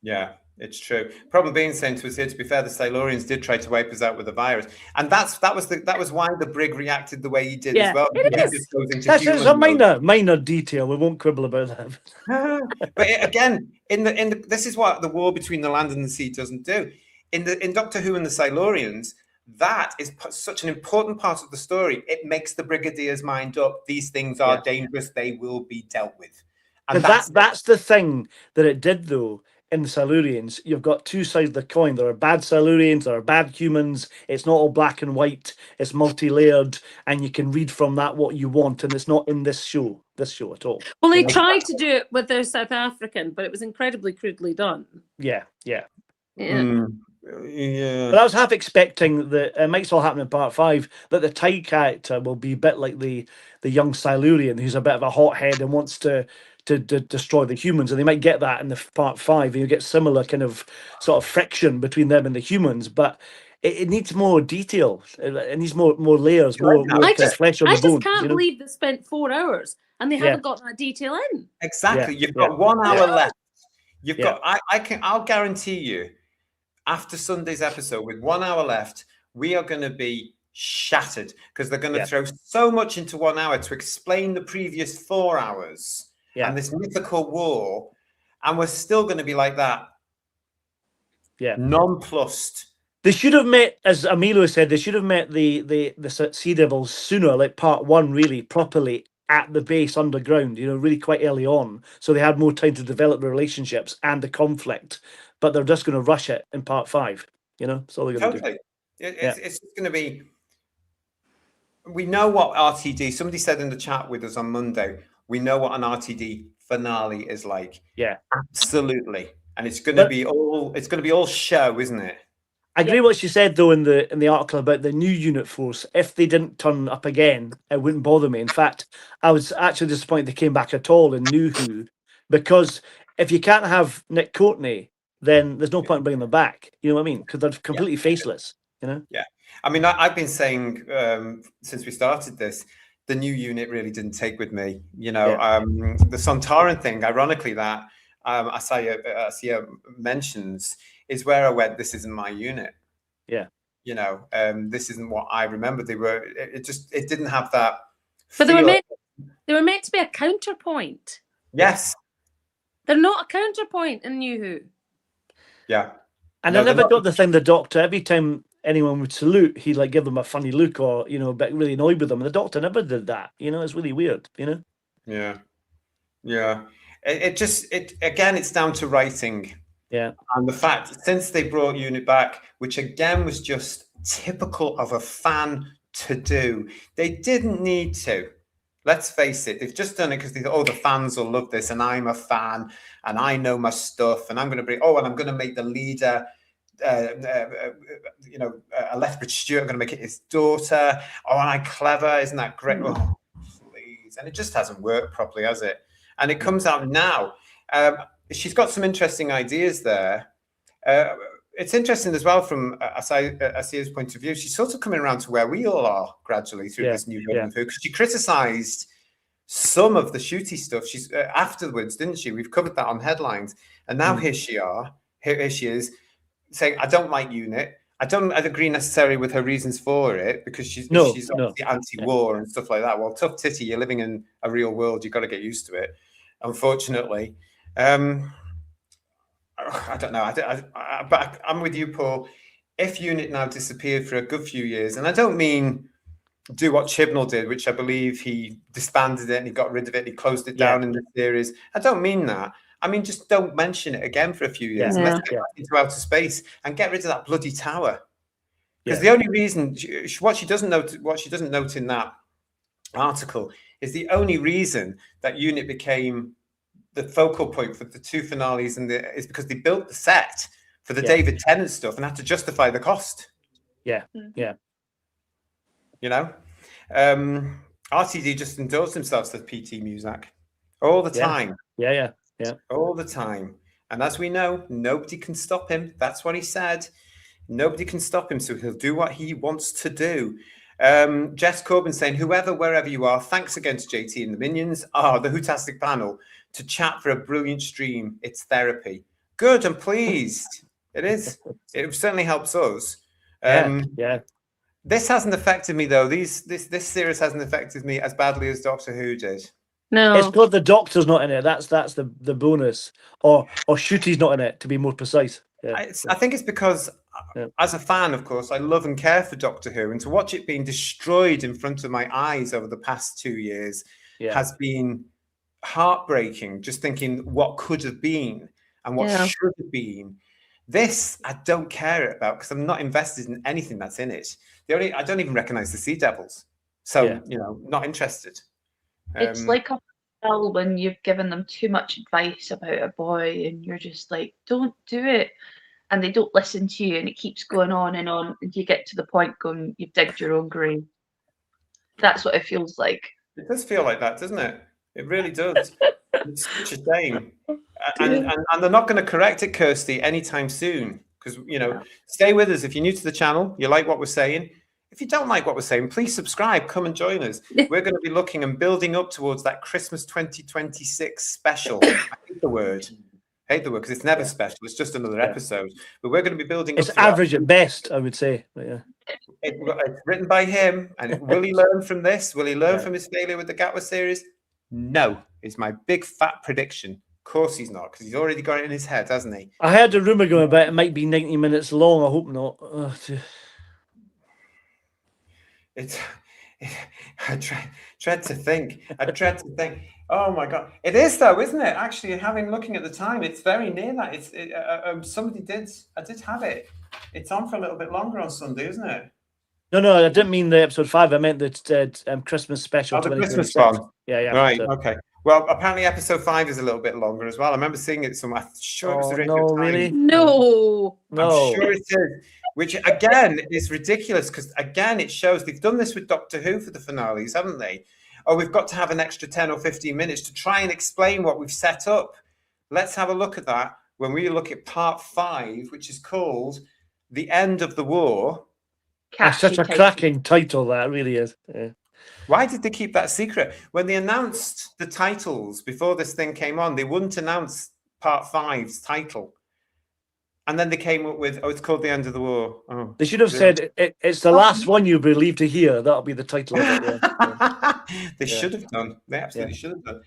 Yeah, it's true. Problem being, saying to us here, to be fair, the Silurians did try to wipe us out with the virus, and that was why the Brig reacted the way he did as well. That's a minor detail. We won't quibble about that. But again, this is what the war between the land and the sea doesn't do. In Doctor Who and the Silurians, that is such an important part of the story. It makes the Brigadier's mind up. These things are dangerous. They will be dealt with. And that's the thing that it did, though. In the Silurians, you've got two sides of the coin. There are bad Silurians, there are bad humans. It's not all black and white. It's multi-layered, and you can read from that what you want. And it's not in this show at all. Well, they tried to do it with their South African, but it was incredibly crudely done. Yeah. Yeah. But I was half expecting that it might still happen in part 5 that the Tide character will be a bit like the young Silurian who's a bit of a hothead and wants to destroy the humans, and they might get that in the part 5, and you get similar kind of sort of friction between them and the humans, but it needs more detail. It needs more layers, more flesh on the bone. I just can't believe they spent 4 hours and they haven't got that detail in. Exactly. You've got 1 hour left. You've got I'll guarantee you, after Sunday's episode, with 1 hour left, we are going to be shattered because they're going to throw so much into 1 hour to explain the previous 4 hours. And this mythical war, and we're still going to be like that. Nonplussed. They should have met, as Emilio said, they should have met the Sea Devils sooner, like part 1, really properly at the base underground. Really quite early on, so they had more time to develop the relationships and the conflict. But they're just going to rush it in part 5. That's all they're going to do. It's going to be. We know what RTD. Somebody said in the chat with us on Monday. We know what an RTD finale is like. Yeah, absolutely, and it's going to be all show, isn't it? I agree what she said though in the article about the new unit force. If they didn't turn up again, it wouldn't bother me. In fact, I was actually disappointed they came back at all in New Who, because if you can't have Nick Courtney, then there's no point in bringing them back. You know what I mean? Because they're completely faceless. Yeah, I mean, I've been saying since we started this. The new unit really didn't take with me, the Sontaran thing. Ironically, that Asia mentions is where I went. This isn't my unit. Yeah, this isn't what I remember. They were. It didn't have that. But they were meant to be a counterpoint. Yes, they're not a counterpoint in New Who. Yeah, and I never got the thing. The Doctor, every time anyone would salute, he'd like give them a funny look or but really annoyed with them, and the Doctor never did that. It's really weird. Yeah. It again, it's down to writing. Yeah, and the fact since they brought Unit back, which again was just typical of a fan to do. They didn't need to. Let's face it, they've just done it because they thought, oh, the fans will love this, and I'm a fan, and I know my stuff, and I'm going to make the leader, a Lethbridge Stewart. I'm going to make it his daughter. Oh, am I clever? Isn't that great? Oh, please. And it just hasn't worked properly, has it? And it comes out now. She's got some interesting ideas there. It's interesting as well from Asia's point of view. She's sort of coming around to where we all are gradually through this new version of her, because she criticised some of the shooty stuff. She's afterwards, didn't she? We've covered that on headlines, and now here she is saying, "I don't like UNIT. I don't agree necessarily with her reasons for it, because she's obviously anti-war and stuff like that. Well, tough titty, you're living in a real world. You've got to get used to it, unfortunately." I don't know. But I'm with you, Paul. If UNIT now disappeared for a good few years, and I don't mean do what Chibnall did, which I believe he disbanded it and he got rid of it, he closed it down in the series. I don't mean that. I mean, just don't mention it again for a few years. And let's get back into outer space and get rid of that bloody tower. Because the only reason, what she doesn't note in that article is the only reason that UNIT became the focal point for the two finales is because they built the set for the David Tennant stuff and had to justify the cost. Yeah. You know, RTD just indulged themselves with PT Muzak all the time. Yeah. All the time. And as we know, nobody can stop him. That's what he said. Nobody can stop him, so he'll do what he wants to do. Jess Corbin saying, wherever you are, thanks again to JT and the Minions, the Hootastic panel, to chat for a brilliant stream. It's therapy. Good, I'm pleased. It is. It certainly helps us. This hasn't affected me, though. This series hasn't affected me as badly as Doctor Who did. No. It's because the Doctor's not in it. That's the bonus. Or Shooty's not in it, to be more precise. I think it's because, as a fan, of course, I love and care for Doctor Who, and to watch it being destroyed in front of my eyes over the past 2 years has been heartbreaking. Just thinking what could have been and what should have been. This I don't care about because I'm not invested in anything that's in it. I don't even recognize the Sea Devils, so not interested. It's like a girl when you've given them too much advice about a boy, and you're just like, "Don't do it," and they don't listen to you, and it keeps going on, and you get to the point going, you've digged your own grave. That's what it feels like. It does feel like that, doesn't it? It really does. It's such a shame. And they're not going to correct it, Kirsty, anytime soon. Because, stay with us. If you're new to the channel, you like what we're saying. If you don't like what we're saying, please subscribe. Come and join us. We're going to be looking and building up towards that Christmas 2026 special. I hate the word because it's never special. It's just another episode. But we're going to be building It's up to average at best, I would say. But it's written by him. And will he learn from this? Will he learn from his failure with the Gatwa series? No, is my big fat prediction. Of course he's not, because he's already got it in his head, hasn't he? I heard a rumour going about it might be 90 minutes long. I hope not. I dread to think. Oh my God, it is though, isn't it? Actually, looking at the time, it's very near that. I did have it. It's on for a little bit longer on Sunday, isn't it? No, I didn't mean the episode 5. I meant the Christmas special. Oh, the Christmas one. Yeah. Right. Okay. Well, apparently episode 5 is a little bit longer as well. I remember seeing it somewhere. I'm sure it was originally. No, really? No. I'm sure it is. Which again is ridiculous because again it shows they've done this with Doctor Who for the finales, haven't they? Oh, we've got to have an extra 10 or 15 minutes to try and explain what we've set up. Let's have a look at that when we look at part 5, which is called The End of the War. That's such a cracking title, that really is. Yeah. Why did they keep that secret? When they announced the titles before this thing came on, they wouldn't announce part 5's title. And then they came up with, it's called The End of the War. Oh, they should have said, it's the last one you'll be relieved to hear. That'll be the title of it. Yeah. They should have done. They absolutely should have done.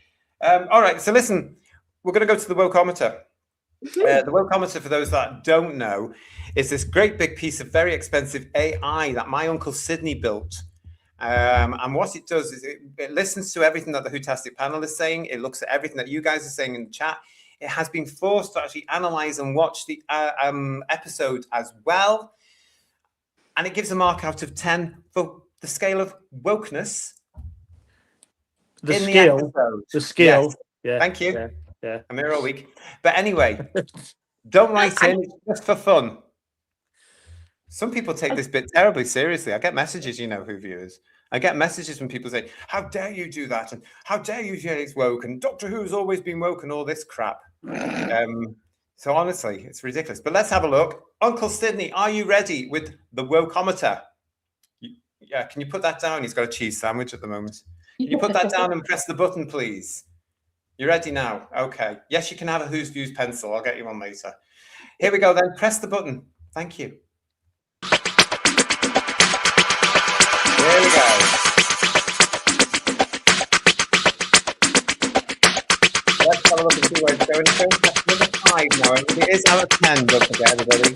All right, so listen, we're going to go to the Wokeometer. The Wokeometer, for those that don't know, is this great big piece of very expensive AI that my uncle Sydney built. And what it does is it listens to everything that the Hootastic panel is saying. It looks at everything that you guys are saying in the chat. It has been forced to actually analyze and watch the episode as well. And it gives a mark out of 10 for the scale of wokeness. The in scale. the episode. The scale. Yes. Yeah. Thank you. Yeah. I'm here all week. But anyway, don't write in. It's just for fun. Some people take this bit terribly seriously. I get messages, who viewers. I get messages when people say, how dare you do that? And how dare you say it's woke? And Doctor Who's always been woke and all this crap. So honestly, it's ridiculous. But let's have a look. Uncle Sydney, are you ready with the Wokeometer? Yeah, can you put that down? He's got a cheese sandwich at the moment. Can you put that down and press the button, please? You ready now? Okay. Yes, you can have a Who's Views pencil. I'll get you one later. Here we go then. Press the button. Thank you. There we go. Let's have a look and see where it's going. It's going past number 5 now. It is out of 10, don't forget, everybody.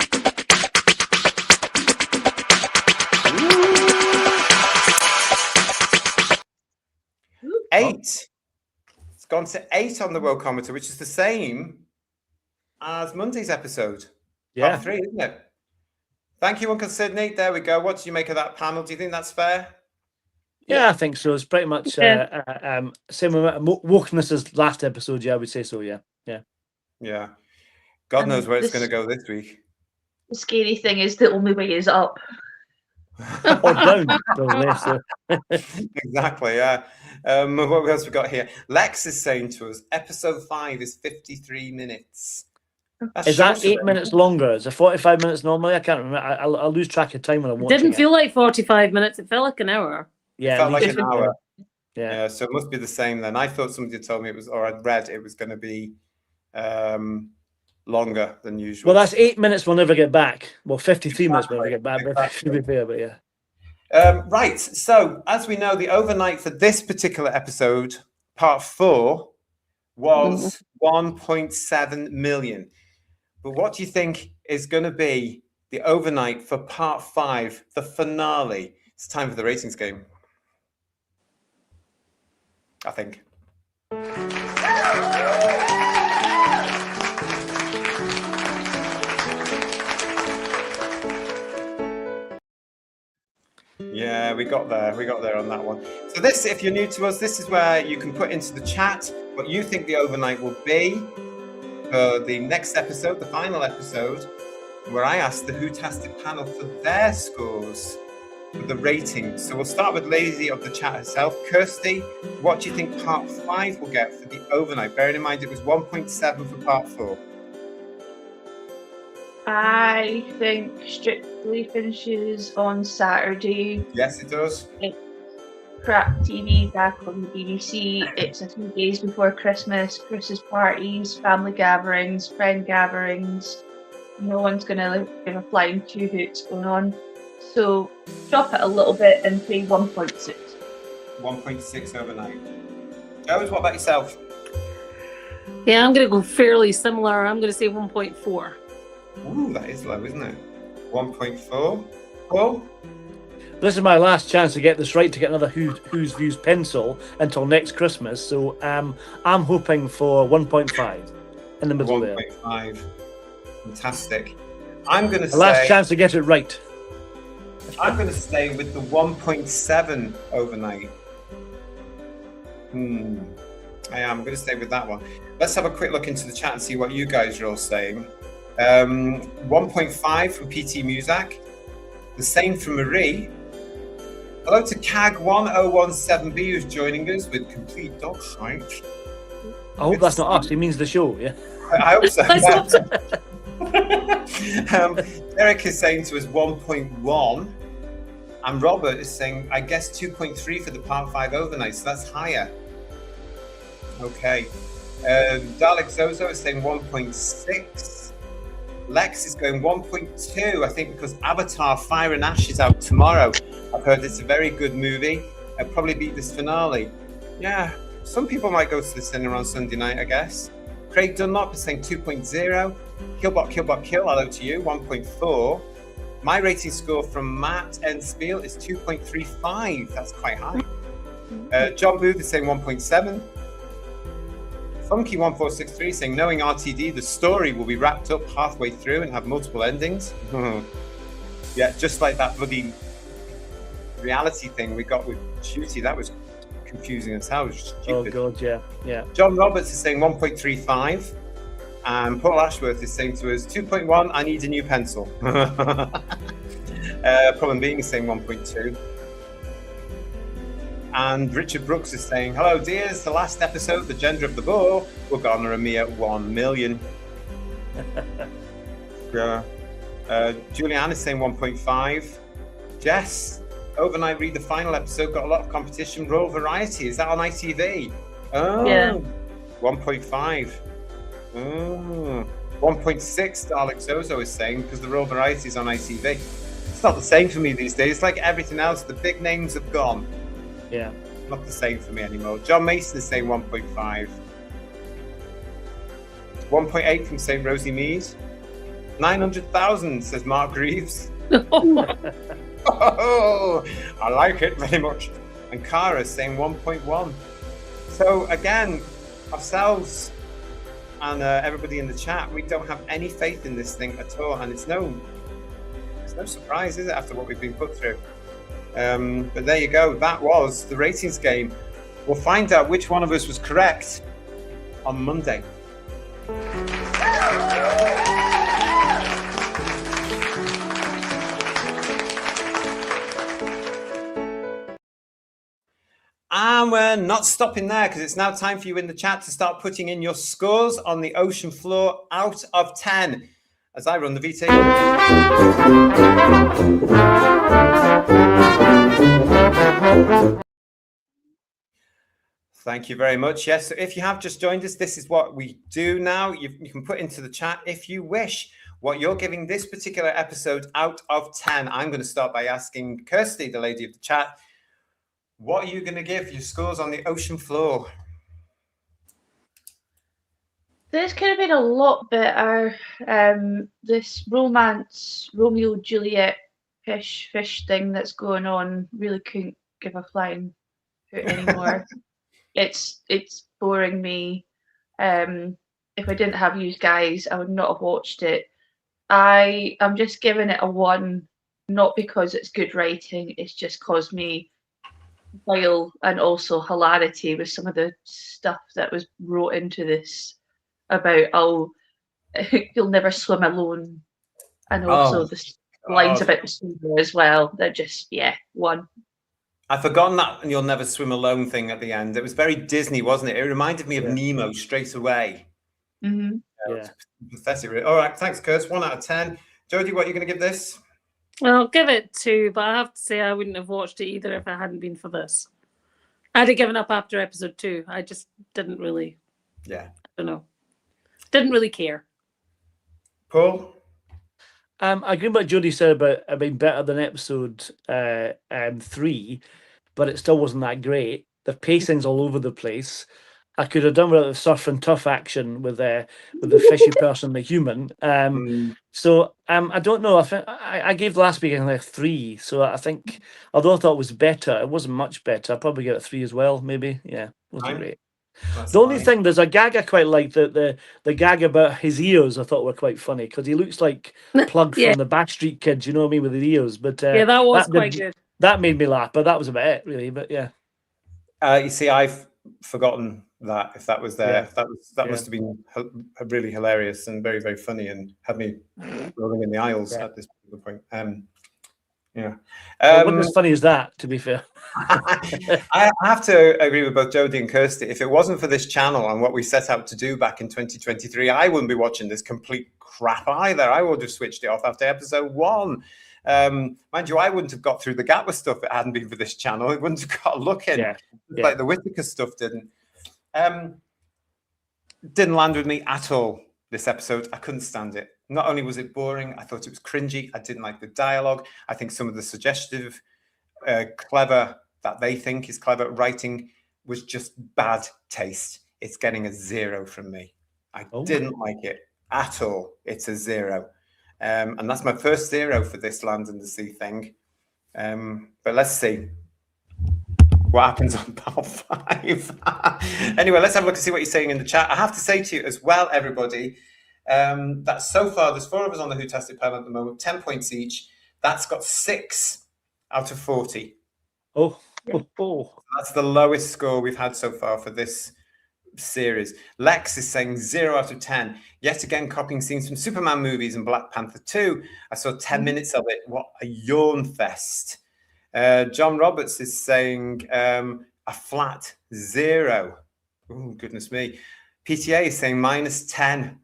Ooh. 8. It's gone to 8 on the Wokeometer, which is the same as Monday's episode. Yeah. Part 3, isn't it? Thank you, Uncle Sydney. There we go. What do you make of that panel? Do you think that's fair? Yeah, I think so. It's pretty much same amount of wokeness as last episode. Yeah, I would say so. Yeah. God knows where it's going to go this week. The scary thing is the only way is up. Or down. Exactly, yeah. What else we got here? Lex is saying to us, episode 5 is 53 minutes. Is that 8 minutes longer? Is it 45 minutes normally? I can't remember. I lose track of time when I'm watching it. Didn't feel like 45 minutes. It felt like an hour. Yeah, it felt like an hour. Yeah, so it must be the same then. I thought somebody had told me it was, or I'd read it was going to be longer than usual. Well, that's 8 minutes we'll never get back. Well, 53 minutes we'll never get back, but to be fair, but yeah. Right, so as we know, the overnight for this particular episode, part 4, was 1.7 million. But what do you think is going to be the overnight for part 5, the finale? It's time for the ratings game, I think. Yeah, we got there on that one. So this, if you're new to us, this is where you can put into the chat what you think the overnight will be for the next episode, the final episode, where I asked the Whotastic panel for their scores for the ratings. So we'll start with Lady of the Chat herself. Kirsty, what do you think part 5 will get for the overnight? Bearing in mind it was 1.7 for part 4. I think Strictly finishes on Saturday. Yes, it does. It's crap TV back on the BBC. It's a few days before Christmas parties, family gatherings, friend gatherings. No one's going to give a flying two hoots going on. So drop it a little bit and say 1.6. 1.6 overnight. Joes, what about yourself? Yeah, I'm going to go fairly similar. I'm going to say 1.4. Ooh, that is low, isn't it? 1.4. Paul? This is my last chance to get this right, to get another Who's Views pencil until next Christmas. So I'm hoping for 1.5 in the middle there. 1.5. Fantastic. I'm going to say... last chance to get it right. I'm going to stay with the 1.7 overnight. I am going to stay with that one. Let's have a quick look into the chat and see what you guys are all saying. 1.5 from PT Muzak. The same from Marie. Hello to CAG1017B who's joining us with complete dog sight. I hope that's not us. He means the show, yeah? I hope so. Eric is saying to us 1.1. And Robert is saying, I guess 2.3 for the part 5 overnight. So that's higher. Okay. Dalek Zozo is saying 1.6. Lex is going 1.2, I think, because Avatar Fire and Ash is out tomorrow. I've heard it's a very good movie. I'll probably beat this finale. Yeah, some people might go to the cinema on Sunday night, I guess. Craig Dunlop is saying 2.0. Killbot, hello to you, 1.4. My rating score from Matt Enspiel is 2.35. That's quite high. John Booth is saying 1.7. Funky1463 saying, knowing RTD, the story will be wrapped up halfway through and have multiple endings. Yeah, just like that bloody reality thing we got with Shooty. That was confusing as hell. It's stupid. Oh God, yeah. John Roberts is saying 1.35. And Paul Ashworth is saying to us 2.1. I need a new pencil. Problem Being is saying 1.2. And Richard Brooks is saying, hello, dears. The last episode, The Gender of the Boar, will garner a mere 1 million. Julianne is saying 1.5. Jess, overnight read the final episode, got a lot of competition. Royal Variety, is that on ITV? Oh, Yeah. 1.5. 1.6, Alex Ozo is saying, because the Royal Variety is on ITV. It's not the same for me these days. Like everything else, the big names have gone. Yeah. Not the same for me anymore. John Mason is saying 1.5. 1.8 from St. Rosie Mead. 900,000, says Mark Greaves. Oh, I like it very much. And Cara is saying 1.1. So again, ourselves and everybody in the chat, we don't have any faith in this thing at all. And it's no surprise, is it, after what we've been put through? But there you go. That was the ratings game. We'll find out which one of us was correct on Monday. And we're not stopping there, because it's now time for you in the chat to start putting in your scores on the ocean floor out of 10 as I run the VT. Thank you very much. Yes, so if you have just joined us, this is what we do now. You can put into the chat, if you wish, what you're giving this particular episode out of 10. I'm going to start by asking Kirsty, the lady of the chat, what are you going to give your scores on the ocean floor? This could have been a lot better. This romance, Romeo Juliet fish thing that's going on really couldn't give a flying hoot anymore. It's boring me. If I didn't have you guys, I would not have watched it. I'm just giving it a 1, not because it's good writing. It's just caused me bile and also hilarity with some of the stuff that was wrote into this about you'll never swim alone, and also the lines about the swimmer as well. They're just 1. I've forgotten that "you'll never swim alone" thing at the end. It was very Disney, wasn't it? It reminded me of Nemo straight away. Mm-hmm. Pathetic. Really. All right, thanks, Kurt. 1 out of 10. Jodie, what are you going to give this? I'll give it 2, but I have to say I wouldn't have watched it either if it hadn't been for this. I'd have given up after episode 2. I just didn't really. Yeah. I don't know. Didn't really care. Paul? I agree with what Jodie said about it being better than episode 3, but it still wasn't that great. The pacing's all over the place. I could have done with the surf and tough action with the fishy person, the human. So I don't know. I gave last week like 3. So I think, although I thought it was better, it wasn't much better. I'd probably give it 3 as well. Maybe, wasn't great. That's the only thing, there's a gag I quite like, the gag about his ears. I thought were quite funny because he looks like Plug from the Backstreet Kids. You know what I mean, with his ears. But that was quite good. That made me laugh, but that was about it, really. But you see, I've forgotten that, if that was there. That must have been really hilarious and very, very funny, and had me rolling in the aisles at this point. It wasn't as funny as that, to be fair. I have to agree with both Jodie and Kirsty. If it wasn't for this channel and what we set out to do back in 2023, I wouldn't be watching this complete crap either. I would have switched it off after episode 1. Mind you, I wouldn't have got through the gap with stuff if it hadn't been for this channel. It wouldn't have got a look in. Like the Whittaker stuff didn't. Didn't land with me at all, this episode. I couldn't stand it. Not only was it boring, I thought it was cringy. I didn't like the dialogue. I think some of the suggestive, clever, that they think is clever writing was just bad taste. It's getting a 0 from me. I didn't like it at all. It's a 0. And that's my first 0 for this land and the sea thing. But let's see what happens on part 5. Anyway, let's have a look and see what you're saying in the chat. I have to say to you as well, everybody, that so far there's 4 of us on the Whotastic panel at the moment, 10 points each. That's got 6 out of 40. That's the lowest score we've had so far for this series. Lex is saying 0 out of 10. Yet again, copying scenes from Superman movies and Black Panther 2. I saw 10 minutes of it. What a yawn fest. John Roberts is saying a flat 0. Oh, goodness me. PTA is saying -10.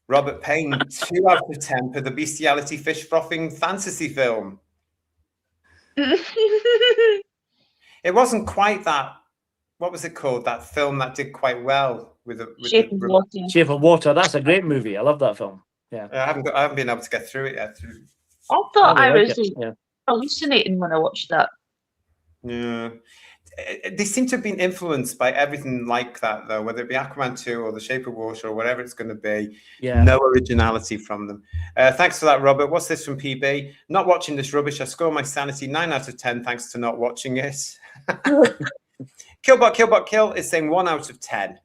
Robert Payne, 2 out of 10 for the bestiality fish frothing fantasy film. It wasn't quite that. What was it called? That film that did quite well with Shape of Water. Shape of Water. That's a great movie. I love that film. Yeah. I haven't been able to get through it yet. I thought I really was yeah. hallucinating when I watched that. Yeah. They seem to have been influenced by everything like that, though, whether it be Aquaman 2 or The Shape of Water or whatever it's going to be. Yeah. No originality from them. Thanks for that, Robert. What's this from PB? Not watching this rubbish. I score my sanity 9 out of 10 thanks to not watching it. Killbot Kill is saying 1 out of 10.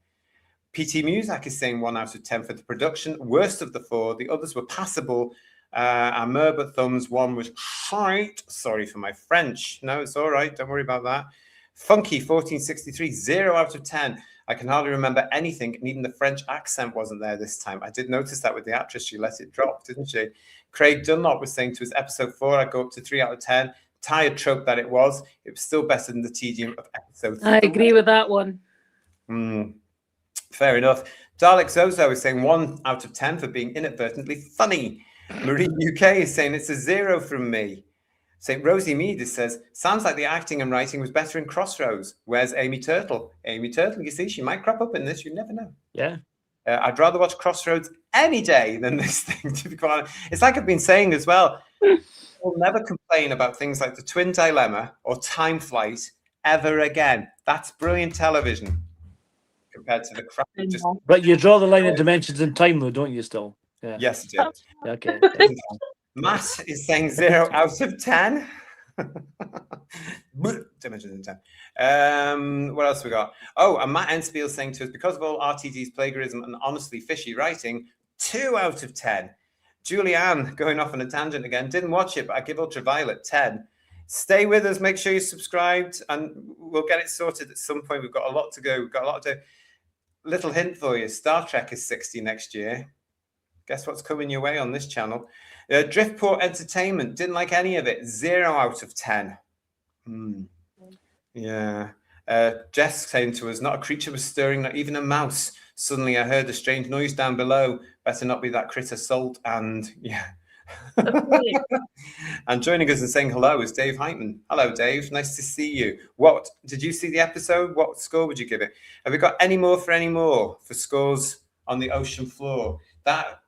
PT Muzak is saying 1 out of 10 for the production. Worst of the 4. The others were passable. And Merbert Thumbs 1 was shite. Sorry for my French. No, it's all right. Don't worry about that. Funky 1463, 0 out of 10. I can hardly remember anything, and even the French accent wasn't there this time. I did notice that with the actress. She let it drop, didn't she? Craig Dunlop was saying to his episode 4, I'd go up to 3 out of 10. Tired trope that it was still better than the tedium of episode 3. I agree with that one. Fair enough. Dalek Zozo is saying 1 out of 10 for being inadvertently funny. Marie UK is saying it's a 0 from me. St. Rosie Mead says, sounds like the acting and writing was better in Crossroads. Where's Amy Turtle? Amy Turtle, you see, she might crop up in this. You never know. Yeah. I'd rather watch Crossroads any day than this thing, to be quite honest. It's like I've been saying as well. We'll never complain about things like The Twin Dilemma or Time Flight ever again. That's brilliant television compared to the crap. But you draw the line at dimensions and time, though, don't you, still? Yeah. Yes, I do. Okay. Matt is saying 0 out of 10. Dimensions in 10. What else we got? Oh, and Matt Enspiel saying to us, because of all RTD's plagiarism and honestly fishy writing, 2 out of 10. Julianne going off on a tangent again. Didn't watch it, but I give Ultraviolet 10. Stay with us. Make sure you're subscribed, and we'll get it sorted at some point. We've got a lot to go. We've got a lot to do. Little hint for you. Star Trek is 60 next year. Guess what's coming your way on this channel? Driftport Entertainment, didn't like any of it. 0 out of 10. Yeah. Jess saying to us, not a creature was stirring, not even a mouse. Suddenly I heard a strange noise down below. Better not be that critter Salt. And yeah. And joining us and saying hello is Dave Heitman. Hello, Dave. Nice to see you. What did you see the episode? What score would you give it? Have we got any more for scores on the ocean floor? That,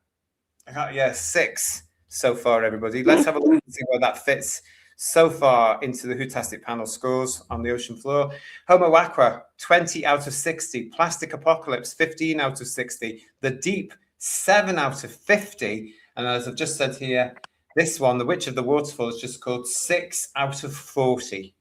yeah, 6 so far, everybody. Let's have a look and see where that fits so far into the Whotastic panel scores on the ocean floor. Homo Aqua, 20 out of 60. Plastic Apocalypse, 15 out of 60. The Deep, 7 out of 50. And as I've just said here, this one, The Witch of the Waterfall, is just called 6 out of 40.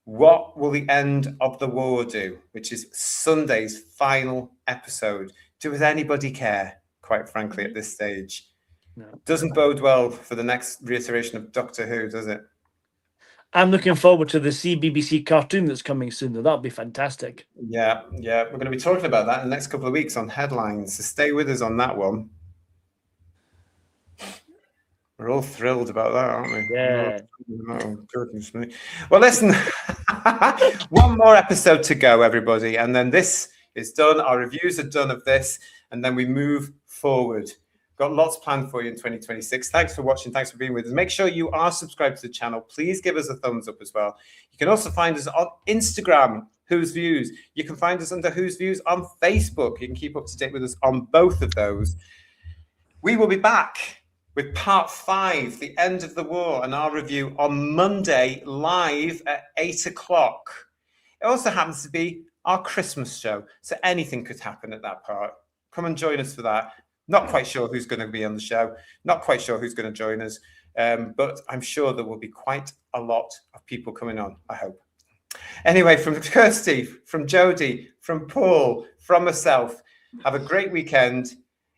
What will the end of the war do? Which is Sunday's final episode. Does anybody care, quite frankly, at this stage? No. Doesn't bode well for the next reiteration of Doctor Who, does it? I'm looking forward to the CBBC cartoon that's coming soon, though. That'll be fantastic. Yeah. We're going to be talking about that in the next couple of weeks on Headlines, so stay with us on that one. We're all thrilled about that, aren't we? Yeah. Oh, goodness me. Well, listen, one more episode to go, everybody, and then this is done. Our reviews are done of this, and then we move forward. Got lots planned for you in 2026. Thanks for watching. Thanks for being with us. Make sure you are subscribed to the channel. Please give us a thumbs up as well. You can also find us on Instagram, Who's Views. You can find us under Who's Views on Facebook. You can keep up to date with us on both of those. We will be back with part 5, The End of the War, and our review on Monday, live at 8 o'clock. It also happens to be our Christmas show, so anything could happen at that part. Come and join us for that. Not quite sure who's going to be on the show, not quite sure who's going to join us, but I'm sure there will be quite a lot of people coming on, I hope. Anyway, from Kirsty, from Jodie, from Paul, from myself, have a great weekend.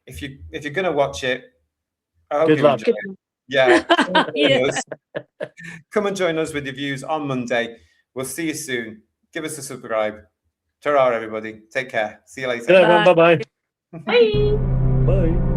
If you're going to watch it, I hope Good you luck. enjoy it. Yeah. Yeah. Come and join us with your views on Monday. We'll see you soon. Give us a subscribe. Ta-ra, everybody. Take care. See you later. Good night, everyone. Bye-bye. Bye. Bye.